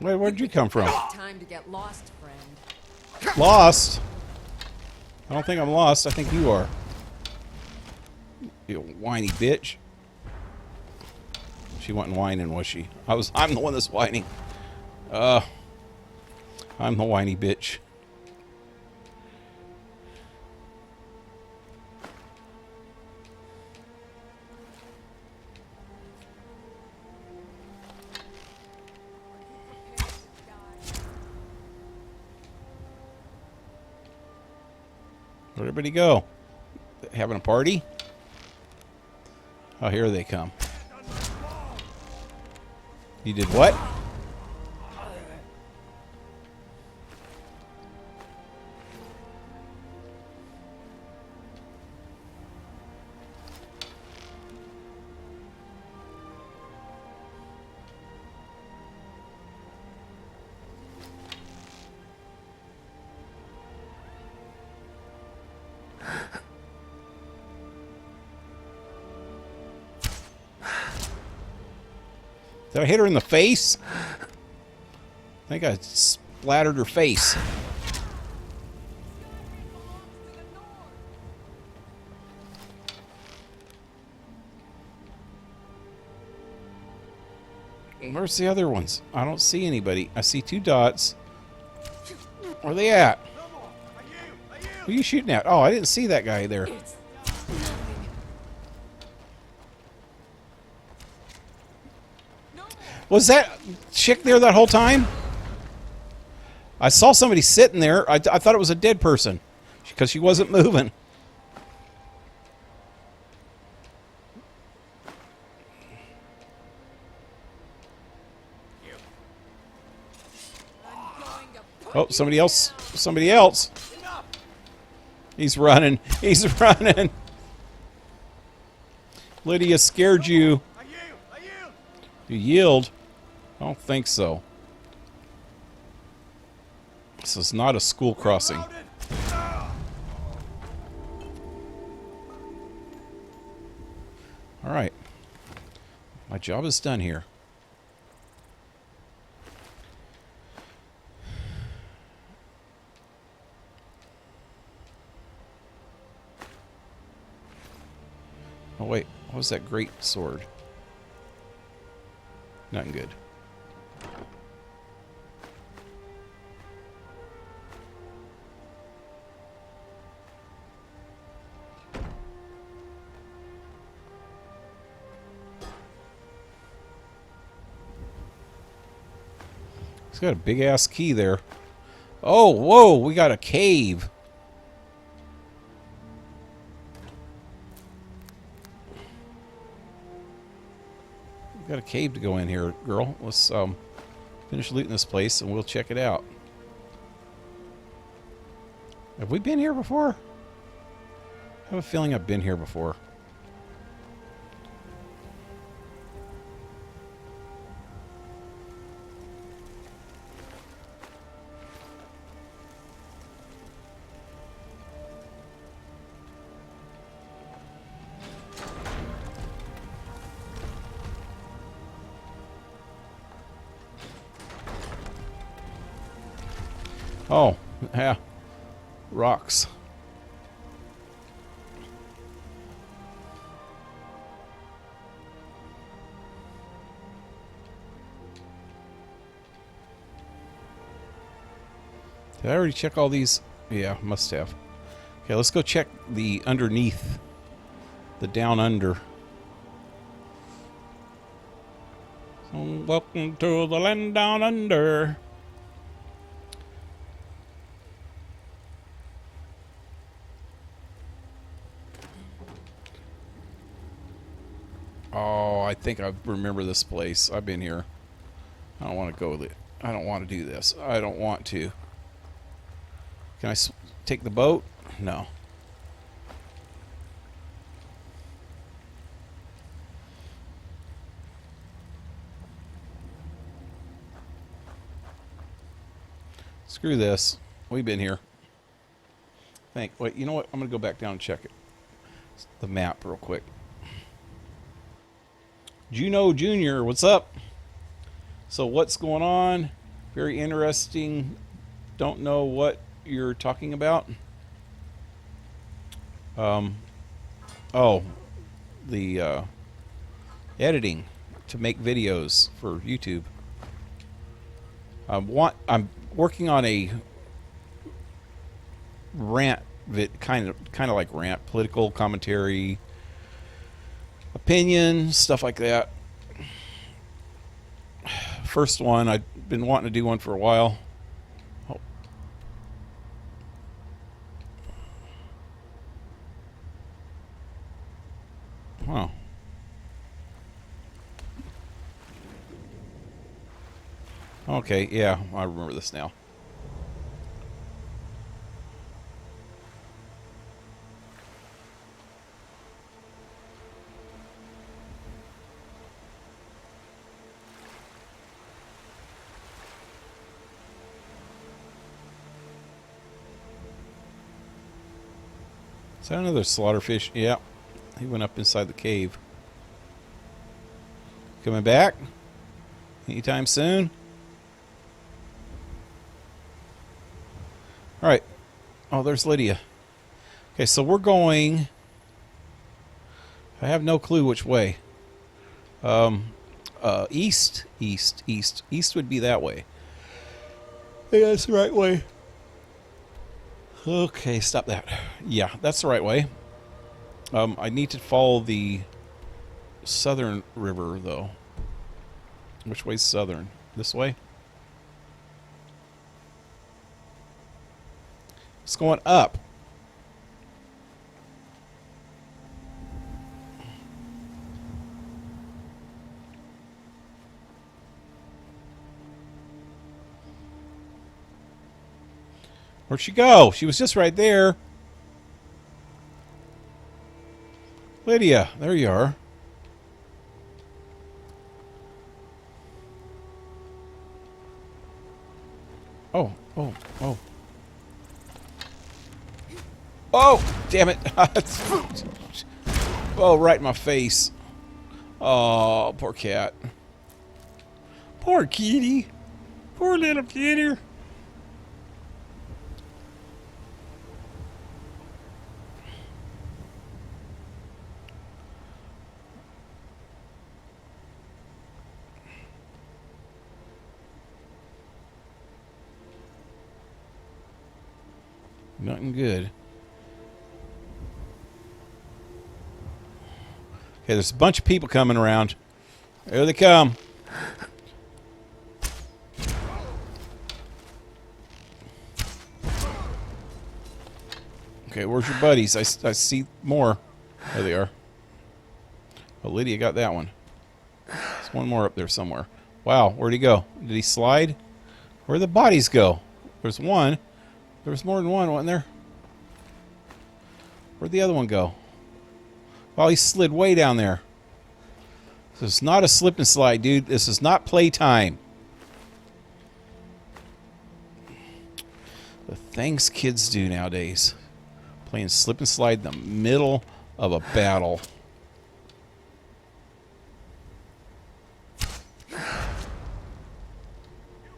Speaker 2: Wait, where'd you come from?
Speaker 9: Time to get lost, friend.
Speaker 2: Lost? I don't think I'm lost. I think you are. You whiny bitch. She wasn't whining, was she? I'm the one that's whining. I'm the whiny bitch. Where'd everybody go? Having a party? Oh, here they come. You did what? Did I hit her in the face? I think I splattered her face. Where's the other ones? I don't see anybody. I see two dots. Where are they at? Who are you shooting at? Oh, I didn't see that guy there. Was that chick there that whole time? I saw somebody sitting there. I thought it was a dead person because she wasn't moving. Oh, somebody else. Somebody else. He's running. He's running. Lydia scared you. You yield? I don't think so. This is not a school crossing. Alright. My job is done here. Oh wait, what was that great sword? Nothing good. He's got a big ass key there. Oh, whoa, we got a cave. We got a cave to go in here, girl. Let's finish looting this place and we'll check it out. Have we been here before? I have a feeling I've been here before. Oh, yeah. Rocks. Did I already check all these? Yeah, must have. Okay, let's go check the underneath. The down under. So, welcome to the land down under. Oh, I think I remember this place. I've been here. I don't want to go with it. I don't want to do this. I don't want to. Can I take the boat? No. Screw this. We've been here. Wait, you know what? I'm going to go back down and check it. The map real quick. Juno Jr., what's up? So what's going on? Very interesting. Don't know what you're talking about. Oh, the editing to make videos for YouTube. I'm working on a rant, kind of like rant, political commentary, opinion, stuff like that. First one, I've been wanting to do one for a while. Oh. Wow. Okay, yeah, I remember this now. Is that another slaughterfish? Yeah. He went up inside the cave. Coming back? Anytime soon? Alright. Oh, there's Lydia. Okay, so we're going... I have no clue which way. East? East. East would be that way. Yeah, that's the right way. Okay, stop that. Yeah, that's the right way. I need to follow the southern river, though. Which way's southern? This way? It's going up. Where'd she go? She was just right there. Lydia, there you are. Oh. Oh, damn it. Oh, right in my face. Oh, poor cat. Poor kitty. Poor little kitty. Nothing good. Okay, there's a bunch of people coming around. There they come. Okay, where's your buddies? I see more. There they are. Oh, Lydia got that one. There's one more up there somewhere. Wow, where'd he go? Did he slide? Where'd the bodies go? There's one. There was more than one, wasn't there? Where'd the other one go? Well, he slid way down there. This is not a slip and slide, dude. This is not playtime. The things kids do nowadays. Playing slip and slide in the middle of a battle.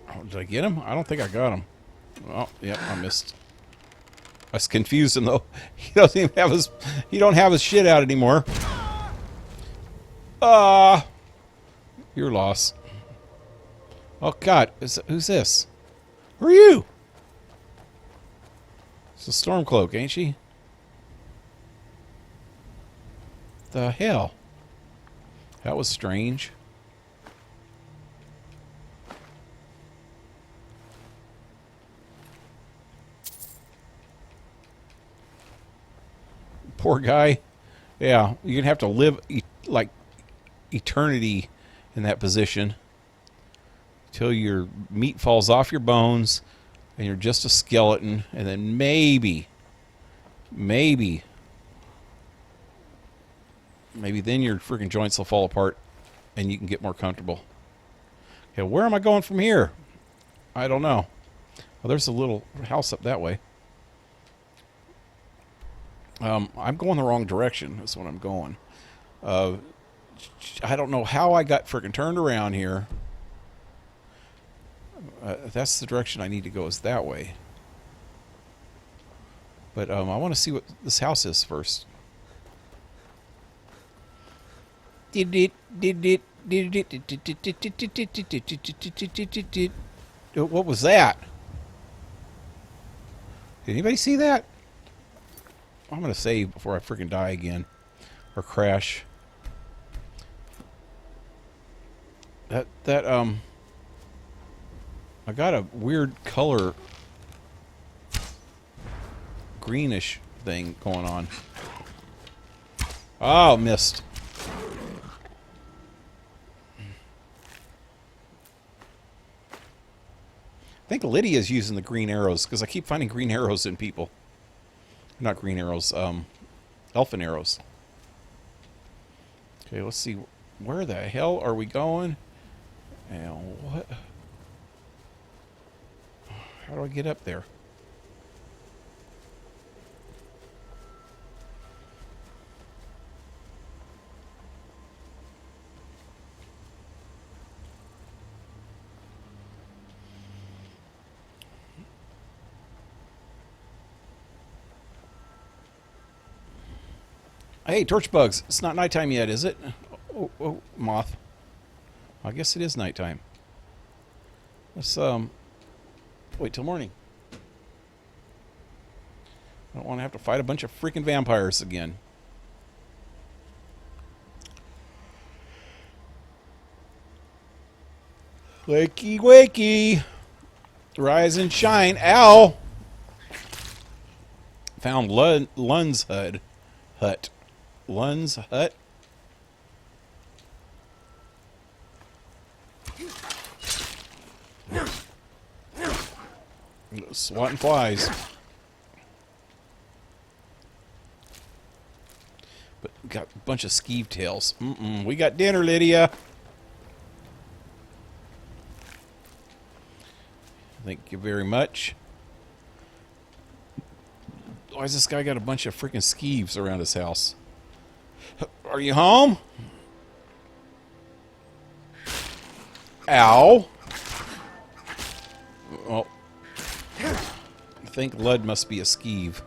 Speaker 2: Oh, did I get him? I don't think I got him. Oh, yep, I missed. I was confused him though. He doesn't even have his. He don't have his shit out anymore. Your loss. Oh God, who's this? Who are you? It's a Stormcloak, ain't she? The hell? That was strange. Poor guy. Yeah, you're gonna have to live like eternity in that position till your meat falls off your bones and you're just a skeleton, and then maybe then your freaking joints will fall apart and you can get more comfortable. Okay, where am I going from here? I don't know. Well, there's a little house up that way. I'm going the wrong direction. That's what I'm going. I don't know how I got freaking turned around here. That's the direction I need to go, is that way. But I want to see what this house is first. What was that? Did anybody see that? I'm gonna save before I freaking die again, or crash. I got a weird color, greenish thing going on. Oh, missed. I think Lydia's using the green arrows because I keep finding green arrows in people. Not green arrows, elfin arrows. Okay, let's see. Where the hell are we going? And what? How do I get up there? Hey, torch bugs. It's not nighttime yet, is it? Oh, moth. I guess it is nighttime. Let's, wait till morning. I don't want to have to fight a bunch of freaking vampires again. Wakey, wakey. Rise and shine. Ow! Found Lun's hut. Lun's hut. Swatting flies. But got a bunch of skeeve tails. We got dinner, Lydia. Thank you very much. Why has this guy got a bunch of freaking skeeves around his house? Are you home? Ow. Well, I think Lud must be a skeeve.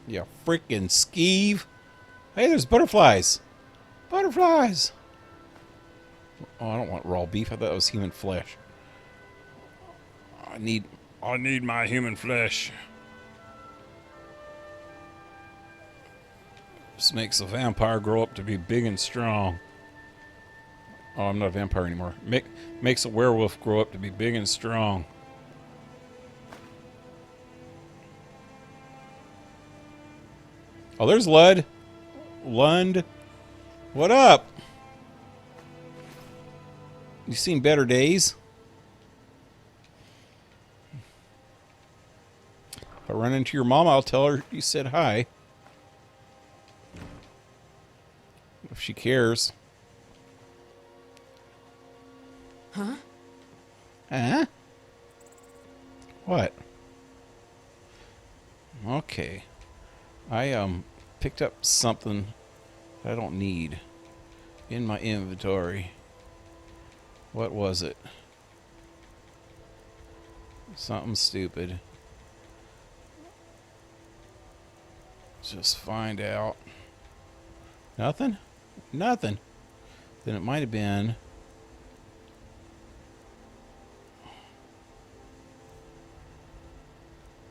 Speaker 2: Yeah, freaking skeeve. Hey, there's butterflies. Butterflies. Oh, I don't want raw beef. I thought it was human flesh. I need my human flesh. This makes a vampire grow up to be big and strong. Oh, I'm not a vampire anymore. Makes a werewolf grow up to be big and strong. Oh, there's Lud. Lund. What up? You seen better days? If I run into your mama, I'll tell her you said hi. If she cares.
Speaker 9: Huh?
Speaker 2: Huh? What? Okay. I picked up something I don't need in my inventory. What was it? Something stupid. Just find out. Nothing? Nothing. Then it might have been...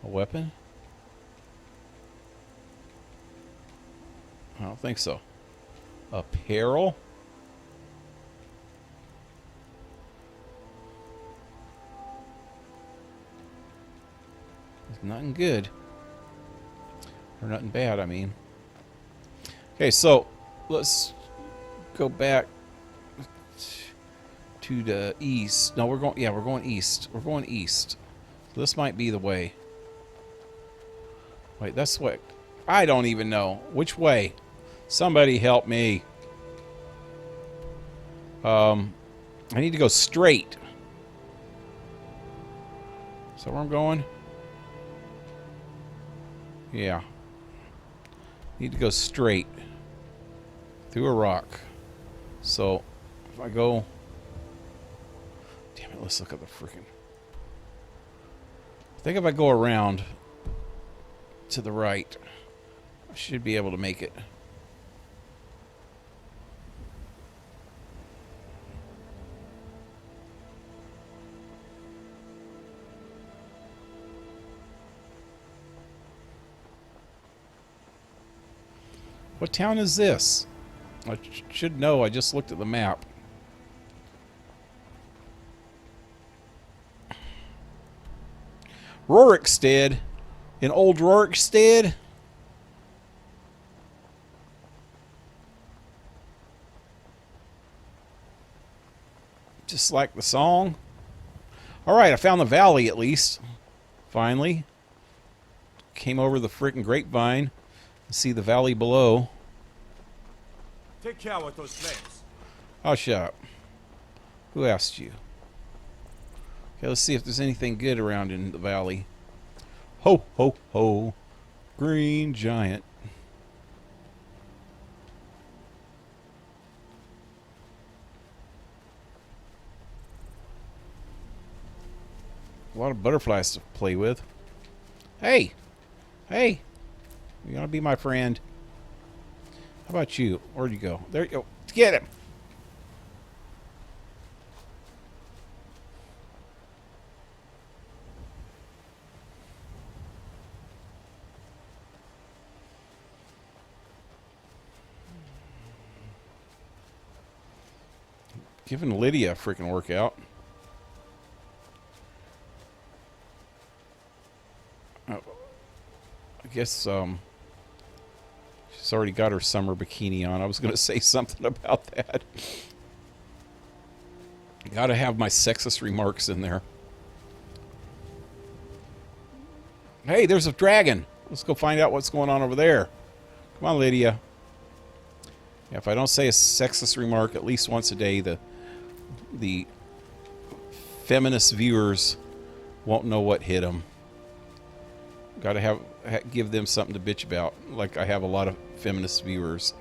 Speaker 2: a weapon? I don't think so. Apparel? It's nothing good. Or nothing bad, I mean. Okay, so let's go back to the east. No, we're going east. We're going east. So this might be the way. Wait, that's what... I don't even know. Which way? Somebody help me. I need to go straight. Is that where I'm going? Yeah. Need to go straight. Through a rock. So, if I go... Damn it, let's look at the freaking... I think if I go around to the right, I should be able to make it. What town is this? I should know. I just looked at the map. Rorikstead. In Old Rorikstead. Just like the song. Alright, I found the valley at least. Finally. Came over the freaking grapevine. See the valley below.
Speaker 1: Take care with those flames.
Speaker 2: Oh, shut up. Who asked you? Okay, let's see if there's anything good around in the valley. Ho, ho, ho. Green giant. A lot of butterflies to play with. Hey! Hey! You want to be my friend? How about you? Where'd you go? There you go. Get him! Giving Lydia a freaking workout. Oh, I guess, she's already got her summer bikini on. I was going to say something about that. Gotta have my sexist remarks in there. Hey, there's a dragon. Let's go find out what's going on over there. Come on, Lydia. Yeah, if I don't say a sexist remark at least once a day, the feminist viewers won't know what hit them. Gotta give them something to bitch about, like I have a lot of feminist viewers.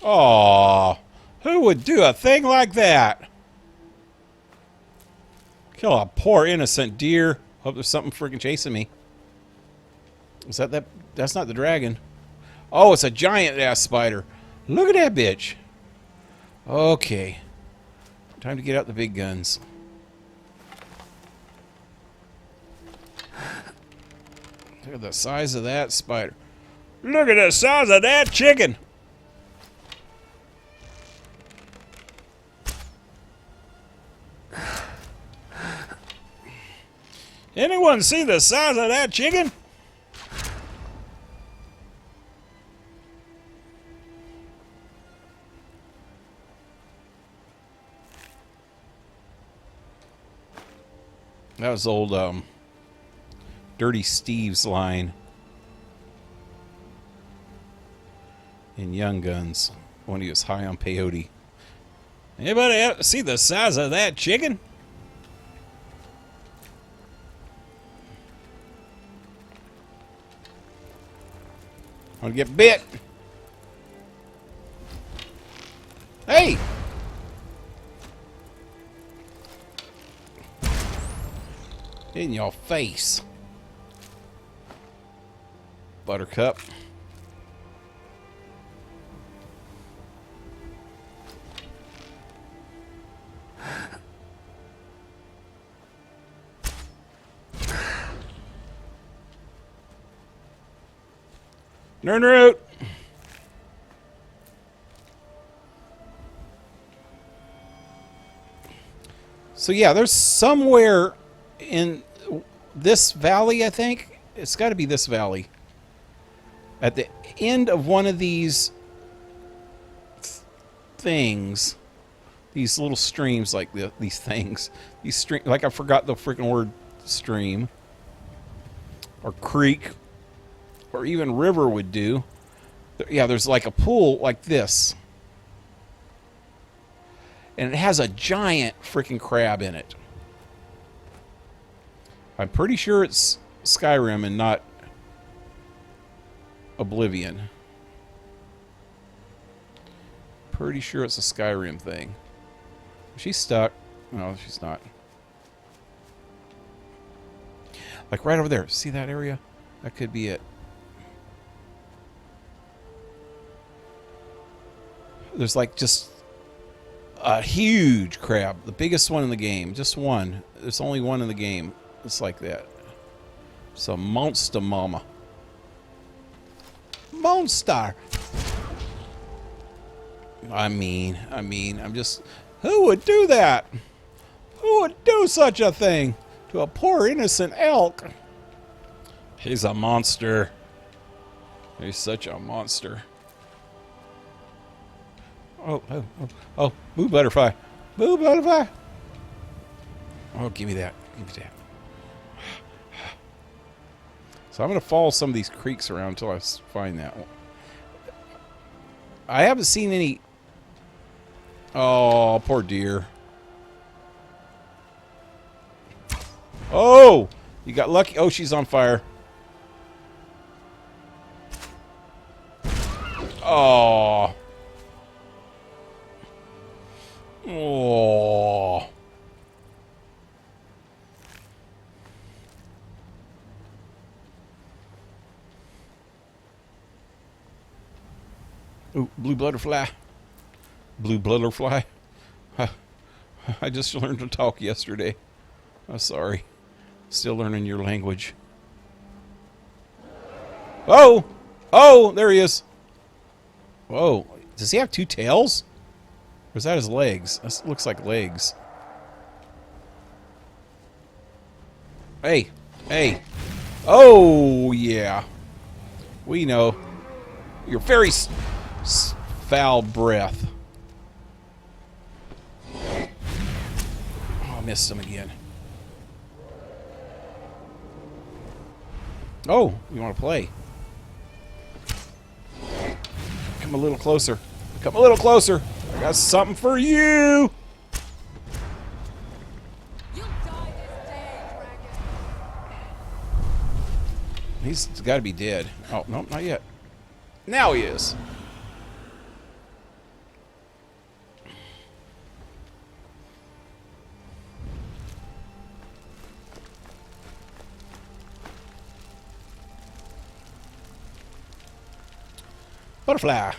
Speaker 2: Aww, who would do a thing like that? Kill a poor innocent deer. Hope there's something freaking chasing me. Is that? That's not the dragon. Oh, it's a giant ass spider. Look at that bitch. Okay. Time to get out the big guns. Look at the size of that spider. Look at the size of that chicken. Anyone see the size of that chicken? That was old Dirty Steve's line in Young Guns when he was high on peyote. Anybody see the size of that chicken? I'm gonna get bit. Hey! In your face. Buttercup. Nernroot. So yeah, there's somewhere in this valley, I think. It's got to be this valley. At the end of one of these things, these little streams like these things, these stream, like I forgot the freaking word stream, or creek, or even river would do. Yeah, there's like a pool like this. And it has a giant freaking crab in it. I'm pretty sure it's Skyrim and not Oblivion. Pretty sure it's a Skyrim thing. She's stuck. No, she's not. Like right over there. See that area? That could be it. There's like just a huge crab. The biggest one in the game. Just one. There's only one in the game. It's like that. It's a monster mama. Monster. I mean, I'm just... Who would do that? Who would do such a thing to a poor innocent elk? He's a monster. He's such a monster. Oh, boo butterfly. Boo butterfly. Oh, give me that. Give me that. So I'm going to follow some of these creeks around until I find that one. I haven't seen any... Oh, poor deer. Oh! You got lucky. Oh, she's on fire. Oh. Oh. Ooh, blue butterfly. Blue butterfly. I just learned to talk yesterday. I'm sorry. Still learning your language. Oh! Oh, there he is. Whoa. Does he have two tails? Or is that his legs? This looks like legs. Hey. Hey. Oh, yeah. We know. Your very foul breath. Oh, I missed him again. Oh, you want to play? Come a little closer. Come a little closer. I got something for you.
Speaker 9: You'll die this day, dragon.
Speaker 2: He's got to be dead. Oh, no, not yet. Now he is. Butterfly.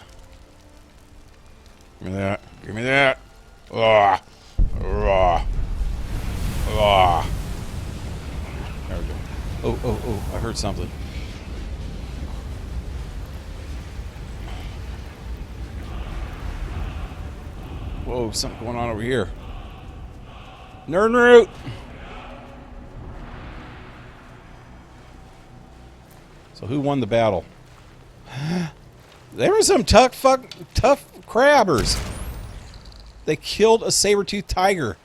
Speaker 2: Give me that. Give me that. Ah. Ah. Ah. There we go. Oh, oh, oh. I heard something. Whoa, something going on over here. Nernroot. So who won the battle? There were some tough crabbers. They killed a saber-toothed tiger.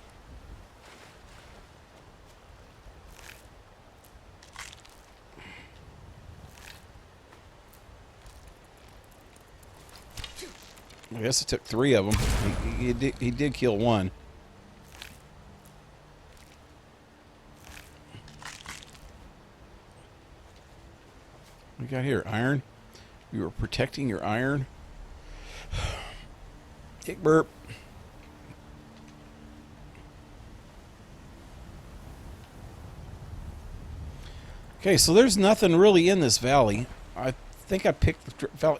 Speaker 2: I guess it took 3 of them. He did kill one. What we got here? Iron? You were protecting your iron? Kick burp. Okay, so there's nothing really in this valley. I think I picked the valley,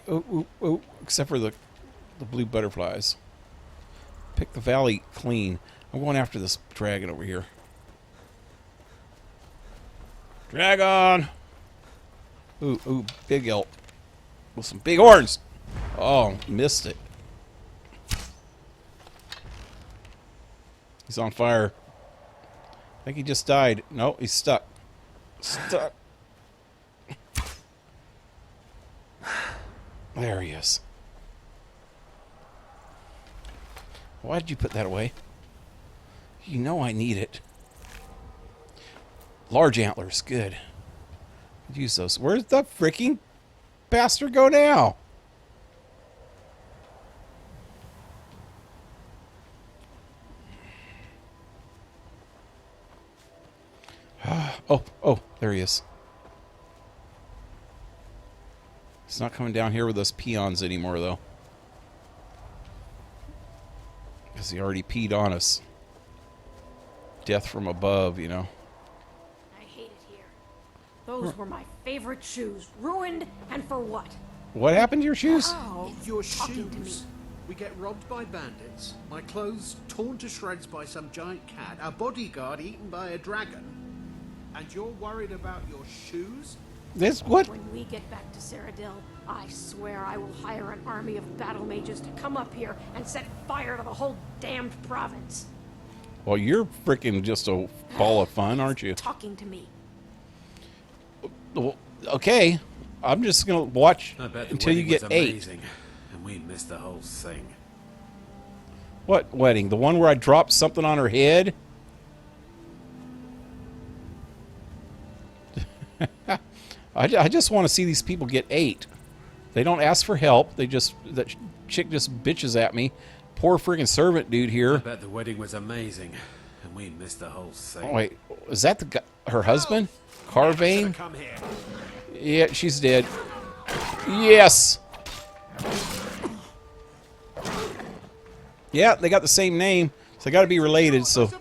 Speaker 2: except for the blue butterflies. Pick the valley clean. I'm going after this dragon over here. Dragon! Ooh, big elk. With some big horns! Oh, missed it. He's on fire. I think he just died. No, he's stuck. Stuck. There he is. Why did you put that away? You know I need it. Large antlers, good. Could use those. Where's the freaking bastard go now? Oh, there he is. He's not coming down here with us peons anymore, though. Because he already peed on us. Death from above, you know.
Speaker 10: I hate it here. Those were my favorite shoes. Ruined, and for what?
Speaker 2: What happened to your shoes?
Speaker 10: Oh,
Speaker 3: Your
Speaker 10: talking to me.
Speaker 3: shoes. We get robbed by bandits. My clothes torn to shreds by some giant cat. Our bodyguard eaten by a dragon. And you're worried about your shoes?
Speaker 2: This what?
Speaker 10: When we get back to Cyrodiil, I swear I will hire an army of battle mages to come up here and set fire to the whole damned province.
Speaker 2: Well, you're freaking just a ball of fun, aren't you?
Speaker 10: Talking to me.
Speaker 2: Well, okay. I'm just going to watch until you get 8.
Speaker 8: Amazing, and we missed the whole thing.
Speaker 2: What wedding? The one where I dropped something on her head? I just want to see these people get 8. They don't ask for help. They just, that chick just bitches at me. Poor freaking servant dude here.
Speaker 8: I bet the wedding was amazing, and we missed the whole thing.
Speaker 2: Oh, wait, is that the guy, her husband? Carvane?
Speaker 8: Come here.
Speaker 2: Yeah, she's dead. Yes! Yeah, they got the same name, so they got to be related, so...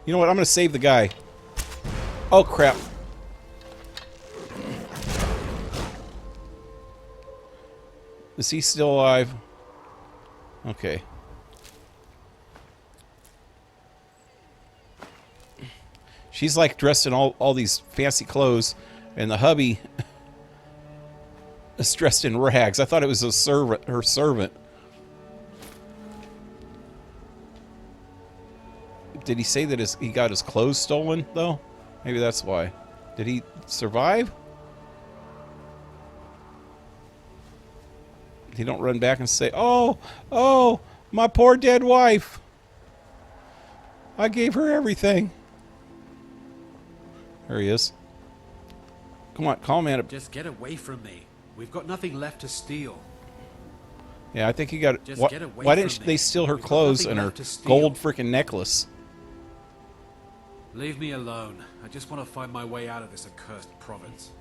Speaker 2: You know what, I'm going to save the guy. Oh, crap. Is he still alive? Okay. She's like dressed in all these fancy clothes, and the hubby is dressed in rags. I thought it was a servant, her servant. Did he say that he got his clothes stolen, though? Maybe that's why. Did he survive? He don't run back and say, oh, my poor dead wife. I gave her everything. There he is. Come on, call me.
Speaker 8: Just get away from me. We've got nothing left to steal.
Speaker 2: Yeah, I think he got.
Speaker 8: Just get away
Speaker 2: why
Speaker 8: from
Speaker 2: didn't
Speaker 8: me.
Speaker 2: they steal her
Speaker 8: We've got
Speaker 2: clothes
Speaker 8: nothing
Speaker 2: and her
Speaker 8: left to steal.
Speaker 2: gold freaking necklace?
Speaker 8: Leave me alone. I just want to find my way out of this accursed province.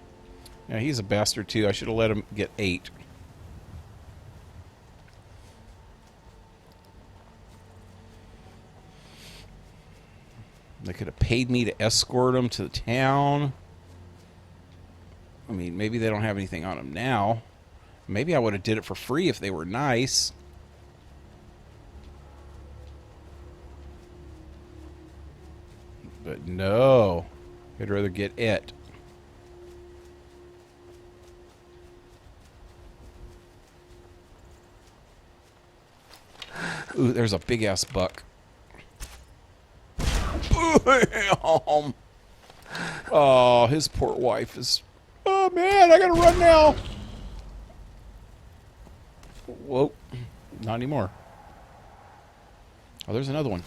Speaker 2: Yeah, he's a bastard too. I should have let him get 8. They could have paid me to escort him to the town. I mean, maybe they don't have anything on him now. Maybe I would have did it for free if they were nice. But no. I'd rather get it. Ooh, there's a big-ass buck. Oh, his poor wife is... Oh, man, I gotta run now. Whoa. Not anymore. Oh, there's another one.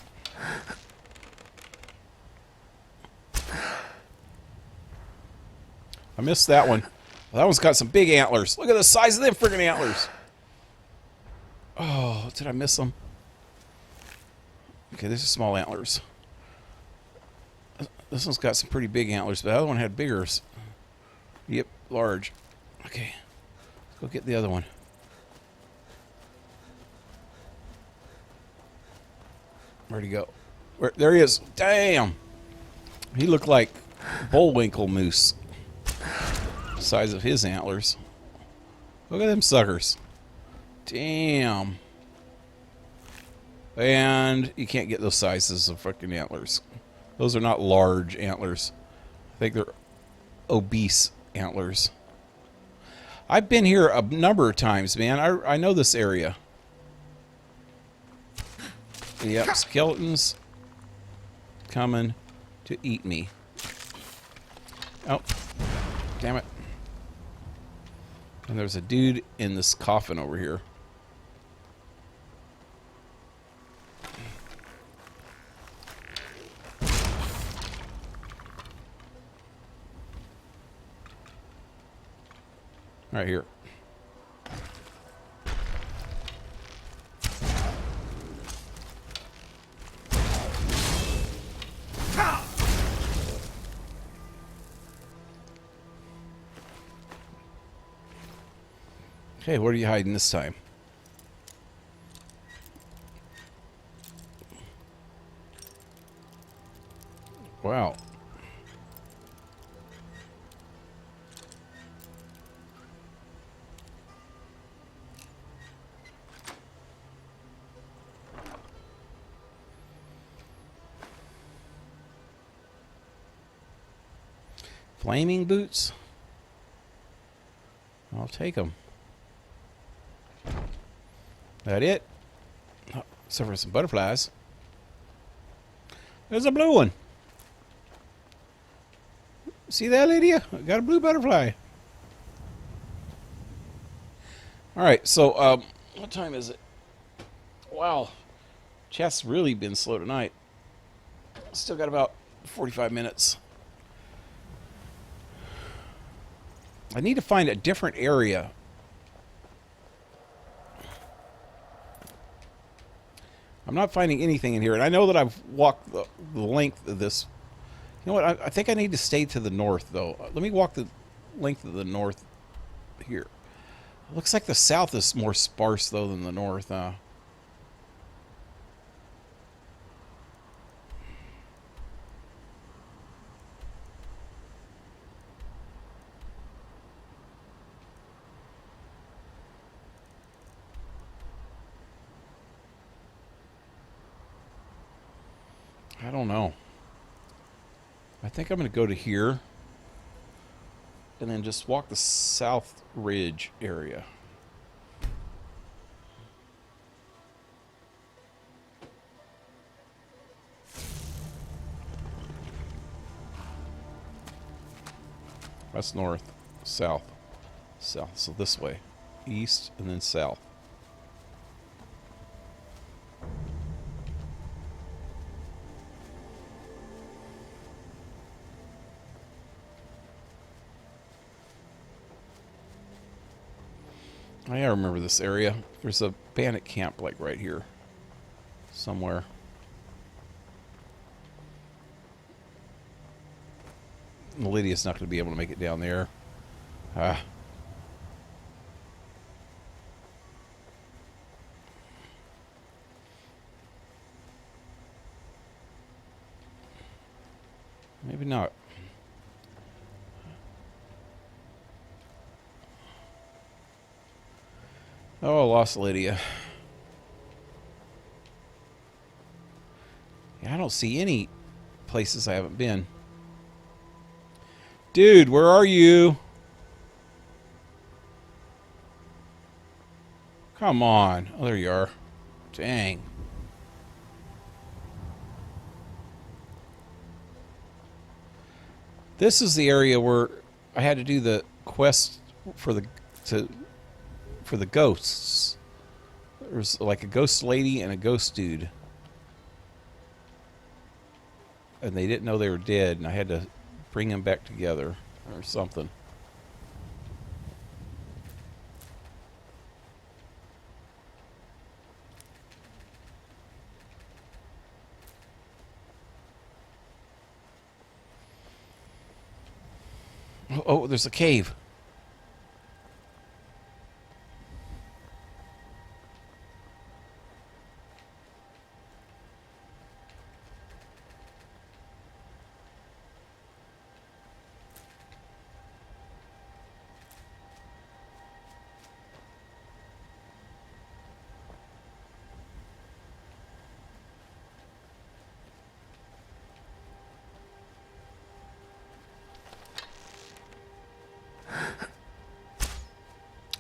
Speaker 2: I missed that one. Well, that one's got some big antlers. Look at the size of them friggin' antlers. Oh, did I miss them? Okay, these are small antlers. This one's got some pretty big antlers, but the other one had biggers. Yep, large. Okay, let's go get the other one. Where'd he go? There he is. Damn! He looked like Bullwinkle moose. size of his antlers. Look at them suckers. Damn. And you can't get those sizes of fucking antlers. Those are not large antlers. I think they're obese antlers. I've been here a number of times, man. I know this area. Yep, skeletons coming to eat me. Oh, damn it. And there's a dude in this coffin over here. Right here. Okay, what are you hiding this time? Wow. Flaming boots? I'll take them. That it? Oh, except for some butterflies. There's a blue one. See that, Lydia? I got a blue butterfly. Alright, so, what time is it? Wow. Chat's really been slow tonight. Still got about 45 minutes. I need to find a different area. I'm not finding anything in here, and I know that I've walked the length of this. You know what? I think I need to stay to the north, though. Let me walk the length of the north here. Looks like the south is more sparse, though, than the north. I don't know. I think I'm going to go to here and then just walk the South Ridge area. That's north, south, south. So this way, east and then south. I remember this area. There's a bandit camp like right here somewhere. Lydia's not going to be able to make it down there. Maybe not. Oh, I lost Lydia. Yeah, I don't see any places I haven't been. Dude, where are you? Come on. Oh, there you are. Dang. This is the area where I had to do the quest for the ghosts. There's like a ghost lady and a ghost dude. And they didn't know they were dead, and I had to bring them back together or something. Oh, there's a cave.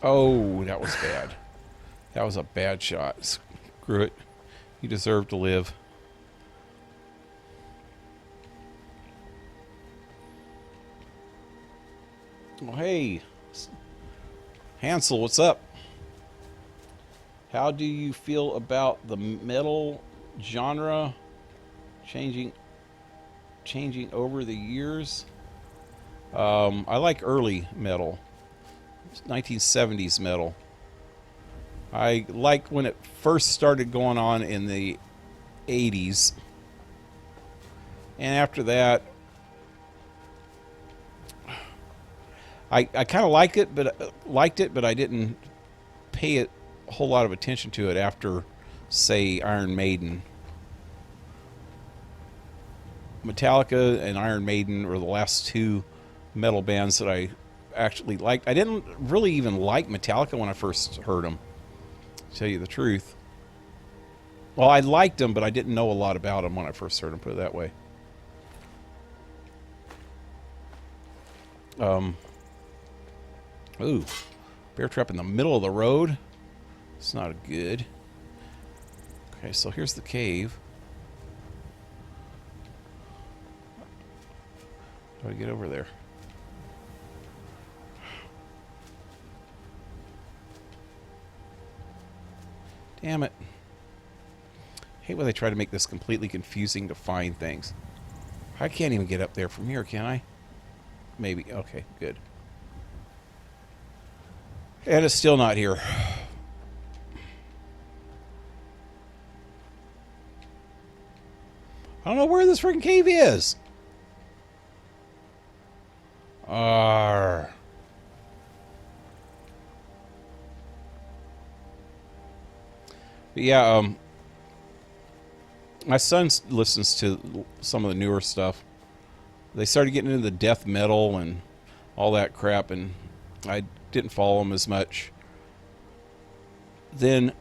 Speaker 2: Oh, that was bad. That was a bad shot. Screw it. You deserve to live. Well, hey, Hansel, what's up? How do you feel about the metal genre changing over the years? I like early metal, 1970s metal. I like when it first started going on in the 80s, and after that, I kind of liked it, but I didn't pay it a whole lot of attention to it after, say, Iron Maiden. Metallica and Iron Maiden were the last two metal bands that I actually liked. I didn't really even like Metallica when I first heard them, to tell you the truth. Well, I liked them, but I didn't know a lot about them when I first heard them, put it that way. Ooh, bear trap in the middle of the road. It's not good. Okay, so here's the cave. How do I get over there? Damn it. I hate when they try to make this completely confusing to find things. I can't even get up there from here, can I? Maybe. Okay, good. And it's still not here. I don't know where this freaking cave is. Arr. But yeah, my son listens to some of the newer stuff. They started getting into the death metal and all that crap, and I didn't follow them as much. Then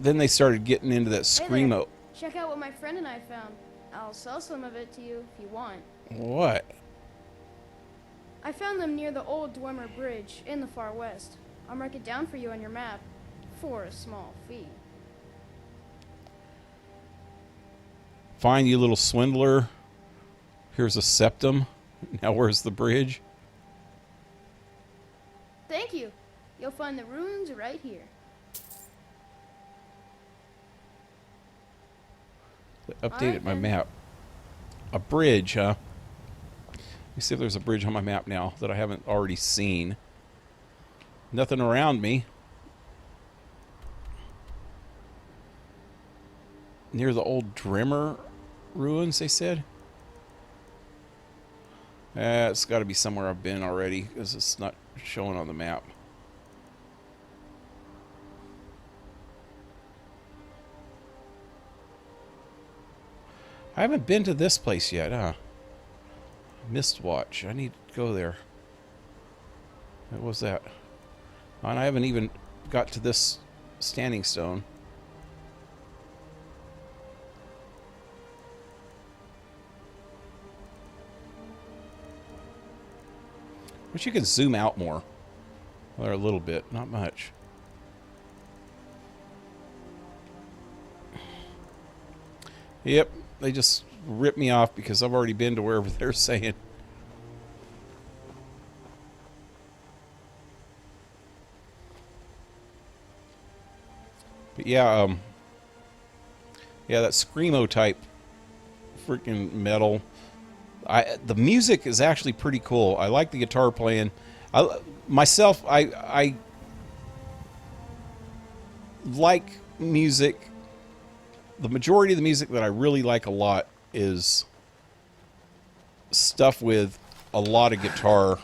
Speaker 2: they started getting into that screamo.
Speaker 4: Hey, check out what my friend and I found. I'll sell some of it to you if you want.
Speaker 2: What?
Speaker 4: I found them near the old Dwemer Bridge in the far west. I'll mark it down for you on your map for a small fee.
Speaker 2: Fine, you little swindler. Here's a septum. Now where's the bridge?
Speaker 4: Thank you. You'll find the ruins right here.
Speaker 2: They updated my map. A bridge, huh? Let me see if there's a bridge on my map now that I haven't already seen. Nothing around me. Near the old Dwemer ruins, they said. It's got to be somewhere I've been already, because it's not showing on the map. I haven't been to this place yet, huh? Mistwatch. I need to go there. What was that? And I haven't even got to this standing stone. Wish you could zoom out more. Or a little bit, not much. Yep, they just ripped me off because I've already been to wherever they're saying. But yeah, yeah, that screamo type freaking metal. The music is actually pretty cool. I like the guitar playing. I like music. The majority of the music that I really like a lot is stuff with a lot of guitar.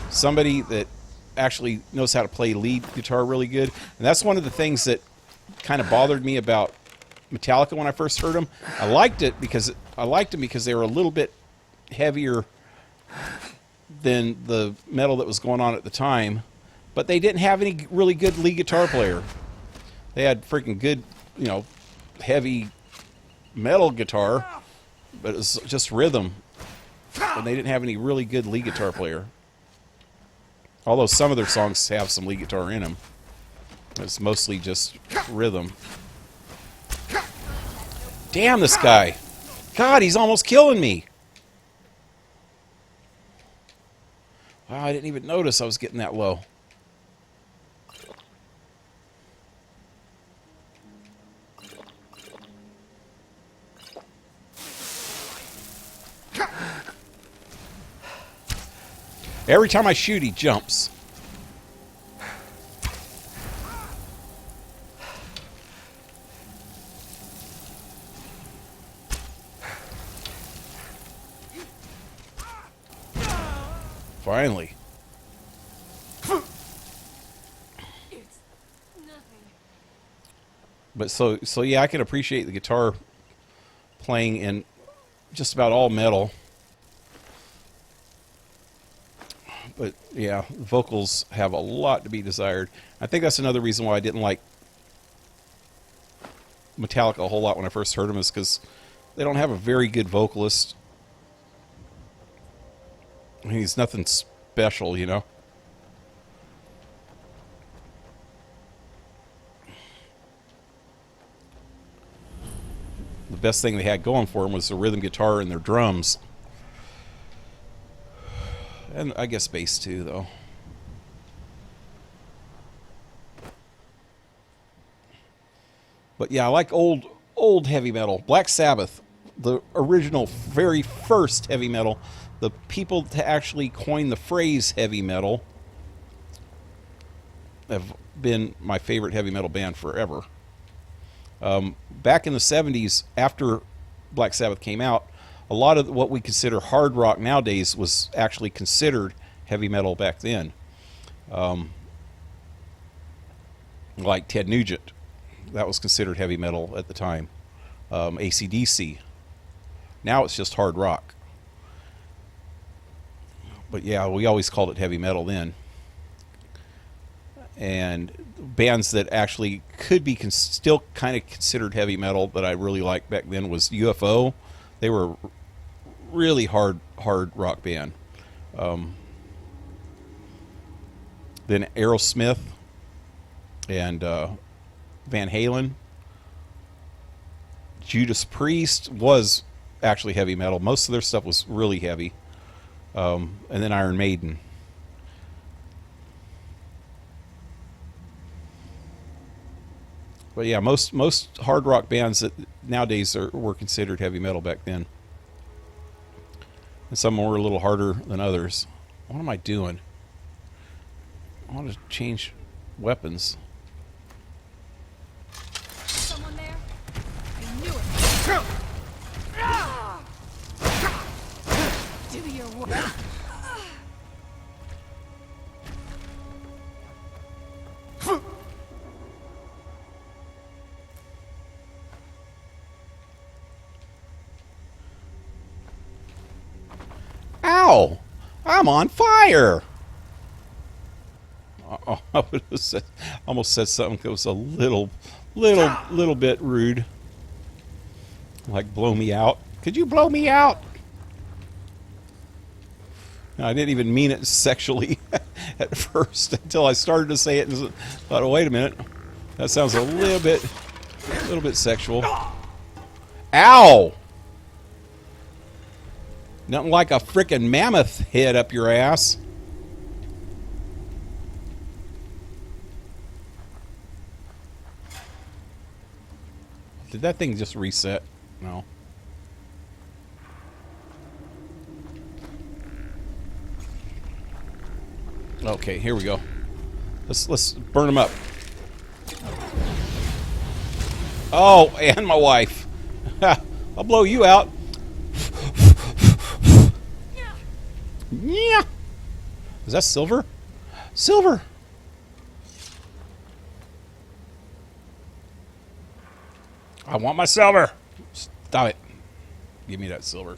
Speaker 2: Somebody that actually knows how to play lead guitar really good. And that's one of the things that kind of bothered me about Metallica when I first heard them. I liked them because they were a little bit heavier than the metal that was going on at the time, but they didn't have any really good lead guitar player. They had freaking good, you know, heavy metal guitar, but it was just rhythm. And they didn't have any really good lead guitar player. Although some of their songs have some lead guitar in them. It's mostly just rhythm. Damn this guy! God, he's almost killing me! Wow, I didn't even notice I was getting that low. Every time I shoot, he jumps. Finally.
Speaker 9: It's nothing.
Speaker 2: But so yeah, I can appreciate the guitar playing in just about all metal. But yeah, vocals have a lot to be desired. I think that's another reason why I didn't like Metallica a whole lot when I first heard them, is because they don't have a very good vocalist. I mean, he's nothing special, you know. The best thing they had going for them was the rhythm guitar and their drums. And I guess bass too, though. But yeah, I like old heavy metal. Black Sabbath, the original, very first heavy metal. The people to actually coin the phrase heavy metal have been my favorite heavy metal band forever. Back in the 70s, after Black Sabbath came out, a lot of what we consider hard rock nowadays was actually considered heavy metal back then. Like Ted Nugent, that was considered heavy metal at the time. AC/DC. Now it's just hard rock. But yeah, we always called it heavy metal then. And bands that actually could be still kind of considered heavy metal that I really liked back then was UFO. They were really hard rock band. Then Aerosmith and Van Halen. Judas Priest was actually heavy metal. Most of their stuff was really heavy. And then Iron Maiden. But yeah, most hard rock bands that nowadays were considered heavy metal back then. And some were a little harder than others. What am I doing? I want to change weapons.
Speaker 9: Someone there? I knew it. Do your work.
Speaker 2: Ow! I'm on fire! I would have said, almost said something that was a little bit rude. Like, blow me out. Could you blow me out? No, I didn't even mean it sexually at first until I started to say it and thought, oh, wait a minute. That sounds a little bit sexual. Ow! Nothing like a frickin' mammoth head up your ass. Did that thing just reset? No. Okay, here we go. Let's burn them up. Oh, and my wife. I'll blow you out. Yeah. Is that silver? Silver. I want my silver. Stop it. Give me that silver.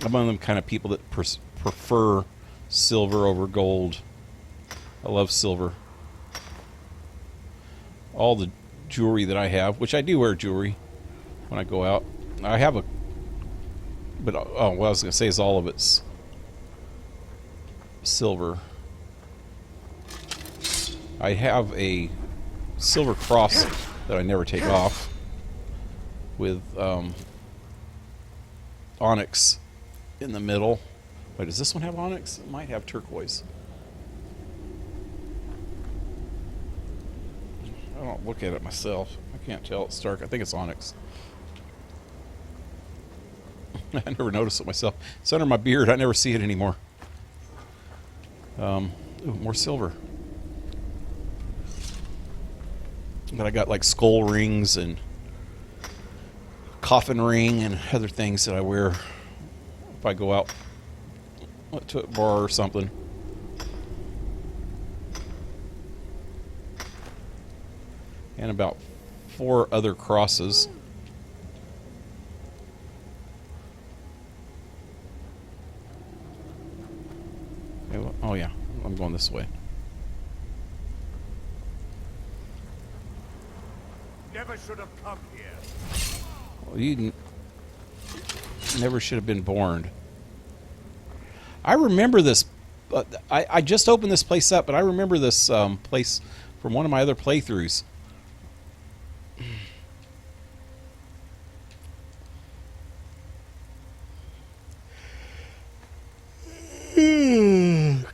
Speaker 2: I'm one of them kind of people that prefer silver over gold. I love silver. All the jewelry that I have, which I do wear jewelry when I go out. I have But oh, what I was going to say is all of it's silver. I have a silver cross that I never take off with onyx in the middle. Wait, does this one have onyx? It might have turquoise. I don't look at it myself. I can't tell. It's dark. I think it's onyx. I never noticed it myself. It's under my beard. I never see it anymore. Ooh, more silver. But I got like skull rings and coffin ring and other things that I wear if I go out to a bar or something. And about 4 other crosses. Oh yeah, I'm going this way.
Speaker 11: Never should have come here.
Speaker 2: Well, you never should have been born. I remember this. I just opened this place up, but I remember this place from one of my other playthroughs.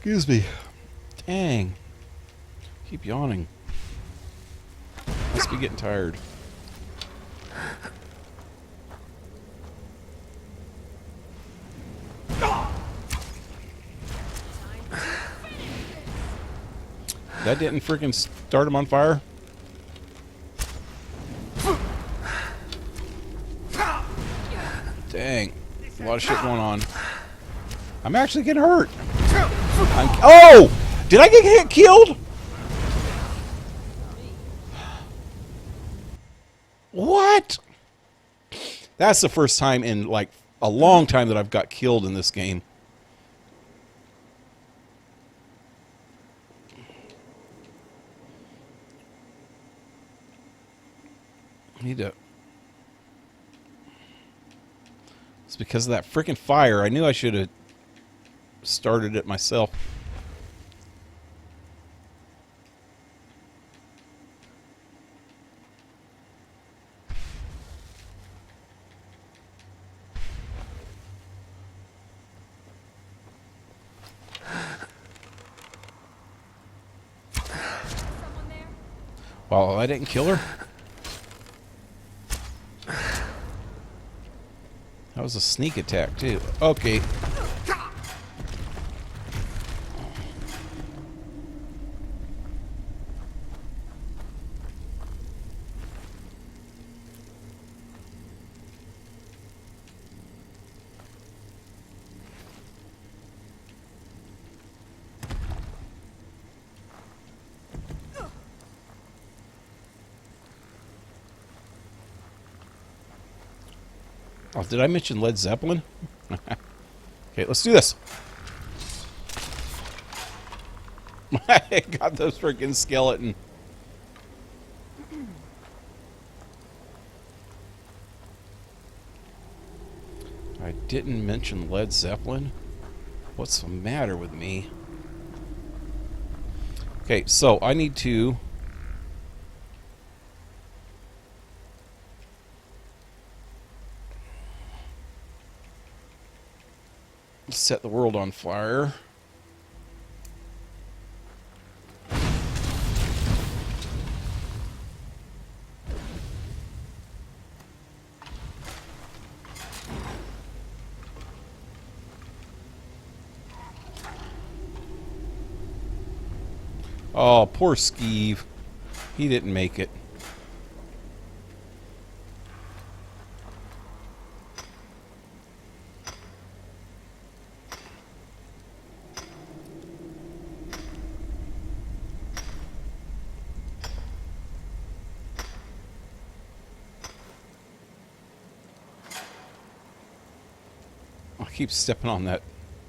Speaker 2: Excuse me. Dang. Keep yawning. Must be getting tired. That didn't freaking start him on fire? Dang. A lot of shit going on. I'm actually getting hurt. Oh! Did I get killed? What? That's the first time in like a long time that I've got killed in this game. I need to... It's because of that freaking fire. I knew I should have started it myself. Well, I didn't kill her. That was a sneak attack, too. Okay. Oh, did I mention Led Zeppelin? Okay, let's do this. I got those freaking skeleton. I didn't mention Led Zeppelin? What's the matter with me? Okay, so I need to... set the world on fire. Oh, poor Skeeve. He didn't make it. I keep stepping on that,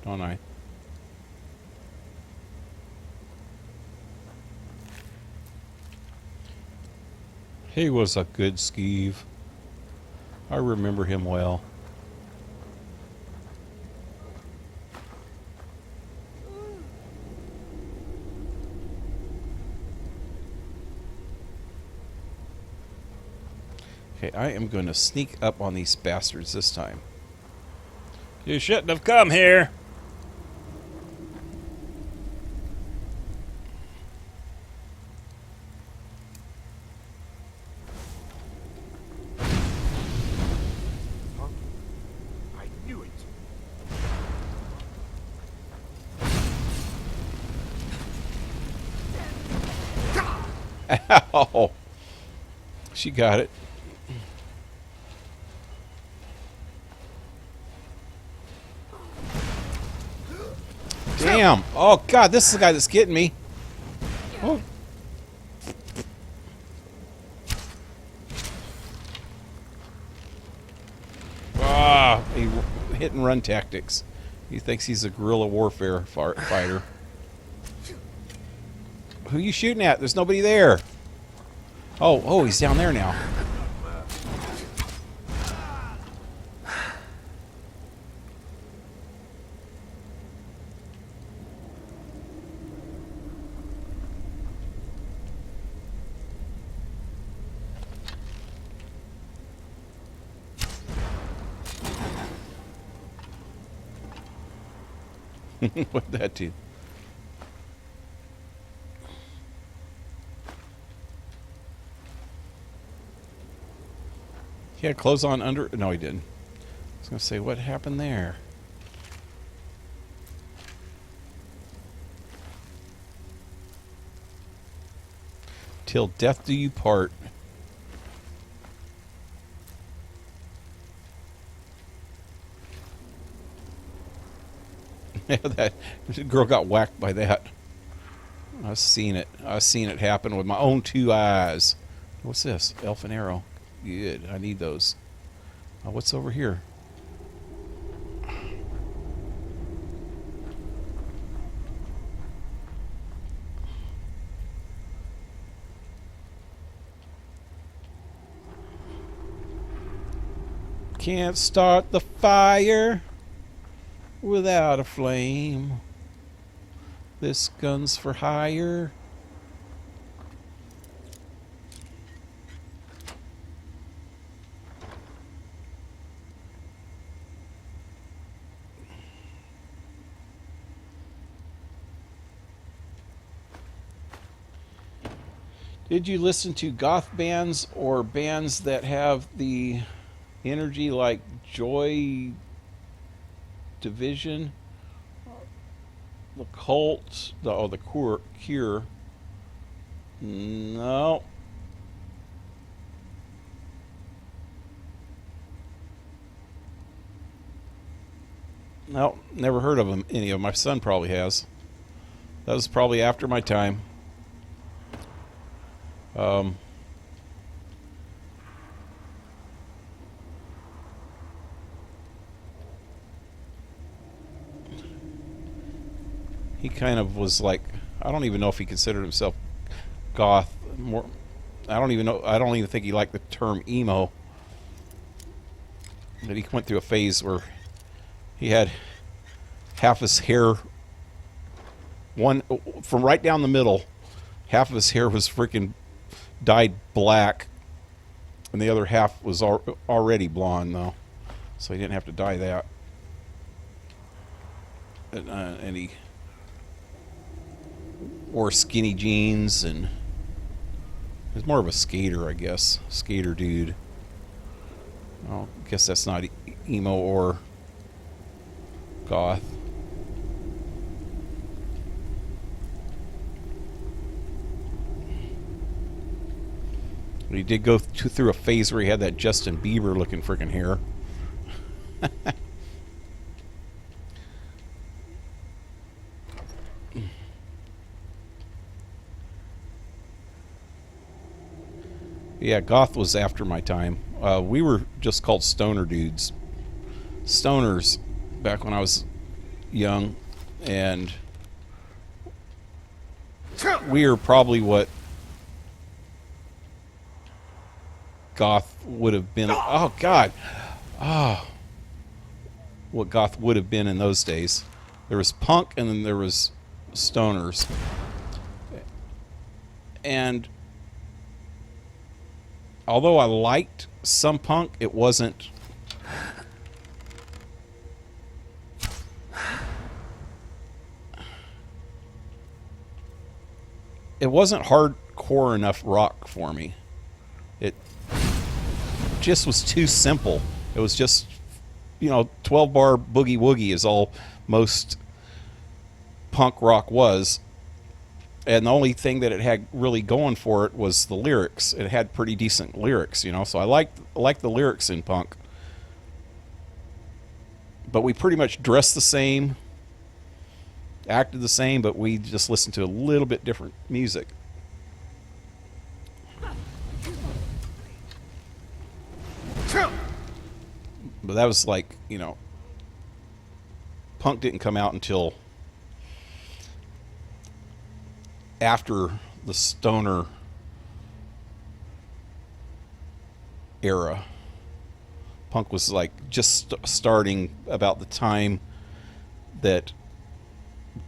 Speaker 2: don't I? He was a good Skeeve. I remember him well. Okay, I am going to sneak up on these bastards this time. You shouldn't have come here.
Speaker 11: I knew it.
Speaker 2: Ow! She got it. Damn! Oh God, this is the guy that's getting me. Oh. Ah, hit and run tactics. He thinks he's a guerrilla warfare fighter. Who are you shooting at? There's nobody there. Oh, he's down there now. What'd that do? He had clothes on under... No, he didn't. I was going to say, what happened there? Till death do you part. Yeah, that girl got whacked by that. I've seen it. I've seen it happen with my own 2 eyes. What's this? Elf and arrow. Good. I need those. What's over here? Can't start the fire without a flame. This gun's for hire. Did you listen to goth bands or bands that have the energy like Joy Division, the Cult, the Cure? No. No, never heard of them. Any of them. My son probably has. That was probably after my time. He kind of was like, I don't even know if he considered himself goth. More, I don't even know. I don't even think he liked the term emo. But he went through a phase where he had half his hair, from right down the middle, half of his hair was freaking dyed black, and the other half was already blonde, though, so he didn't have to dye that. And he wore skinny jeans, and he was more of a skater, I guess. Skater dude. Well, I guess that's not emo or goth. He did go through a phase where he had that Justin Bieber looking freaking hair. Yeah, goth was after my time. We were just called stoner dudes. Stoners back when I was young, and we are probably what goth would have been. Oh God. What goth would have been in those days. There was punk, and then there was stoners. And although I liked some punk, it wasn't. It wasn't hardcore enough rock for me. It just was too simple. It was just, 12-bar boogie woogie is all most punk rock was. And the only thing that it had really going for it was the lyrics. It had pretty decent lyrics, so I liked the lyrics in punk. But we pretty much dressed the same, acted the same, but we just listened to a little bit different music. But that was like, punk didn't come out until after the stoner era. Punk was like just starting about the time that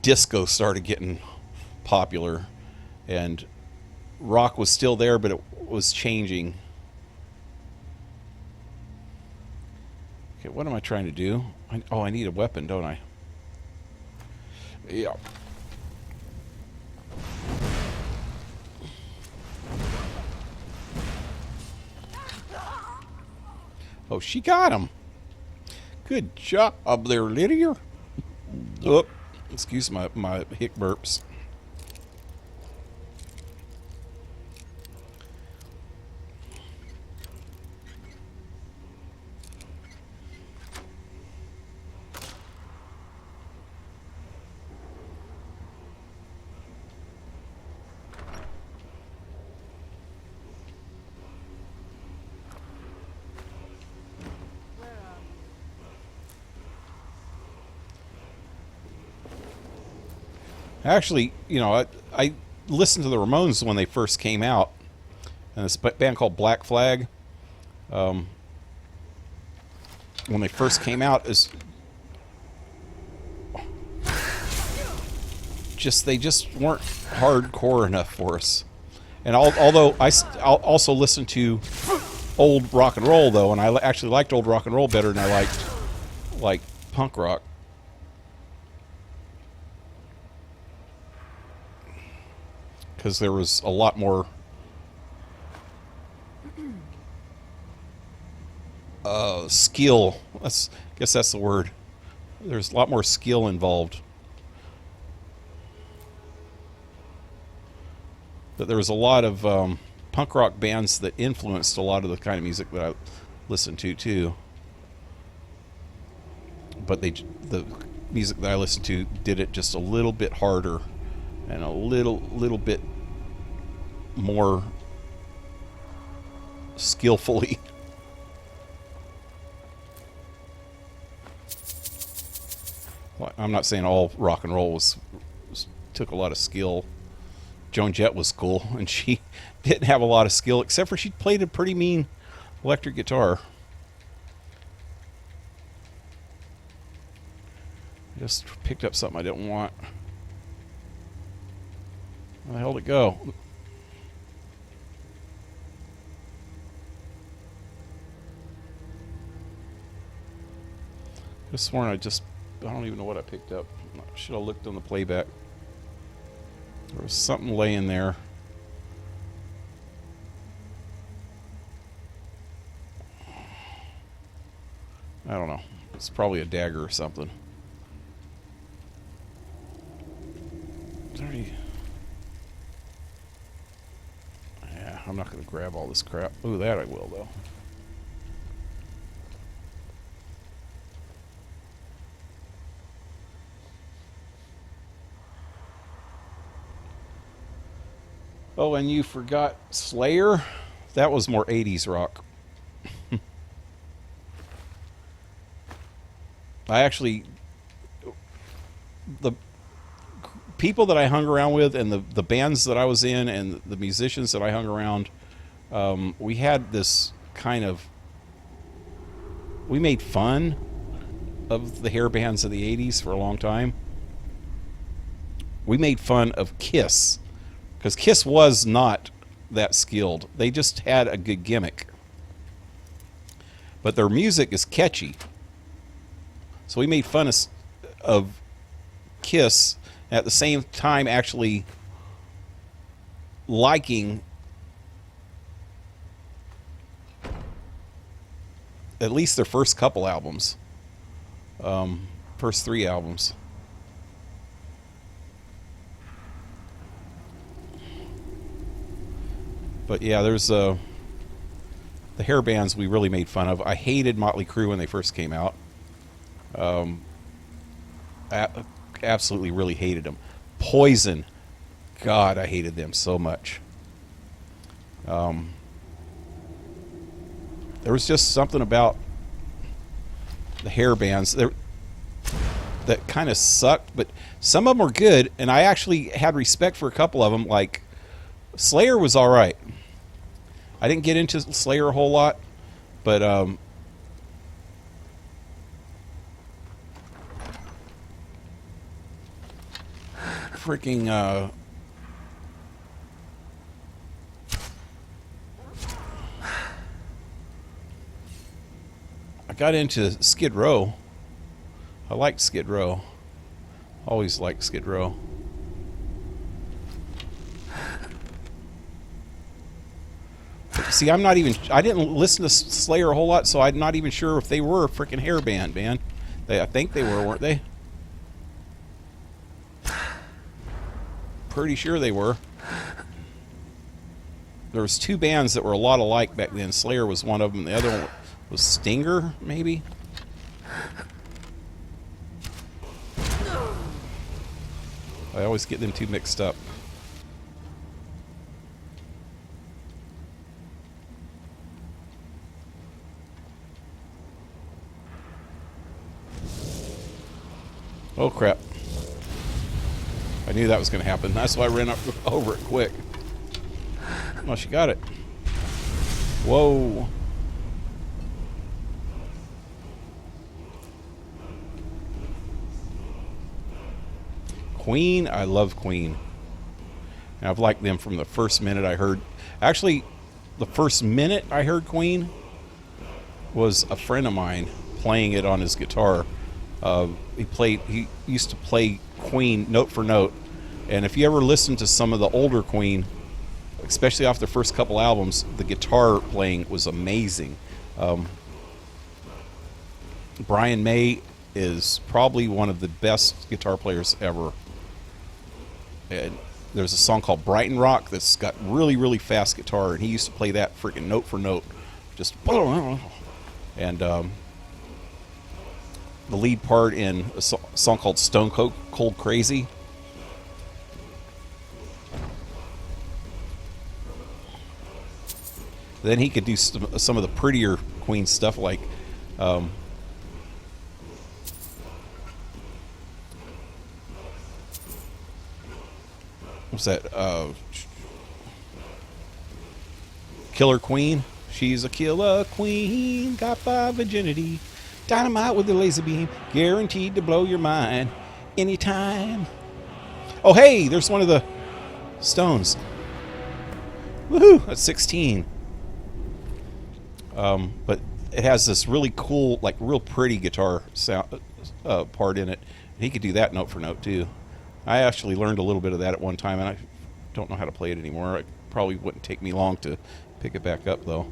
Speaker 2: disco started getting popular, and rock was still there, but it was changing. Okay, what am I trying to do? I need a weapon, don't I? Yeah. Oh, she got him. Good job there, Lydia. Oh, excuse my hic burps. Actually, I listened to the Ramones when they first came out, and this band called Black Flag. When they first came out, they just weren't hardcore enough for us. And although I'll also listen to old rock and roll though, and I actually liked old rock and roll better than I liked punk rock. Because there was a lot more skill. I guess that's the word. There's a lot more skill involved. But there was a lot of punk rock bands that influenced a lot of the kind of music that I listened to too. But the music that I listened to did it just a little bit harder and a little bit more skillfully. Well, I'm not saying all rock and roll took a lot of skill. Joan Jett was cool, and she didn't have a lot of skill, except for she played a pretty mean electric guitar. Just picked up something I didn't want. Where the hell did it go? I could have sworn I don't even know what I picked up. Should have looked on the playback. There was something laying there. I don't know. It's probably a dagger or something. Yeah, I'm not going to grab all this crap. Ooh, that I will, though. Oh, and you forgot Slayer? That was more 80s rock. The people that I hung around with and the bands that I was in and the musicians that I hung around, we had this kind of... We made fun of the hair bands of the 80s for a long time. We made fun of Kiss. Because Kiss was not that skilled. They just had a good gimmick. But their music is catchy. So we made fun of Kiss, at the same time actually liking at least their first couple albums. First 3 albums. But yeah, there's the hair bands we really made fun of. I hated Motley Crue when they first came out. Absolutely really hated them. Poison. God, I hated them so much. There was just something about the hair bands that kind of sucked, but some of them were good, and I actually had respect for a couple of them. Like Slayer was all right. I didn't get into Slayer a whole lot, but freaking I got into Skid Row. I liked Skid Row. Always liked Skid Row. See, I didn't listen to Slayer a whole lot, so I'm not even sure if they were a freaking hair band, man. I think they were, weren't they? Pretty sure they were. There was 2 bands that were a lot alike back then. Slayer was one of them. The other one was Stinger, maybe? I always get them 2 mixed up. Oh crap. I knew that was going to happen. That's why I ran up over it quick. Well, she got it. Whoa. Queen, I love Queen. And I've liked them from the first minute I heard. Actually, the first minute I heard Queen was a friend of mine playing it on his guitar. He used to play Queen note for note, and if you ever listen to some of the older Queen, especially off their first couple albums, the guitar playing was amazing. Brian May is probably one of the best guitar players ever. And there's a song called Brighton Rock that's got really, really fast guitar, and he used to play that freaking note for note, just and the lead part in a song called Stone Cold Crazy. Then he could do some of the prettier Queen stuff, like what's that? Killer Queen. She's a killer queen, got 5 virginity. Dynamite with a laser beam, guaranteed to blow your mind anytime. Oh, hey, there's one of the Stones. Woohoo, that's 16. But it has this really cool, like real pretty guitar sound part in it. He could do that note for note too. I actually learned a little bit of that at one time, and I don't know how to play it anymore. It probably wouldn't take me long to pick it back up though.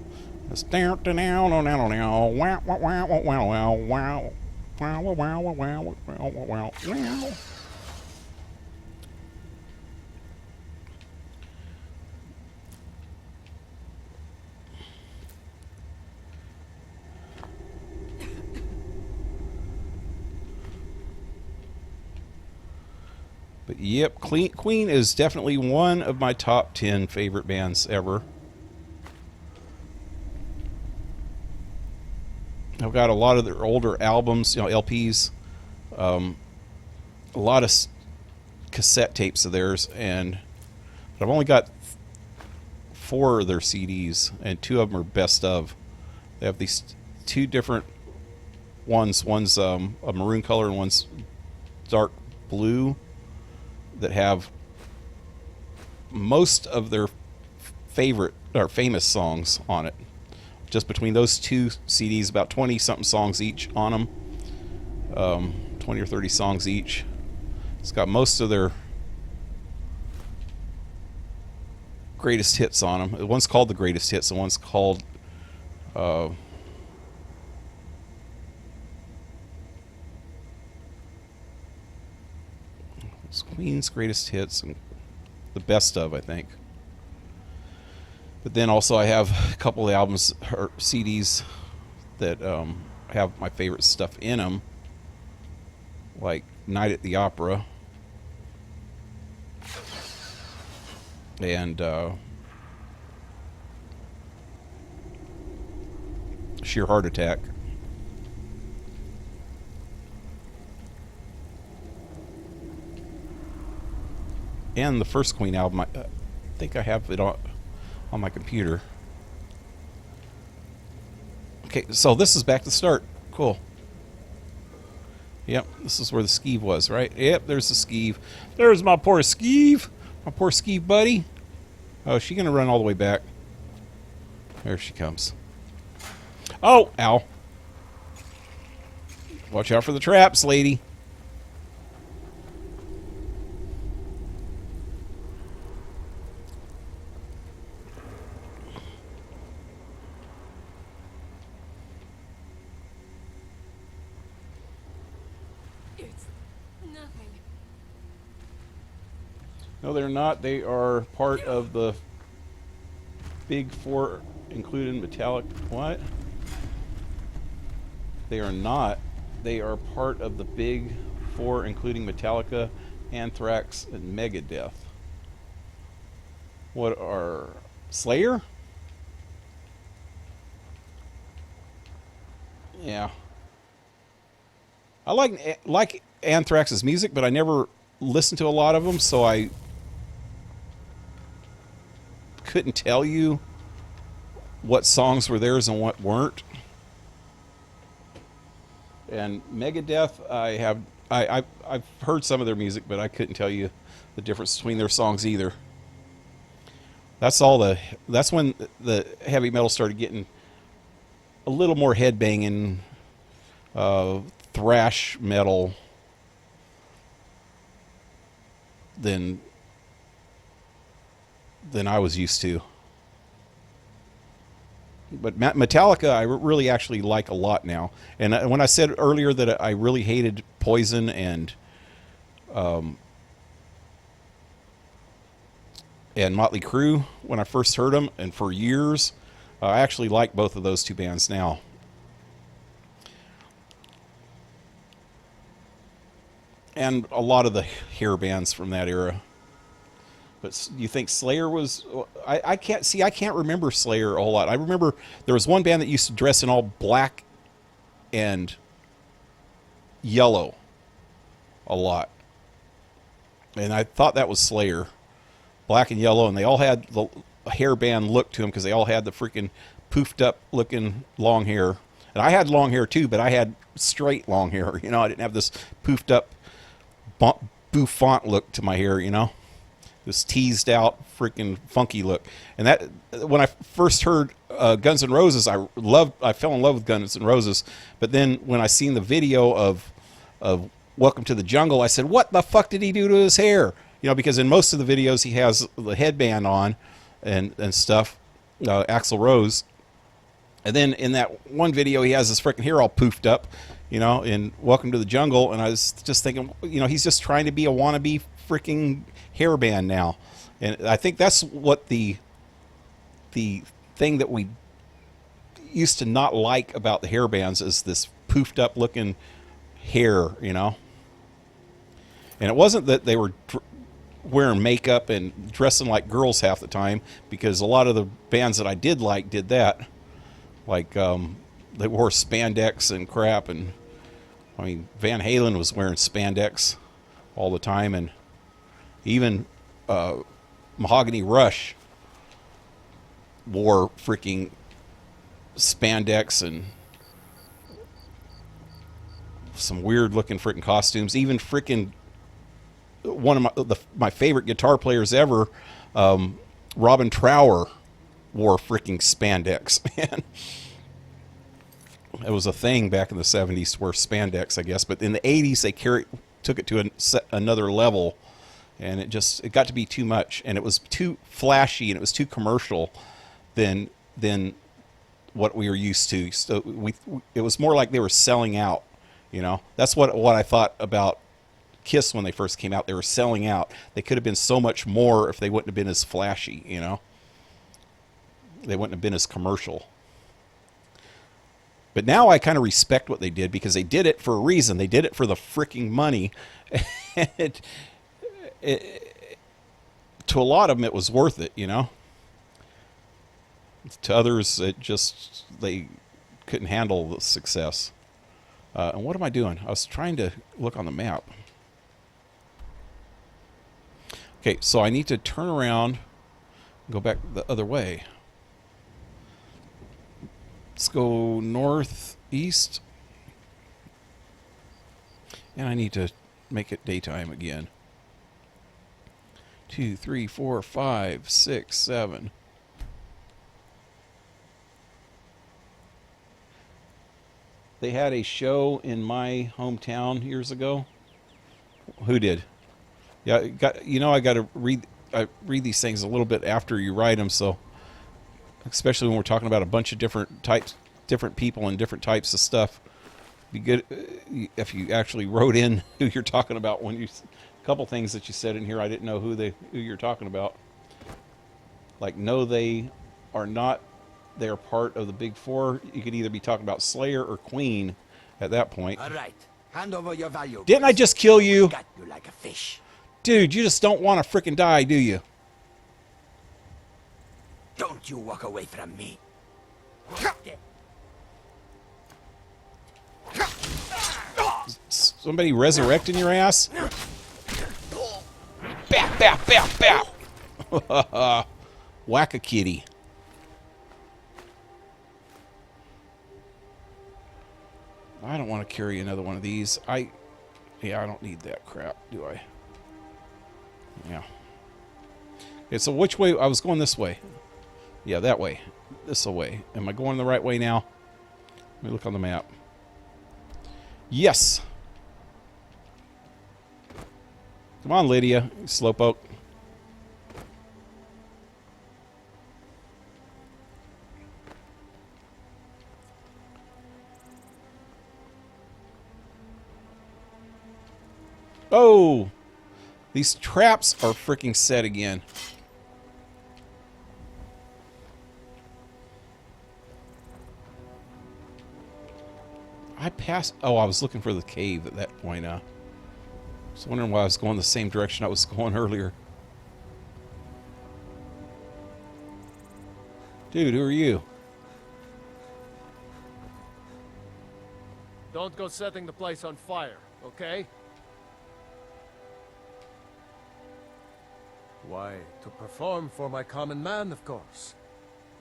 Speaker 2: But yep, Queen is definitely one of my top 10 favorite bands ever. I've got a lot of their older albums, LPs, a lot of cassette tapes of theirs, but I've only got 4 of their CDs, and 2 of them are best of. They have these 2 different ones. One's a maroon color and one's dark blue, that have most of their favorite or famous songs on it. Just between those two CDs, about 20 something songs each on them. 20 or 30 songs each. It's got most of their greatest hits on them. One's called the greatest hits, and one's called it's Queen's greatest hits and the best of, I think. But then also I have a couple of albums or CDs that have my favorite stuff in them, like Night at the Opera and Sheer Heart Attack. And the first Queen album, I think I have it on my computer. Okay, so this is back to the start. Cool. Yep, this is where the skeeve was, right? Yep, there's the skeeve. There's my poor skeeve. My poor skeeve buddy. Oh, is she going to run all the way back? There she comes. Oh, ow. Watch out for the traps, lady. No, they're not. They are part of the Big Four, including Metallic. What? They are not. They are part of the Big Four, including Metallica, Anthrax, and Megadeth. What are... Slayer? Yeah. I like Anthrax's music, but I never listened to a lot of them, so I couldn't tell you what songs were theirs and what weren't. And Megadeth, I've heard some of their music, but I couldn't tell you the difference between their songs either. That's when the heavy metal started getting a little more headbanging, thrash metal than I was used to. But Metallica, I really actually like a lot now. And when I said earlier that I really hated Poison and Motley Crue when I first heard them, and for years, I actually like both of those two bands now. And a lot of the hair bands from that era. But you think Slayer was... I can't remember Slayer a whole lot. I remember there was one band that used to dress in all black and yellow a lot. And I thought that was Slayer. Black and yellow, and they all had the hairband look to them because they all had the freaking poofed up looking long hair. And I had long hair too, but I had straight long hair. You know, I didn't have this poofed up bouffant look to my hair, you know. This teased out freaking funky look. And that, when I first heard Guns N' Roses, I fell in love with Guns N' Roses. But then when I seen the video of Welcome to the Jungle, I said, what the fuck did he do to his hair? You know, because in most of the videos he has the headband on and stuff, Axl Rose. And then in that one video he has his freaking hair all poofed up, you know, in Welcome to the Jungle. And I was just thinking, you know, he's just trying to be a wannabe freaking hairband now. And I think that's what the thing that we used to not like about the hairbands is this poofed up looking hair, you know. And it wasn't that they were wearing makeup and dressing like girls half the time, because a lot of the bands that I did like did that. Like they wore spandex and crap, and I mean Van Halen was wearing spandex all the time, and even Mahogany Rush wore freaking spandex and some weird looking freaking costumes. Even freaking one of my favorite guitar players ever, Robin Trower, wore freaking spandex, man. It was a thing back in the 70s to wear spandex, I guess. But in the 80s, they took it to another level. And it got to be too much. And it was too flashy and it was too commercial than what we were used to. So it was more like they were selling out, you know. That's what I thought about Kiss when they first came out. They were selling out. They could have been so much more if they wouldn't have been as flashy, you know. They wouldn't have been as commercial. But now I kind of respect what they did because they did it for a reason. They did it for the freaking money. To a lot of them, it was worth it, you know. To others, they couldn't handle the success. And what am I doing? I was trying to look on the map. Okay, so I need to turn around and go back the other way. Let's go northeast. And I need to make it daytime again. 2, 3, 4, 5, 6, 7. They had a show in my hometown years ago. Who did? Yeah, I got to read these things a little bit after you write them, so especially when we're talking about a bunch of different people and different types of stuff. Be good if you actually wrote in who you're talking about. When a couple things that you said in here, I didn't know who you're talking about. Like, no, they are not. They are part of the Big Four. You could either be talking about Slayer or Queen at that point.
Speaker 11: All right, hand over your valuables.
Speaker 2: Didn't I just kill you?
Speaker 11: Got you like a fish.
Speaker 2: Dude, you just don't want to frickin' die, do you?
Speaker 11: Don't you walk away from me.
Speaker 2: Somebody resurrecting your ass? Bap, bap, bap, bap. Whack a kitty. I don't want to carry another one of these. I don't need that crap, do I? Yeah. Okay, so which way? I was going this way. Yeah, that way. This way. Am I going the right way now? Let me look on the map. Yes. Come on, Lydia, slowpoke. Oh, these traps are freaking set again. I passed. Oh, I was looking for the cave at that point. I was wondering why I was going the same direction I was going earlier. Dude, who are you?
Speaker 12: Don't go setting the place on fire, okay? Why, to perform for my common man, of course.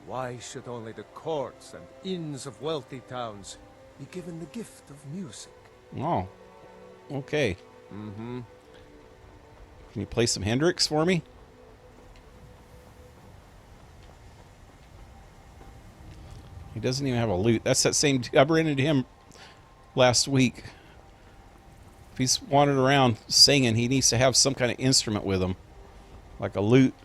Speaker 12: Why should only the courts and inns of wealthy towns be given the gift of music?
Speaker 2: Oh, okay. Mm-hmm. Can you play some Hendrix for me? He doesn't even have a lute. That's that same... I ran into him last week. If he's wandering around singing, he needs to have some kind of instrument with him. Like a lute.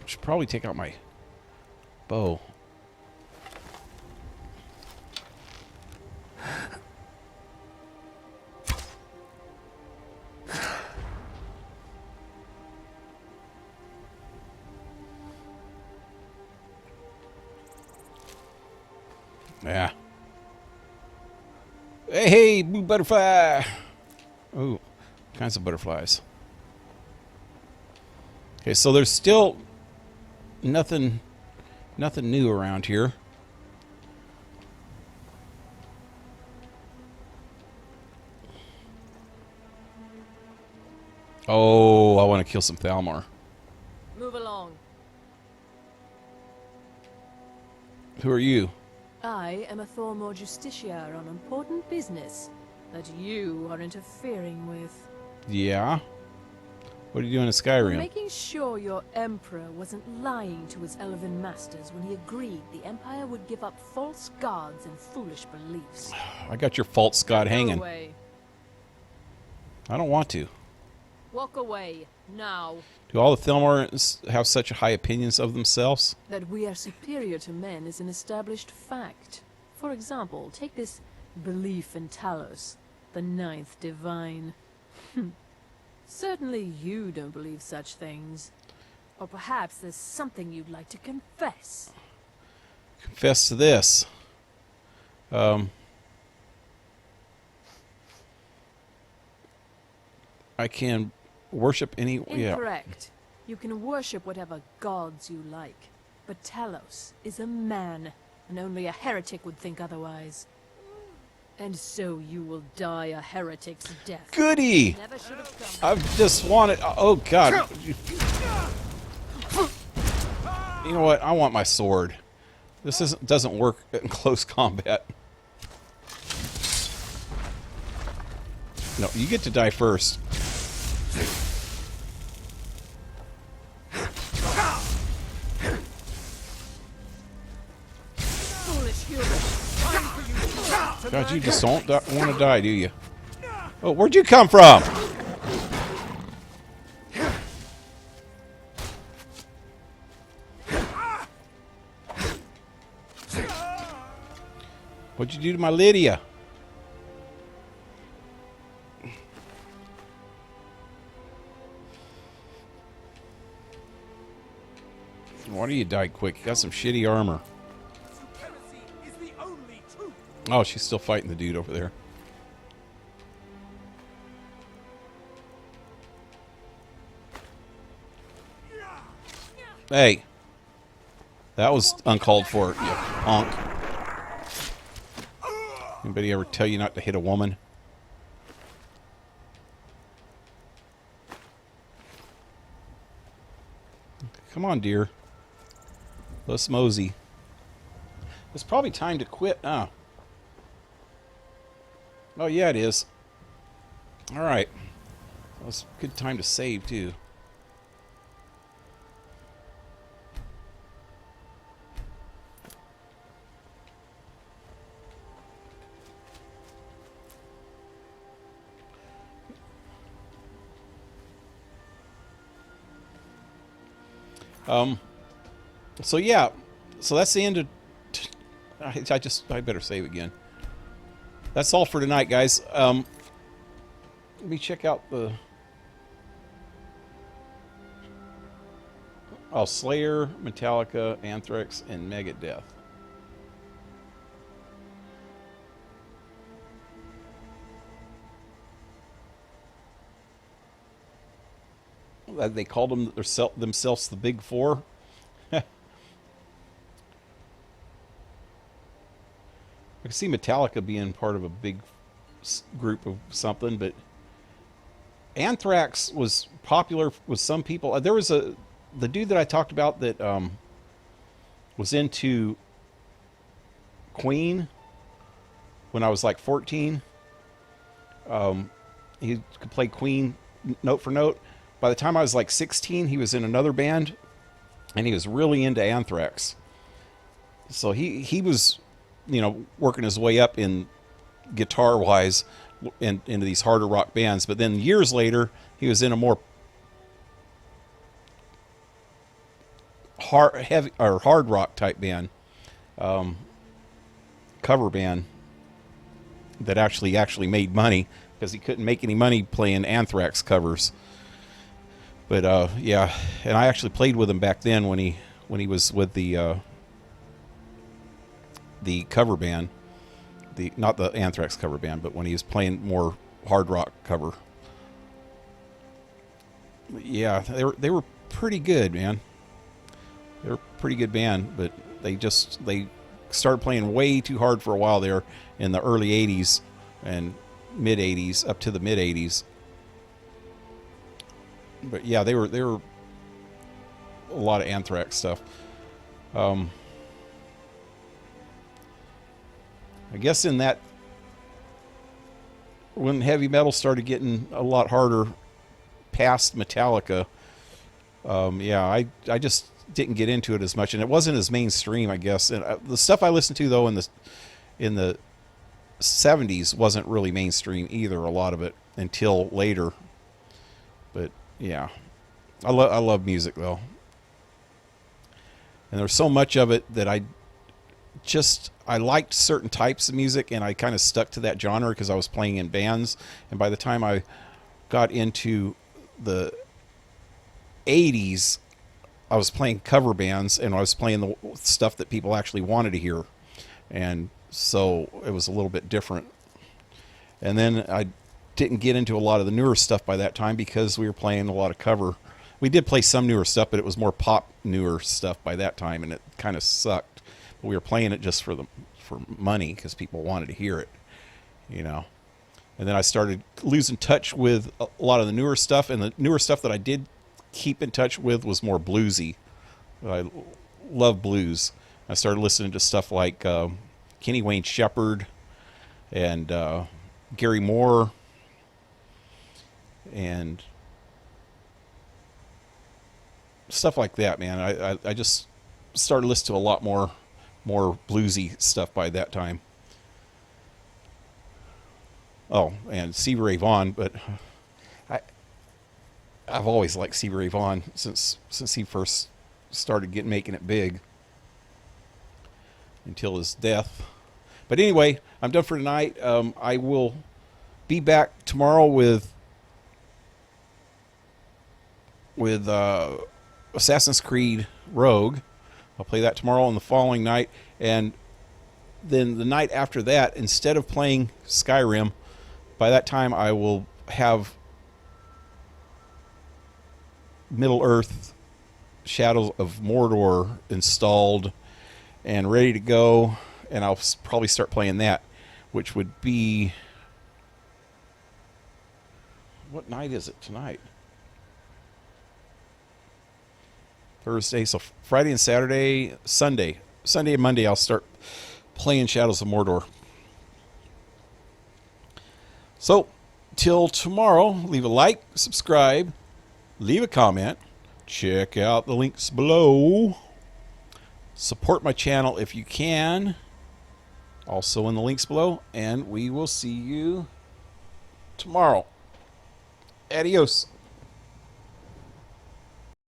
Speaker 2: Should probably take out my bow. Yeah. Hey, blue butterfly. Oh, kinds of butterflies. Okay, so there's still nothing new around here. Oh, I want to kill some Thalmor.
Speaker 5: Move along.
Speaker 2: Who are you?
Speaker 13: I am a Thormor Justiciar on important business.
Speaker 5: that you are interfering with.
Speaker 2: Yeah? What are you doing in
Speaker 5: We're
Speaker 2: Skyrim?
Speaker 5: making sure your Emperor wasn't lying to his elven masters when he agreed the Empire would give up false gods and foolish beliefs.
Speaker 2: I got your false god
Speaker 5: Go
Speaker 2: hanging.
Speaker 5: away.
Speaker 2: I don't want to.
Speaker 5: Walk away, now.
Speaker 2: Do all the Thelmorans have such high opinions of themselves?
Speaker 5: That we are superior to men is an established fact. For example, take this belief in Talos, the ninth divine. Certainly you don't believe such things. Or perhaps there's something you'd like to confess.
Speaker 2: Confess to this. I can worship any...
Speaker 5: Incorrect. You can worship whatever gods you like. But Talos is a man, and only a heretic would think otherwise. And so you will die a heretic's death.
Speaker 2: Goody!
Speaker 5: Never should have come.
Speaker 2: I've just wanted... Oh, God. You know what? I want my sword. This doesn't work in close combat. No, you get to die first. God, you just don't want to die, do you? Oh, where'd you come from? What'd you do to my Lydia? Why do you die quick? You got some shitty armor. Oh, she's still fighting the dude over there. Hey. That was uncalled for, you punk. Anybody ever tell you not to hit a woman? Come on, dear. Let's mosey. It's probably time to quit now. Oh, yeah, it is. Alright. Well, it's a good time to save, too. So yeah, so that's the end of... I better save again. That's all for tonight, guys. Let me check out the... Oh, Slayer, Metallica, Anthrax, and Megadeth. They called them themselves the Big Four. I can see Metallica being part of a big group of something, but Anthrax was popular with some people. There was the dude that I talked about that was into Queen when I was like 14. He could play Queen note for note. By the time I was like 16, he was in another band, and he was really into Anthrax. So he was, you know, working his way up in guitar-wise into these harder rock bands. But then years later, he was in a more hard rock type band, cover band that actually made money because he couldn't make any money playing Anthrax covers. But yeah, and I actually played with him back then when he was with the cover band, not the Anthrax cover band, but when he was playing more hard rock cover. Yeah, they were pretty good, man. They were a pretty good band, but they started playing way too hard for a while there in the early 80s and mid 80s up to the mid 80s. But yeah, they were a lot of Anthrax stuff. I guess in that when heavy metal started getting a lot harder past Metallica, yeah, I just didn't get into it as much, and it wasn't as mainstream, I guess. And the stuff I listened to though in the 70s wasn't really mainstream either, a lot of it, until later. But yeah, I love music though, and there's so much of it that I liked certain types of music, and I kind of stuck to that genre because I was playing in bands. And by the time I got into the 80s, I was playing cover bands, and I was playing the stuff that people actually wanted to hear, and so it was a little bit different. And then I didn't get into a lot of the newer stuff by that time because we were playing a lot of cover. We did play some newer stuff, but it was more pop newer stuff by that time, and it kind of sucked. But we were playing it just for money because people wanted to hear it, you know. And then I started losing touch with a lot of the newer stuff, and the newer stuff that I did keep in touch with was more bluesy. I love blues. I started listening to stuff like Kenny Wayne Shepherd and Gary Moore and stuff like that, man. I just started listening to a lot more bluesy stuff by that time. Oh, and Stevie Ray Vaughan, but I've always liked Stevie Ray Vaughan since he first started making it big until his death. But anyway, I'm done for tonight. I will be back tomorrow with Assassin's Creed Rogue. I'll play that tomorrow and the following night, and then the night after that, instead of playing Skyrim, by that time I will have Middle-earth Shadows of Mordor installed and ready to go, and I'll probably start playing that, which would be... What night is it tonight? Thursday, so Friday and Saturday, Sunday and Monday I'll start playing Shadows of Mordor. So, till tomorrow, leave a like, subscribe, leave a comment, check out the links below, support my channel if you can, also in the links below, and we will see you tomorrow. Adios.